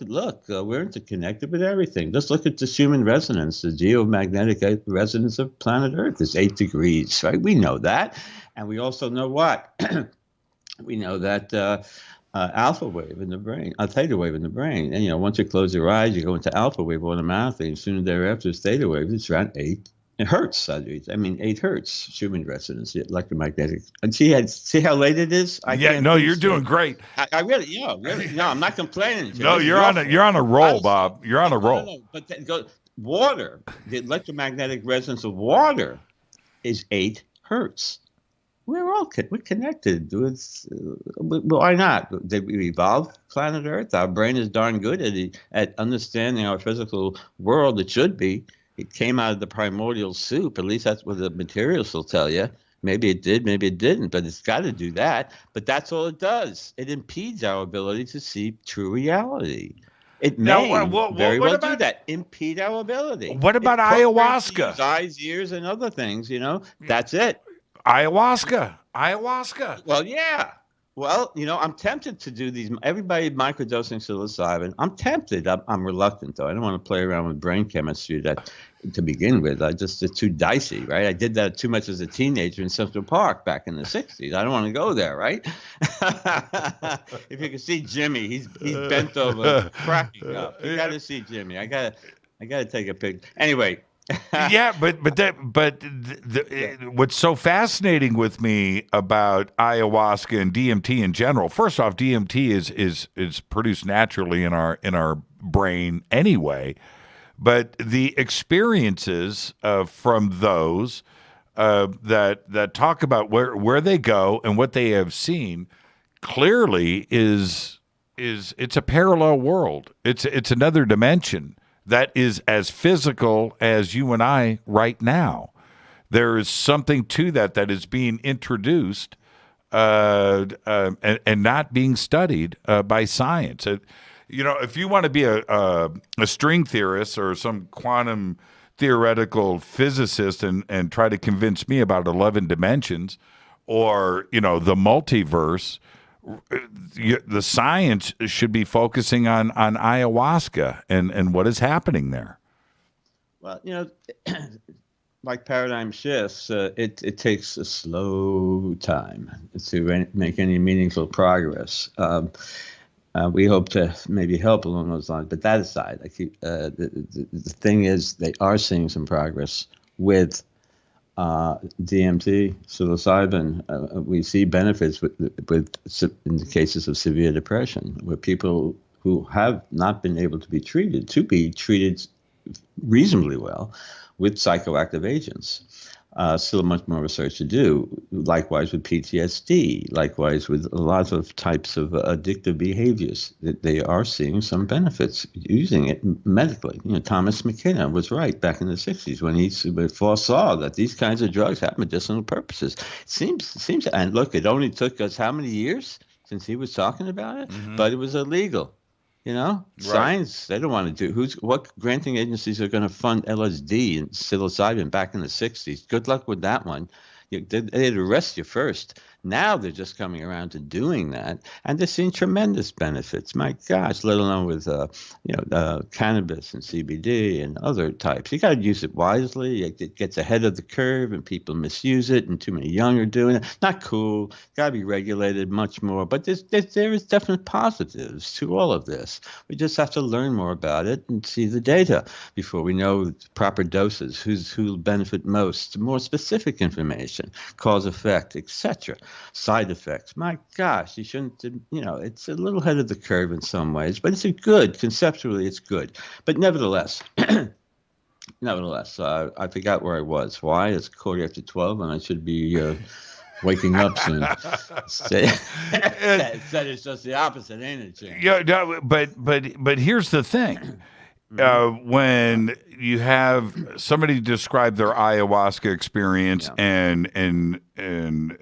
we're interconnected with everything. Just look at this human resonance. The geomagnetic resonance of planet Earth is 8 degrees, right? We know that. And we also know what? We know that alpha wave in the brain, a theta wave in the brain. And, once you close your eyes, you go into alpha wave automatically. And soon thereafter, it's theta wave. It's around 8 hertz. 8 hertz human resonance, electromagnetic. And see how late it is? You're doing great. I really, no, I'm not complaining. No, you're on a roll, Bob. You're on a roll. No, but water, the electromagnetic resonance of water is 8 hertz. We're connected. Why not? Did we evolve planet Earth? Our brain is darn good at understanding our physical world. It should be. It came out of the primordial soup. At least that's what the materials will tell you. Maybe it did, maybe it didn't, but it's got to do that. But that's all it does. It impedes our ability to see true reality. It may very well do that. Impede our ability. What about ayahuasca? Eyes, ears, and other things. That's it. Ayahuasca. Well, yeah. Well, I'm tempted to do these. Everybody microdosing psilocybin. I'm tempted. I'm reluctant, though. I don't want to play around with brain chemistry to begin with. It's too dicey, right? I did that too much as a teenager in Central Park back in the 60s. I don't want to go there, right? If you can see Jimmy, he's bent over, cracking up. You got to see Jimmy. I got to take a picture. Anyway. What's so fascinating with me about ayahuasca and DMT in general? First off, DMT is produced naturally in our brain anyway, but the experiences from those that talk about where they go and what they have seen clearly is it's a parallel world. It's another dimension that is as physical as you and I right now. There is something to that is being introduced and not being studied by science. If you want to be a string theorist or some quantum theoretical physicist and try to convince me about 11 dimensions or, the multiverse, the science should be focusing on ayahuasca and what is happening there. Well, like paradigm shifts, it takes a slow time to make any meaningful progress. We hope to maybe help along those lines. But that aside, the thing is, they are seeing some progress with DMT, psilocybin. We see benefits with in the cases of severe depression, where people who have not been able to be treated reasonably well with psychoactive agents. Still much more research to do. Likewise with PTSD, likewise with lots of types of addictive behaviors. That they are seeing some benefits using it medically. Thomas McKenna was right back in the 60s when he foresaw that these kinds of drugs have medicinal purposes. It seems, and look, it only took us how many years since he was talking about it? Mm-hmm. But it was illegal. Right. Science, they don't want to do. What granting agencies are going to fund LSD and psilocybin back in the 60s? Good luck with that one. They'd arrest you first. Now they're just coming around to doing that, and they're seeing tremendous benefits. My gosh, let alone with cannabis and CBD and other types. You got to use it wisely. It gets ahead of the curve, and people misuse it, and too many young are doing it. Not cool. Got to be regulated much more. But there is definite positives to all of this. We just have to learn more about it and see the data before we know proper doses, who'll benefit most, more specific information, cause effect, etc. Side effects. My gosh, you shouldn't, it's a little ahead of the curve in some ways, but conceptually it's good. But nevertheless, I forgot where I was. Why? It's 12:15 and I should be waking up soon. Said it's just the opposite, ain't it, Jim? Yeah, but here's the thing. When you have somebody describe their ayahuasca experience and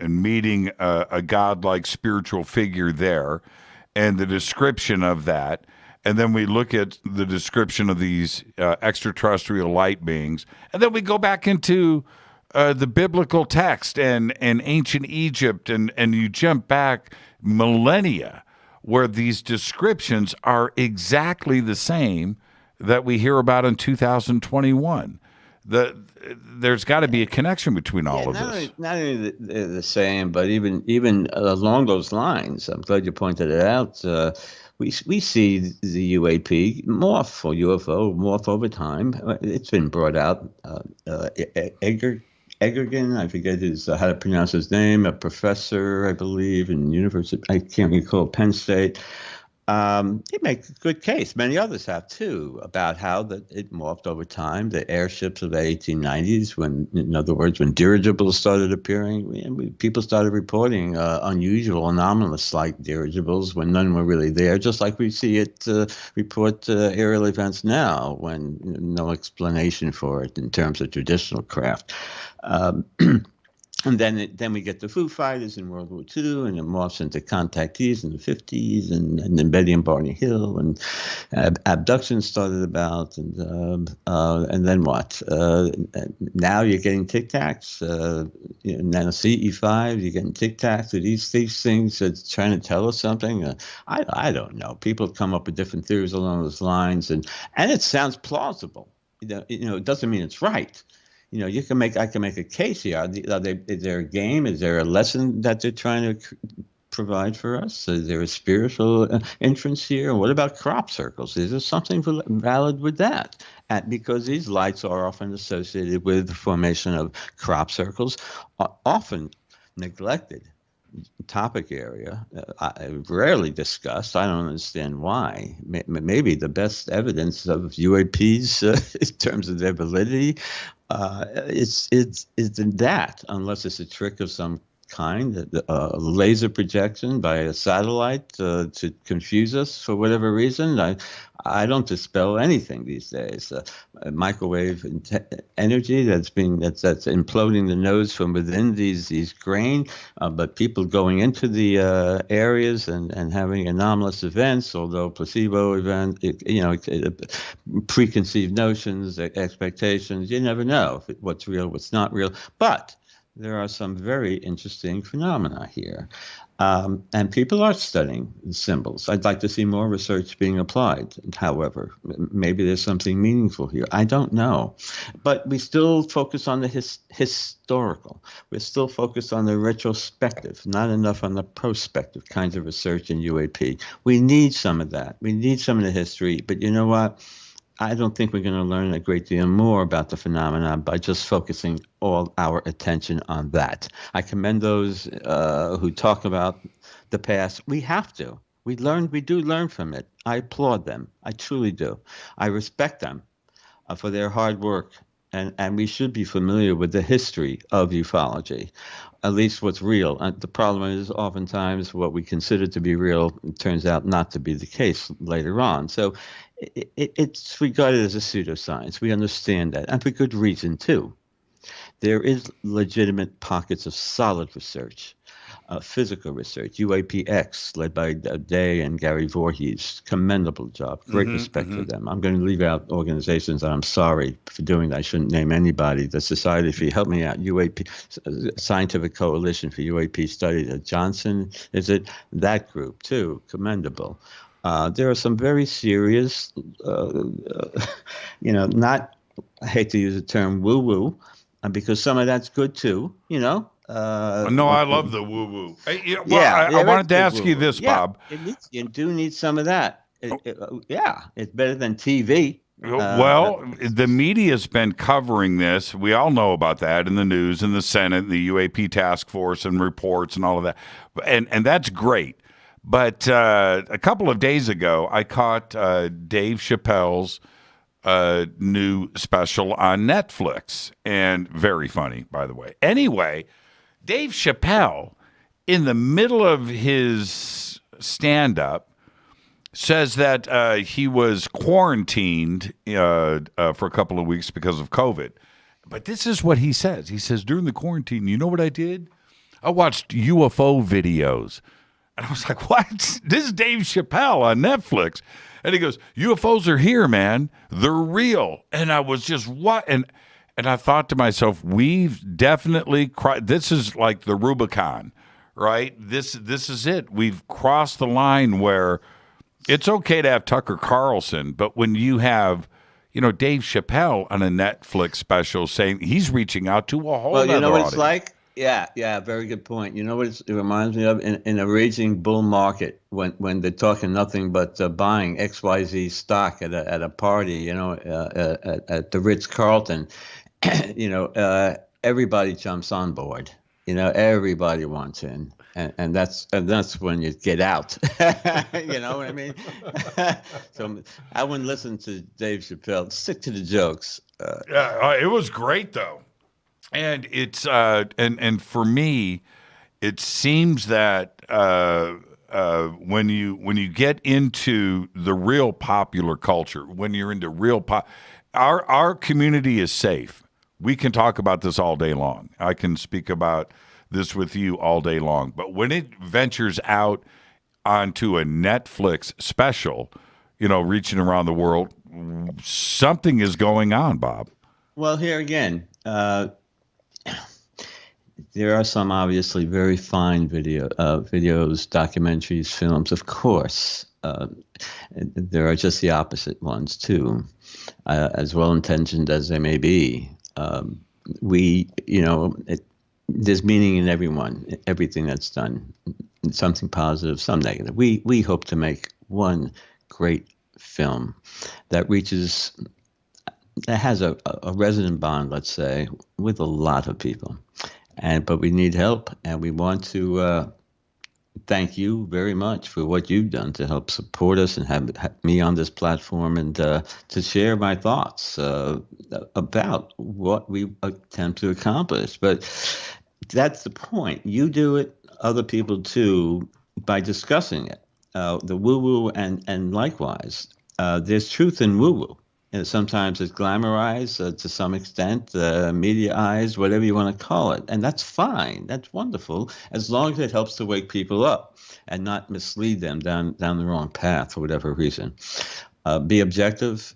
meeting a godlike spiritual figure there, and the description of that, and then we look at the description of these extraterrestrial light beings, and then we go back into the biblical text and ancient Egypt, and you jump back millennia where these descriptions are exactly the same that we hear about in 2021. There's got to be a connection between all of this. Not only the same, but even along those lines, I'm glad you pointed it out. We see the UAP morph or UFO morph over time. It's been brought out. Egerton, I forget how to pronounce his name, a professor, I believe, in University. I can't recall, Penn State. He makes a good case. Many others have too, about how that it morphed over time. The airships of the 1890s, in other words, when dirigibles started appearing, people started reporting unusual, anomalous-like dirigibles when none were really there. Just like we see it report aerial events now, when no explanation for it in terms of traditional craft. And then we get the Foo Fighters in World War II, and it morphs into contactees in the 50s, and then Betty and Barney Hill, and abduction started about, and then what? Now you're getting Tic Tacs, now CE5, you're getting Tic Tacs. Are these things that's trying to tell us something? I don't know. People come up with different theories along those lines, and it sounds plausible. It doesn't mean it's right. I can make a case here. Is there a game? Is there a lesson that they're trying to provide for us? Is there a spiritual entrance here? What about crop circles? Is there something valid with that? Because these lights are often associated with the formation of crop circles, often neglected topic area, rarely discussed. I don't understand why. Maybe the best evidence of UAPs in terms of their validity is in that, unless it's a trick of some kind, laser projection by a satellite to confuse us for whatever reason. I don't dispel anything these days. Microwave energy that's imploding the nodes from within these grain, but people going into the areas and having anomalous events, although placebo event, preconceived notions, expectations, you never know what's real, what's not real. But there are some very interesting phenomena here. And people are studying symbols. I'd like to see more research being applied. However, maybe there's something meaningful here. I don't know. But we still focus on the historical. We're still focused on the retrospective, not enough on the prospective kinds of research in UAP. We need some of that. We need some of the history. But you know what? I don't think we're going to learn a great deal more about the phenomenon by just focusing all our attention on that. I commend those who talk about the past. We have to. We do learn from it. I applaud them. I truly do. I respect them for their hard work. And we should be familiar with the history of ufology, at least what's real. And the problem is oftentimes what we consider to be real turns out not to be the case later on. So it's regarded as a pseudoscience. We understand that, and for good reason, too. There is legitimate pockets of solid research, physical research, UAPX, led by Day and Gary Voorhees. Commendable job. Great respect for them. I'm going to leave out organizations, and I'm sorry for doing that. I shouldn't name anybody. The Society for, help me out, UAP, Scientific Coalition for UAP Studies at Johnson, is it? That group, too. Commendable. There are some very serious, not, I hate to use the term woo-woo, because some of that's good too, No, I love the woo-woo. I wanted to ask you this, Bob. You do need some of that. It's better than TV. The media's been covering this. We all know about that in the news, in the Senate, the UAP task force and reports and all of that. And that's great. But a couple of days ago, I caught Dave Chappelle's new special on Netflix, and very funny, by the way. Anyway, Dave Chappelle, in the middle of his stand-up, says that he was quarantined for a couple of weeks because of COVID. But this is what he says. He says, during the quarantine, you know what I did? I watched UFO videos. And I was like, what? This is Dave Chappelle on Netflix. And he goes, UFOs are here, man. They're real. And I was just, what? And I thought to myself, we've definitely, this is like the Rubicon, right? This is it. We've crossed the line where it's okay to have Tucker Carlson, but when you have, Dave Chappelle on a Netflix special saying he's reaching out to a whole other audience. Well, you know what it's like? Yeah, very good point. You know what it reminds me of? In a raging bull market, when they're talking nothing but buying XYZ stock at a party, at the Ritz-Carlton, everybody jumps on board. Everybody wants in, and that's when you get out. You know what I mean? So I wouldn't listen to Dave Chappelle. Stick to the jokes. It was great though. And it's and for me, it seems that when you get into the real popular culture, when you're into real our community is safe. We can talk about this all day long. I can speak about this with you all day long. But when it ventures out onto a Netflix special, reaching around the world, something is going on, Bob. Well, here again. There are some obviously very fine videos, documentaries, films, of course. There are just the opposite ones, too, as well-intentioned as they may be. There's meaning in everything that's done, something positive, some negative. We hope to make one great film that has a resident bond, let's say, with a lot of people. But we need help, and we want to thank you very much for what you've done to help support us and have me on this platform and to share my thoughts about what we attempt to accomplish. But That's the point. You do it, other people too, by discussing it. The woo-woo and likewise. There's truth in woo-woo. And sometimes it's glamorized to some extent, mediaized, whatever you want to call it. And that's fine. That's wonderful, as long as it helps to wake people up and not mislead them down the wrong path for whatever reason. Be objective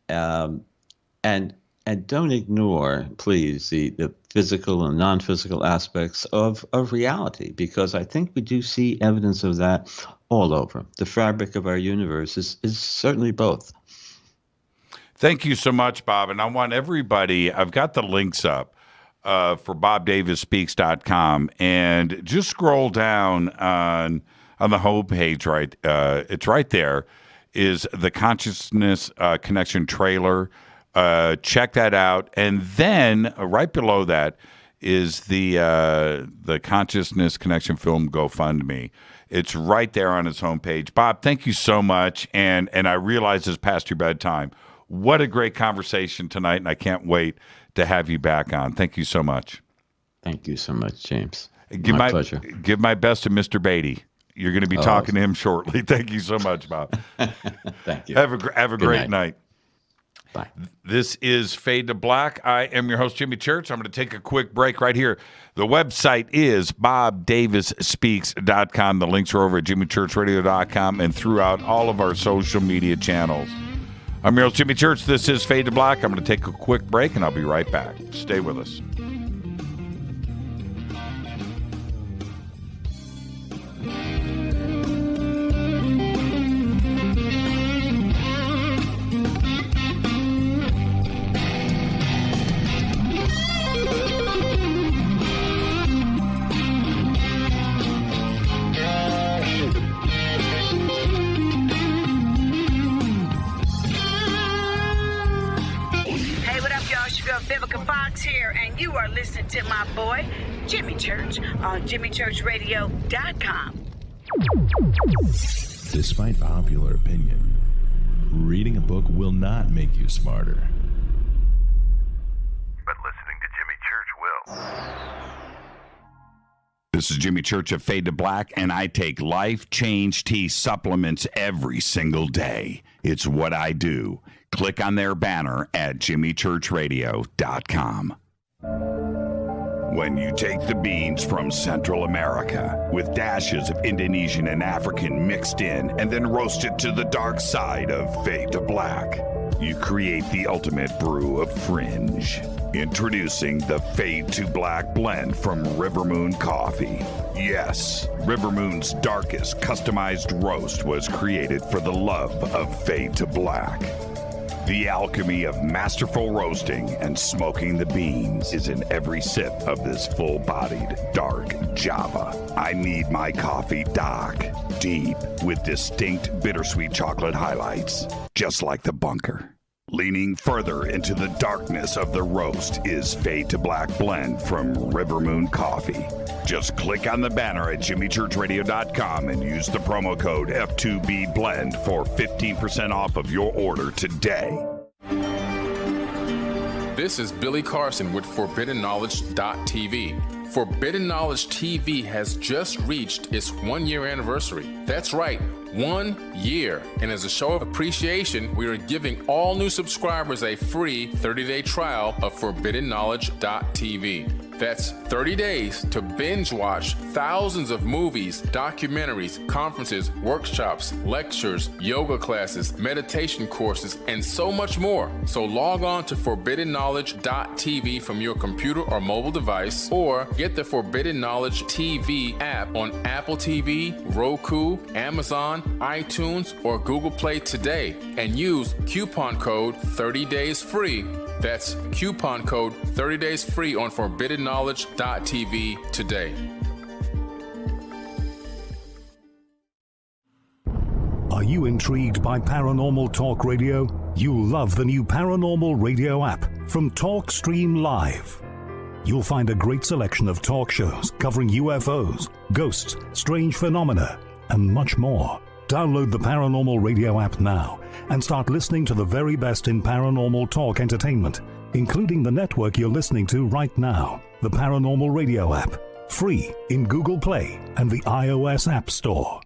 and don't ignore, please, the physical and non-physical aspects of reality, because I think we do see evidence of that all over. The fabric of our universe is certainly both. Thank you so much, Bob. And I want everybody, I've got the links up for BobDavisSpeaks.com, and just scroll down on the homepage, right? It's right there, is the Consciousness Connection trailer. Check that out. And then right below that is the Consciousness Connection film GoFundMe. It's right there on its homepage. Bob, thank you so much. And I realize it's past your bedtime. What a great conversation tonight, and I can't wait to have you back on. Thank you so much. Thank you so much, James. My pleasure. Give my best to Mr. Beatty. You're going to be talking to him shortly. Thank you so much, Bob. Thank you. Have a great night. Bye. This is Fade to Black. I am your host, Jimmy Church. I'm going to take a quick break right here. The website is BobDavisSpeaks.com. The links are over at JimmyChurchRadio.com and throughout all of our social media channels. I'm your host, Jimmy Church. This is Fade to Black. I'm going to take a quick break, and I'll be right back. Stay with us. You are listening to my boy, Jimmy Church, on JimmyChurchRadio.com. Despite popular opinion, reading a book will not make you smarter. But listening to Jimmy Church will. This is Jimmy Church of Fade to Black, and I take Life Change Tea supplements every single day. It's what I do. Click on their banner at JimmyChurchRadio.com. When you take the beans from Central America with dashes of Indonesian and African mixed in and then roast it to the dark side of Fade to Black, you create the ultimate brew of fringe. Introducing the Fade to Black blend from River Moon Coffee. Yes, River Moon's darkest customized roast was created for the love of Fade to Black. The alchemy of masterful roasting and smoking the beans is in every sip of this full-bodied, dark Java. I need my coffee dark, deep, with distinct bittersweet chocolate highlights, just like the bunker. Leaning further into the darkness of the roast is Fade to Black blend from River Moon Coffee. Just click on the banner at JimmyChurchRadio.com and use the promo code F2B blend for 15% off of your order today. This is Billy Carson with ForbiddenKnowledge.tv. Forbidden Knowledge TV has just reached its 1-year anniversary. That's right, 1 year. And as a show of appreciation, we are giving all new subscribers a free 30-day trial of ForbiddenKnowledge.tv. That's 30 days to binge watch thousands of movies, documentaries, conferences, workshops, lectures, yoga classes, meditation courses, and so much more. So log on to ForbiddenKnowledge.tv from your computer or mobile device, or get the Forbidden Knowledge TV app on Apple TV, Roku, Amazon, iTunes, or Google Play today, and use coupon code 30daysfree. That's coupon code 30daysfree on ForbiddenKnowledge.tv today. Are you intrigued by Paranormal Talk Radio? You'll love the new Paranormal Radio app from TalkStream Live. You'll find a great selection of talk shows covering UFOs, ghosts, strange phenomena, and much more. Download the Paranormal Radio app now and start listening to the very best in paranormal talk entertainment, including the network you're listening to right now. the Paranormal Radio app, free in Google Play and the iOS App Store.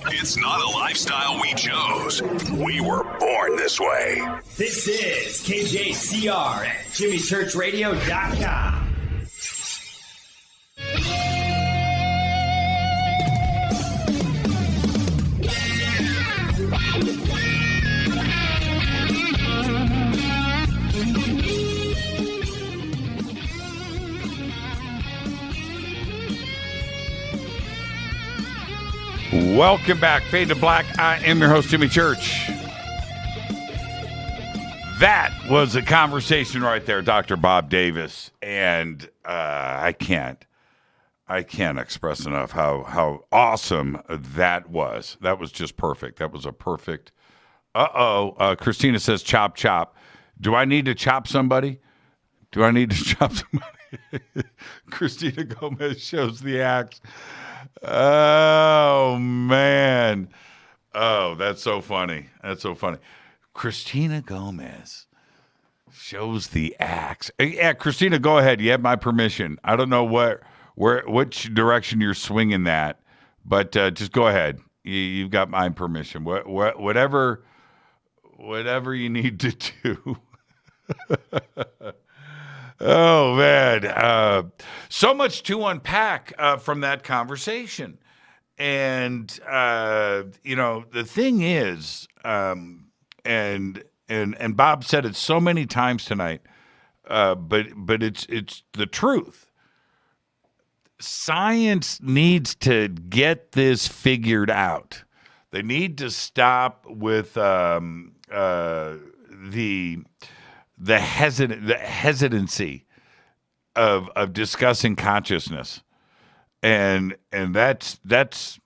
It's not a lifestyle we chose. We were born this way. This is KJCR at JimmyChurchRadio.com. Welcome back, Fade to Black. I am your host, Jimmy Church. That was a conversation right there, Dr. Bob Davis, and I can't express enough how awesome that was. That was just perfect. That was a perfect. Christina says, "Chop, chop." Do I need to chop somebody? Do I need to chop somebody? Christina Gomez shows the axe. Oh, man. Oh, that's so funny. That's so funny. Christina Gomez shows the axe. Yeah, Christina, go ahead. You have my permission. I don't know which direction you're swinging that, but just go ahead. You've got my permission. Whatever you need to do. Oh, man. So much to unpack from that conversation. And, the thing is, and Bob said it so many times tonight, but it's the truth. Science needs to get this figured out. They need to stop with the hesitancy of discussing consciousness, and that's and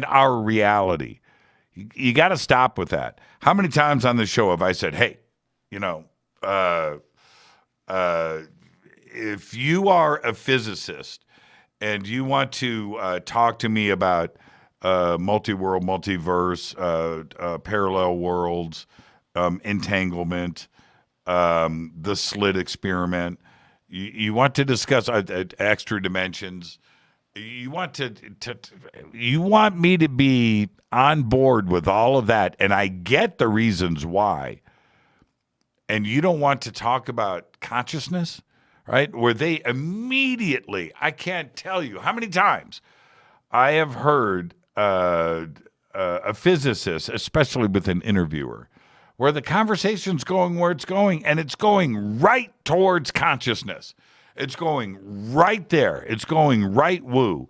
our reality. You got to stop with that. How many times on the show have I said, "Hey, if you are a physicist and you want to talk to me about multi-world, multiverse, parallel worlds, entanglement, the slit experiment. You want to discuss extra dimensions. You want you want me to be on board with all of that, and I get the reasons why. And you don't want to talk about consciousness, right? Where they immediately, I can't tell you how many times I have heard a physicist, especially with an interviewer, where the conversation's going where it's going, and it's going right towards consciousness. It's going right there. It's going right woo.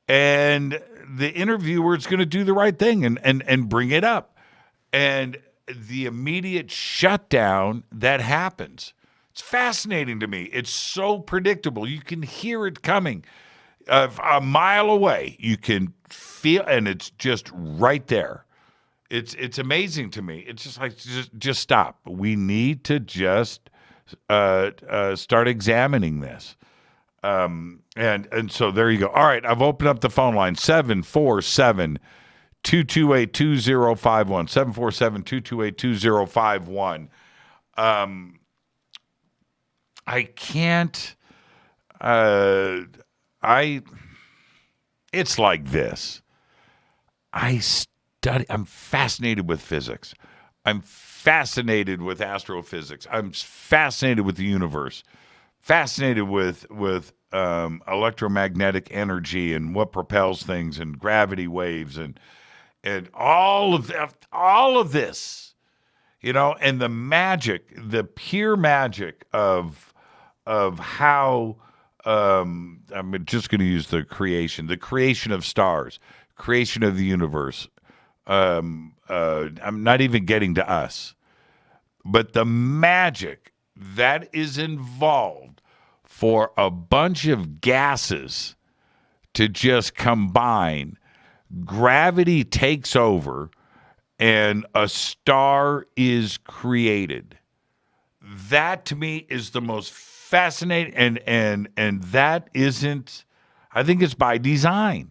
And the interviewer is going to do the right thing and bring it up. And the immediate shutdown that happens. It's fascinating to me. It's so predictable. You can hear it coming a mile away. You can feel, and it's just right there. It's amazing to me. It's just like, just stop. We need to just start examining this. And so there you go. All right, I've opened up the phone line, 747-228-2051, 747-228-2051. I can't, it's like this. I'm fascinated with physics. I'm fascinated with astrophysics. I'm fascinated with the universe. Fascinated with electromagnetic energy and what propels things and gravity waves and all of this, and the magic, the pure magic of how I'm just going to use the creation of stars, creation of the universe. I'm not even getting to us, but the magic that is involved for a bunch of gases to just combine, gravity takes over, and a star is created. That to me is the most fascinating, and that isn't, I think it's by design.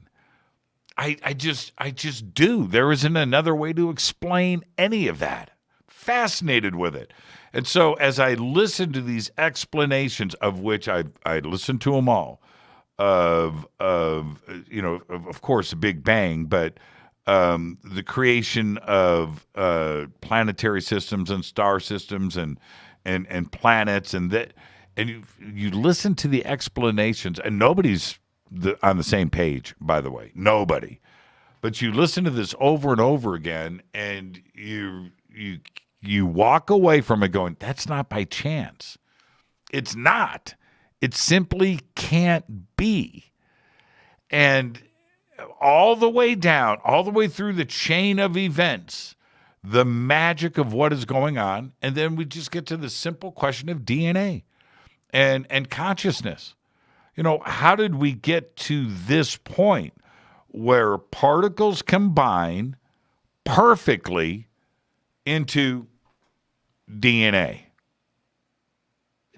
I just do. There isn't another way to explain any of that. Fascinated with it. And so as I listen to these explanations, of which I listened to them all, of course, the Big Bang, but the creation of planetary systems and star systems and planets, and you listen to the explanations, and nobody's on the same page, by the way, nobody. But you listen to this over and over again, and you walk away from it going, that's not by chance. It's not. It simply can't be. And all the way down, all the way through the chain of events, the magic of what is going on, and then we just get to the simple question of DNA and consciousness. How did we get to this point where particles combine perfectly into DNA?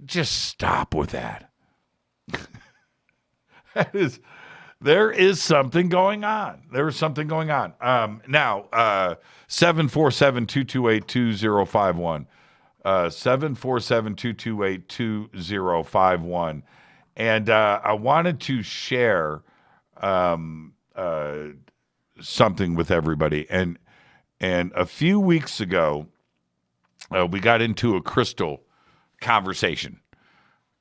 Just stop with that. There is something going on. There is something going on. Now, 747-228-2051. 747-228-2051. And I wanted to share something with everybody. And a few weeks ago, we got into a crystal conversation.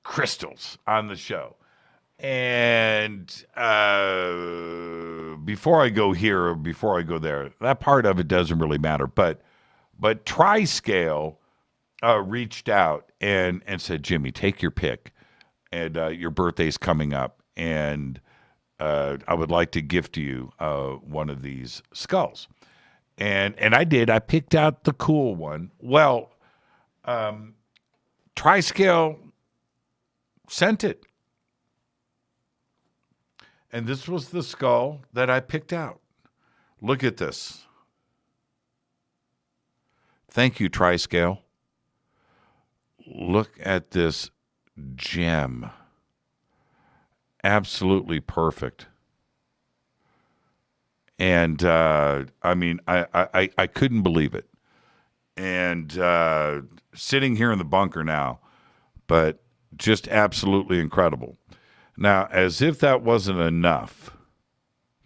Crystals on the show. And before I go here or before I go there, that part of it doesn't really matter. But Triscale reached out and said, Jimmy, take your pick. And your birthday's coming up. And I would like to gift you one of these skulls. And I did. I picked out the cool one. Well, Triscale sent it. And this was the skull that I picked out. Look at this. Thank you, Triscale. Look at this gem. Absolutely perfect. And I couldn't believe it. And sitting here in the bunker now, but just absolutely incredible. Now, as if that wasn't enough,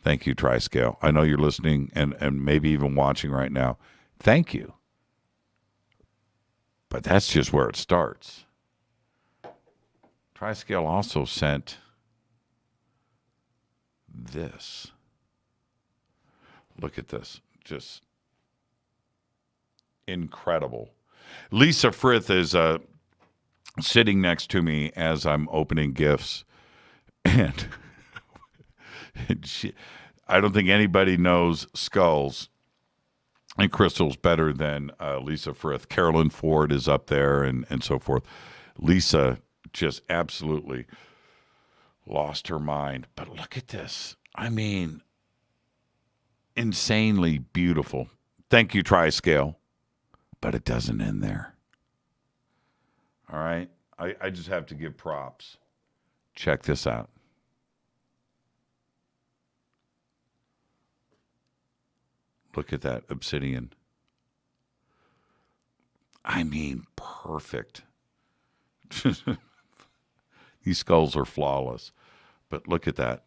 thank you, Triscale. I know you're listening and maybe even watching right now. Thank you. But that's just where it starts. Triscale also sent this. Look at this. Just incredible. Lisa Frith is sitting next to me as I'm opening gifts. And I don't think anybody knows skulls and crystals better than Lisa Frith. Carolyn Ford is up there and so forth. Lisa just absolutely lost her mind. But look at this. I mean, insanely beautiful. Thank you, Triscale. But it doesn't end there. All right? I just have to give props. Check this out. Look at that obsidian. I mean, perfect. These skulls are flawless. But look at that.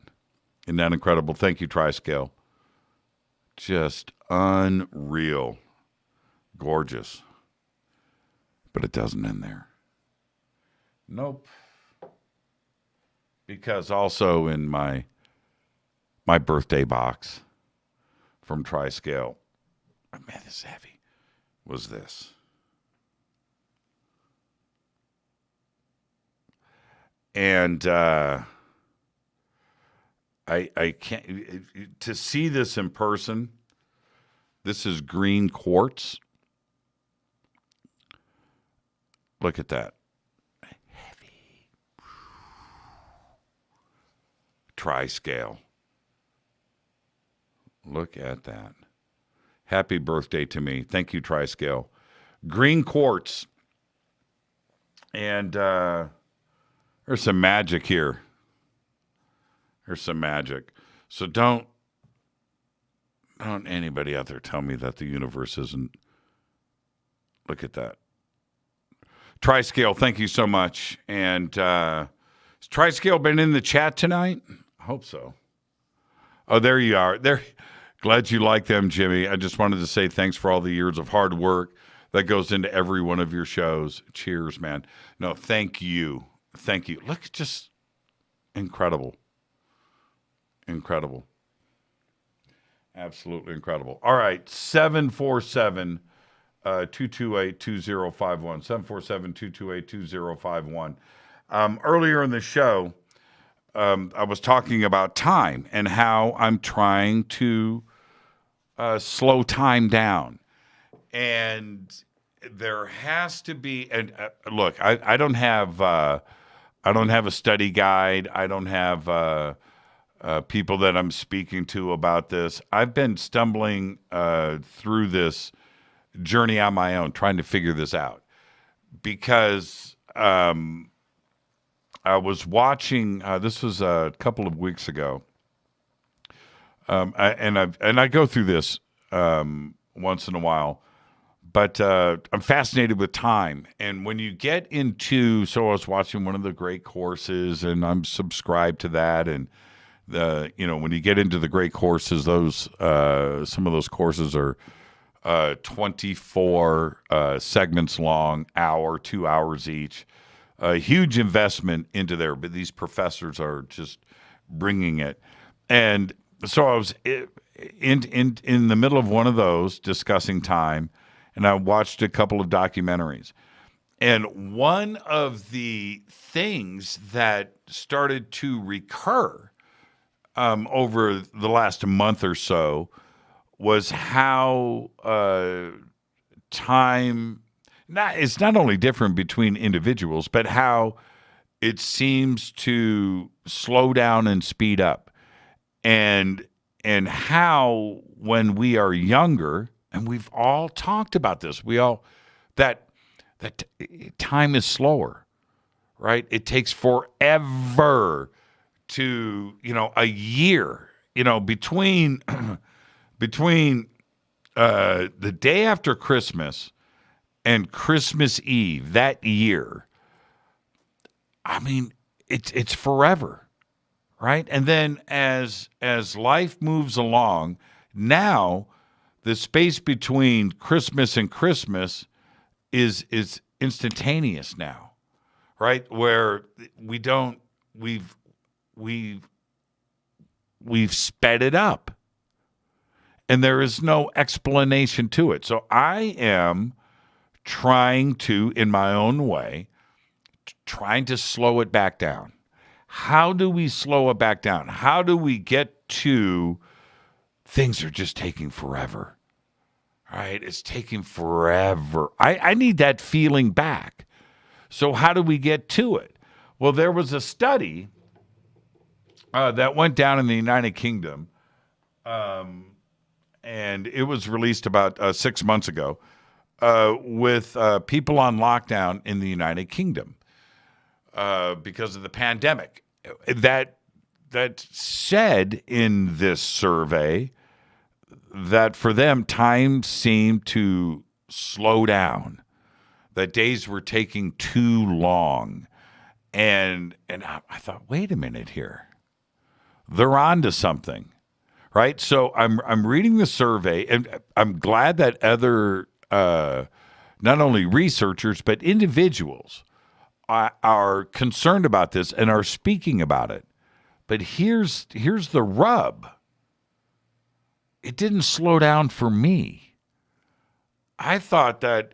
Isn't that incredible? Thank you, Triscale. Just unreal. Gorgeous. But it doesn't end there. Nope. Because also in my birthday box from Triscale, oh man, this is heavy, was this. And I can't, to see this in person, this is green quartz. Look at that. Heavy. Triscale. Look at that. Happy birthday to me. Thank you, Triscale. Green quartz. And there's some magic here. There's some magic. So don't Don't anybody out there tell me that the universe isn't. Look at that. Triscale, thank you so much. And has Triscale been in the chat tonight? I hope so. Oh, there you are. There. Glad you like them, Jimmy. I just wanted to say thanks for all the years of hard work that goes into every one of your shows. Cheers, man. No, thank you. Thank you. Look, just incredible. Incredible. Absolutely incredible. All right, 747-228-2051. 747-228-2051. Earlier in the show, I was talking about time and how I'm trying to slow time down. And there has to be, and look, I don't have a study guide. I don't have people that I'm speaking to about this. I've been stumbling through this journey on my own, trying to figure this out, because I was watching. This was a couple of weeks ago, I go through this once in a while. But I'm fascinated with time. And when you get into, so I was watching one of the great courses, and I'm subscribed to that. And when you get into the great courses, those some of those courses are 24 segments long, hour, 2 hours each. A huge investment into there, but these professors are just bringing it. And so I was in the middle of one of those discussing time. And I watched a couple of documentaries. And one of the things that started to recur over the last month or so was how time, it's not only different between individuals, but how it seems to slow down and speed up. And how when we are younger, and we've all talked about this. That time is slower, right? It takes forever to, a year, between the day after Christmas and Christmas Eve that year. I mean, it's forever, right? And then as life moves along, now the space between Christmas and Christmas is instantaneous now, right? Where we've sped it up, and there is no explanation to it. So I am trying to, in my own way, trying to slow it back down. How do we slow it back down? How do we get to things are just taking forever? Right? It's taking forever. I need that feeling back. So how do we get to it? Well, there was a study that went down in the United Kingdom, and it was released about 6 months ago with people on lockdown in the United Kingdom because of the pandemic. That said in this survey that for them, time seemed to slow down, that days were taking too long. And I thought, wait a minute here. They're on to something, right? So I'm reading the survey, and I'm glad that other, not only researchers, but individuals are concerned about this and are speaking about it. But here's the rub. It didn't slow down for me. I thought that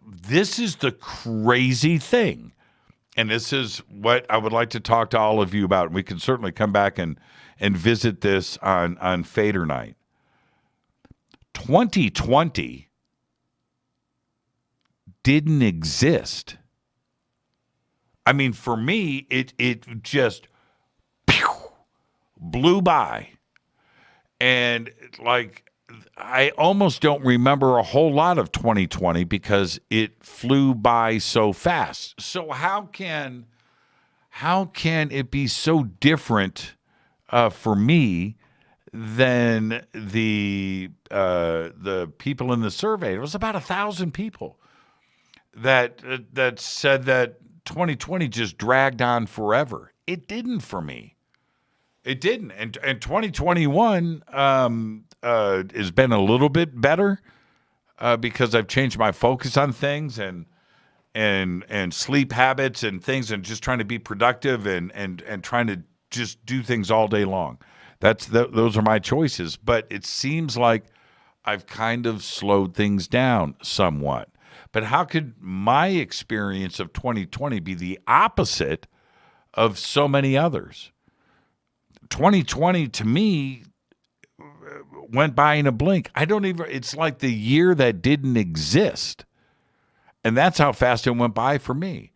this is the crazy thing. And this is what I would like to talk to all of you about. We can certainly come back and visit this on Fader Night. 2020 didn't exist. I mean, for me, it just blew by. And I almost don't remember a whole lot of 2020 because it flew by so fast. So how can it be so different for me than the people in the survey. It was about 1,000 people that said that 2020 just dragged on forever. It didn't for me. It didn't. And 2021 has been a little bit better because I've changed my focus on things and sleep habits and things, and just trying to be productive and trying to just do things all day long. Those are my choices. But it seems like I've kind of slowed things down somewhat. But how could my experience of 2020 be the opposite of so many others? 2020 to me went by in a blink. It's like the year that didn't exist. And that's how fast it went by for me.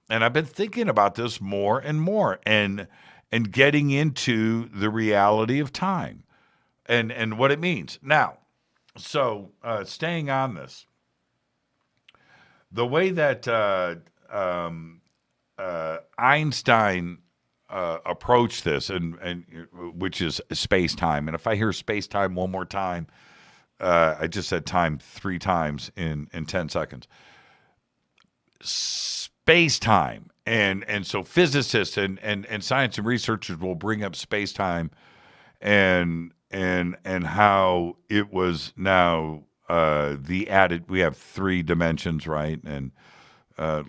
And I've been thinking about this more and more and getting into the reality of time and what it means. Now, so staying on this, the way that Einstein approached this, and which is space-time. And if I hear space-time one more time, I just said time 3 times in 10 seconds. Space-time. And so physicists and science and researchers will bring up space-time and how it was now the added, we have 3 dimensions, right? And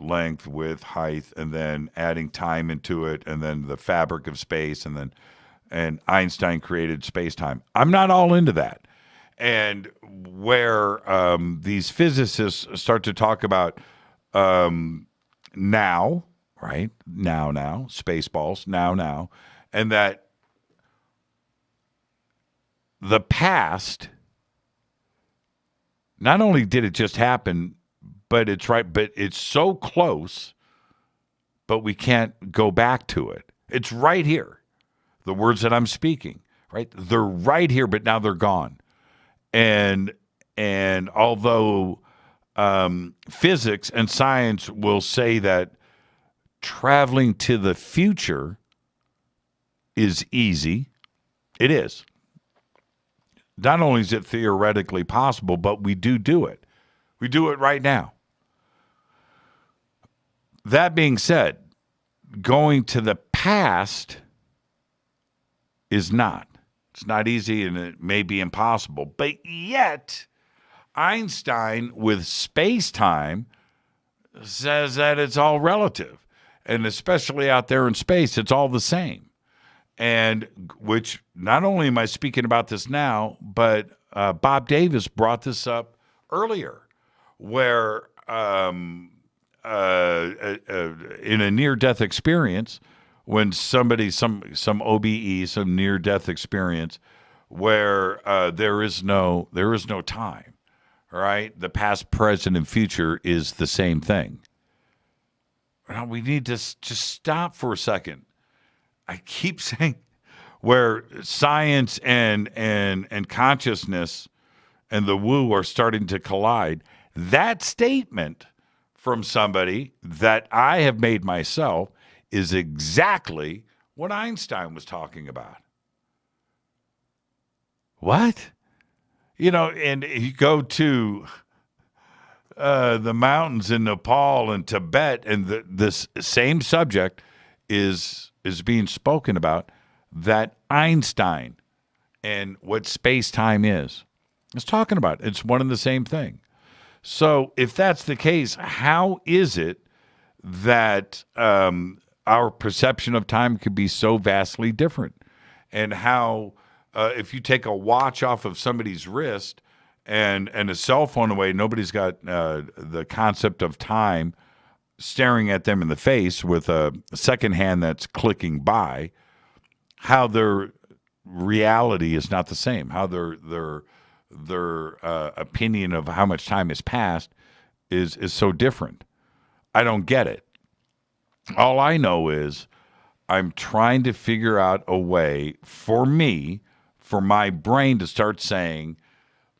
length, width, height, and then adding time into it, and then the fabric of space, and Einstein created space-time. I'm not all into that. And where these physicists start to talk about now, right? Now, Spaceballs, now, and that the past, not only did it just happen, but it's so close, but we can't go back to it. It's right here. The words that I'm speaking, right? They're right here, but now they're gone. And although physics and science will say that traveling to the future is easy, it is. Not only is it theoretically possible, but we do it. We do it right now. That being said, going to the past is not. It's not easy, and it may be impossible. But yet, Einstein, with space-time, says that it's all relative. And especially out there in space, it's all the same. And which, not only am I speaking about this now, but Bob Davis brought this up earlier, where in a near-death experience, when somebody, some OBE, some near-death experience, where there is no time, right? The past, present, and future is the same thing. Now, we need to just stop for a second. I keep saying where science and consciousness and the woo are starting to collide. That statement from somebody that I have made myself is exactly what Einstein was talking about. What? You know, and you go to the mountains in Nepal and Tibet, and this same subject is being spoken about, that Einstein and what space-time is talking about. It's one and the same thing. So if that's the case, how is it that our perception of time could be so vastly different? And how, if you take a watch off of somebody's wrist and a cell phone away, nobody's got the concept of time staring at them in the face with a second hand that's clicking by, how their reality is not the same, how their opinion of how much time has passed is so different. I don't get it. All I know is I'm trying to figure out a way for me, for my brain to start saying,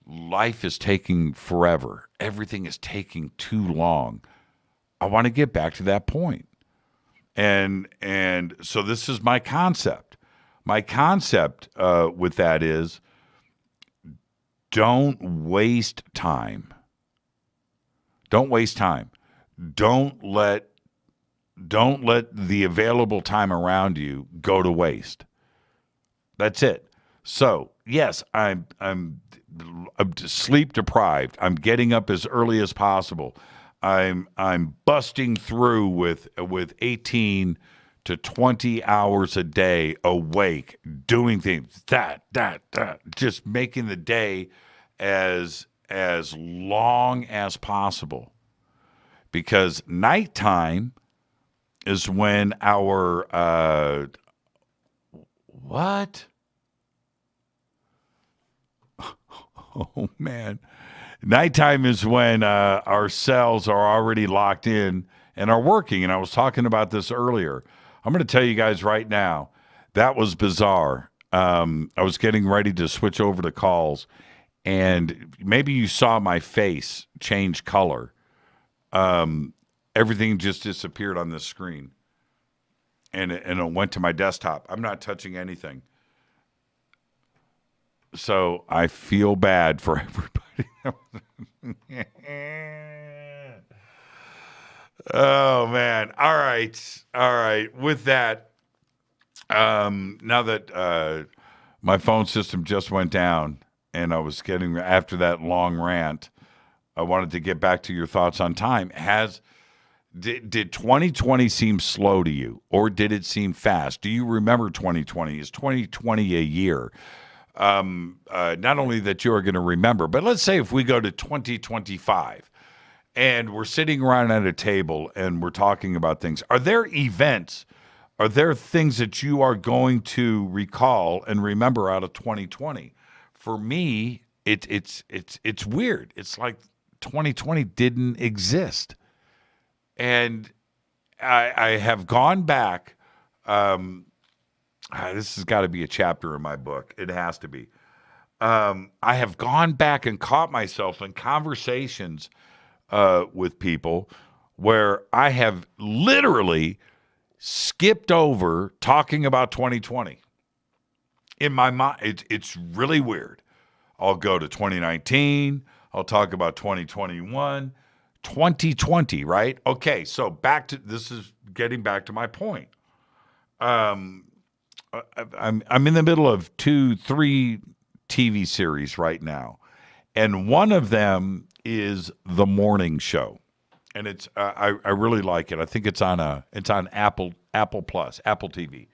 life is taking forever. Everything is taking too long. I want to get back to that point. And so this is my concept. my concept with that is don't waste time. Don't waste time. Don't let the available time around you go to waste. That's it. So, yes, I'm sleep deprived. I'm getting up as early as possible. I'm busting through with 18 to 20 hours a day awake, doing things, just making the day as long as possible. Because nighttime is when our what? Oh man. Nighttime is when our cells are already locked in and are working. And I was talking about this earlier. I'm going to tell you guys right now, that was bizarre. I was getting ready to switch over to calls, and maybe you saw my face change color. Everything just disappeared on this screen, and it went to my desktop. I'm not touching anything. So I feel bad for everybody. Oh, man. All right. With that, now that my phone system just went down and I was getting, after that long rant, I wanted to get back to your thoughts on time. Did 2020 seem slow to you, or did it seem fast? Do you remember 2020? Is 2020 a year? Not only that you are going to remember, but let's say if we go to 2025 and we're sitting around at a table and we're talking about things, are there events, are there things that you are going to recall and remember out of 2020? For me, it's weird. It's like 2020 didn't exist. And I have gone back, this has got to be a chapter in my book. It has to be. I have gone back and caught myself in conversations with people where I have literally skipped over talking about 2020. In my mind, it's really weird. I'll go to 2019. I'll talk about 2021. 2020, right? Okay, so this is getting back to my point. I'm in the middle of 2-3 TV series right now, and one of them is The Morning Show, and it's I really like it. I think it's on Apple Plus, Apple TV,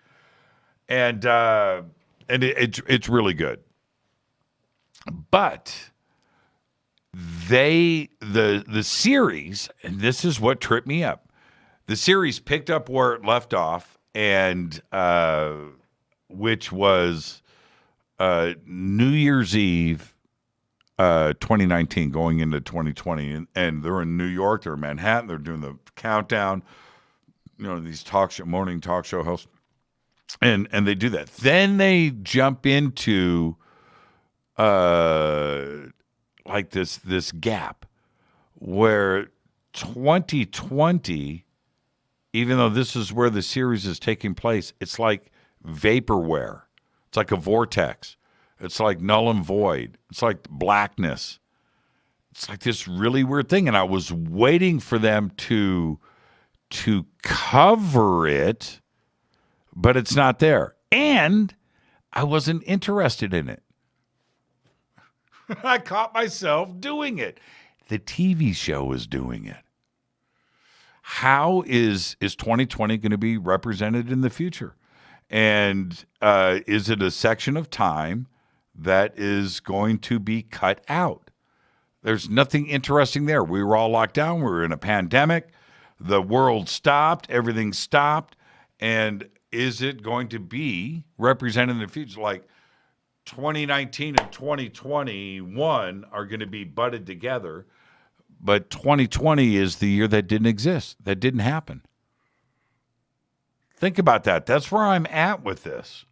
and it's really good. But the series, and this is what tripped me up. The series picked up where it left off, and which was New Year's Eve, 2019, going into 2020, and they're in New York, they're in Manhattan, they're doing the countdown. These morning talk show hosts, and they do that. Then they jump into like this gap where 2020, even though this is where the series is taking place, it's like vaporware. It's like a vortex. It's like null and void. It's like blackness. It's like this really weird thing. And I was waiting for them to cover it, but it's not there. And I wasn't interested in it. I caught myself doing it. The TV show is doing it. How is 2020 going to be represented in the future? And is it a section of time that is going to be cut out? There's nothing interesting there. We were all locked down. We were in a pandemic. The world stopped. Everything stopped. And is it going to be represented in the future? Like 2019 and 2021 are going to be butted together. But 2020 is the year that didn't exist. That didn't happen. Think about that. That's where I'm at with this.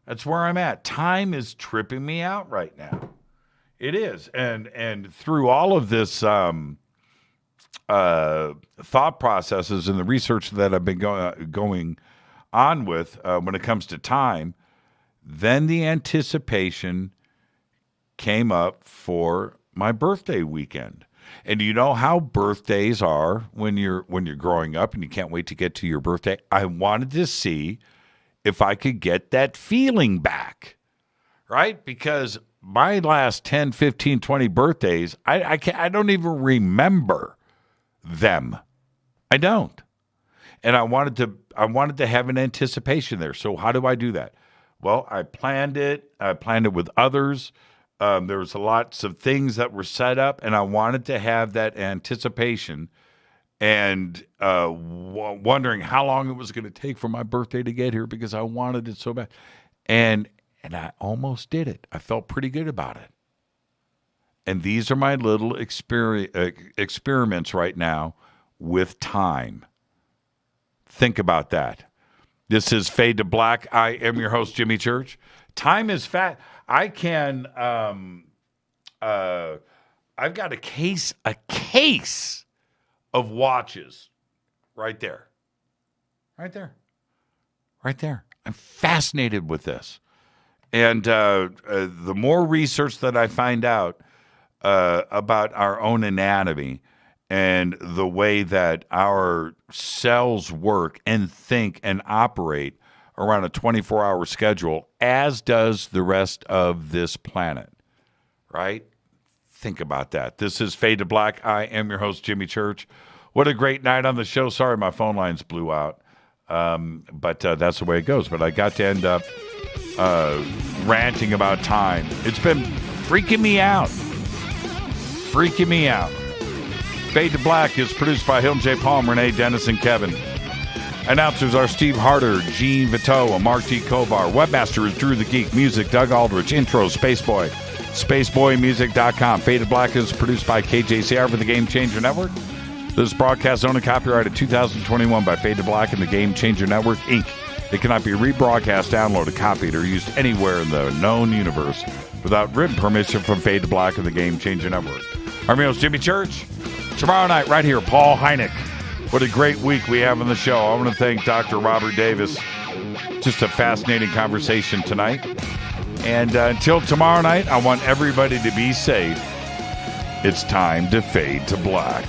That's where I'm at. Time is tripping me out right now. It is. And through all of this thought processes and the research that I've been going on with when it comes to time, then the anticipation came up for my birthday weekend. And you know how birthdays are when you're growing up and you can't wait to get to your birthday? I wanted to see if I could get that feeling back, right? Because my last 10, 15, 20 birthdays, I don't even remember them. I don't. And I wanted to have an anticipation there. So how do I do that? Well, I planned it. I planned it with others. There was lots of things that were set up, and I wanted to have that anticipation and wondering how long it was going to take for my birthday to get here because I wanted it so bad. And I almost did it. I felt pretty good about it. And these are my little experiments right now with time. Think about that. This is Fade to Black. I am your host, Jimmy Church. Time is fat. I can, I've got a case of watches right there. I'm fascinated with this. And the more research that I find out about our own anatomy and the way that our cells work and think and operate around a 24-hour schedule, as does the rest of this planet, right? Think about that. This is Fade to Black. I am your host, Jimmy Church. What a great night on the show. Sorry, my phone lines blew out, but that's the way it goes. But I got to end up ranting about time. It's been freaking me out. Fade to Black is produced by Hilton J. Palm, Renee Dennis, and Kevin. Announcers are Steve Harder, Gene Vito, and Mark T. Kovar. Webmaster is Drew the Geek. Music, Doug Aldrich. Intro, Spaceboy. SpaceboyMusic.com. Fade to Black is produced by KJCR for the Game Changer Network. This broadcast owned and copyrighted 2021 by Fade to Black and the Game Changer Network, Inc. It cannot be rebroadcast, downloaded, copied, or used anywhere in the known universe without written permission from Fade to Black and the Game Changer Network. I'm your host, Jimmy Church. Tomorrow night, right here, Paul Hynek. What a great week we have on the show. I want to thank Dr. Robert Davis. Just a fascinating conversation tonight. And until tomorrow night, I want everybody to be safe. It's time to fade to black.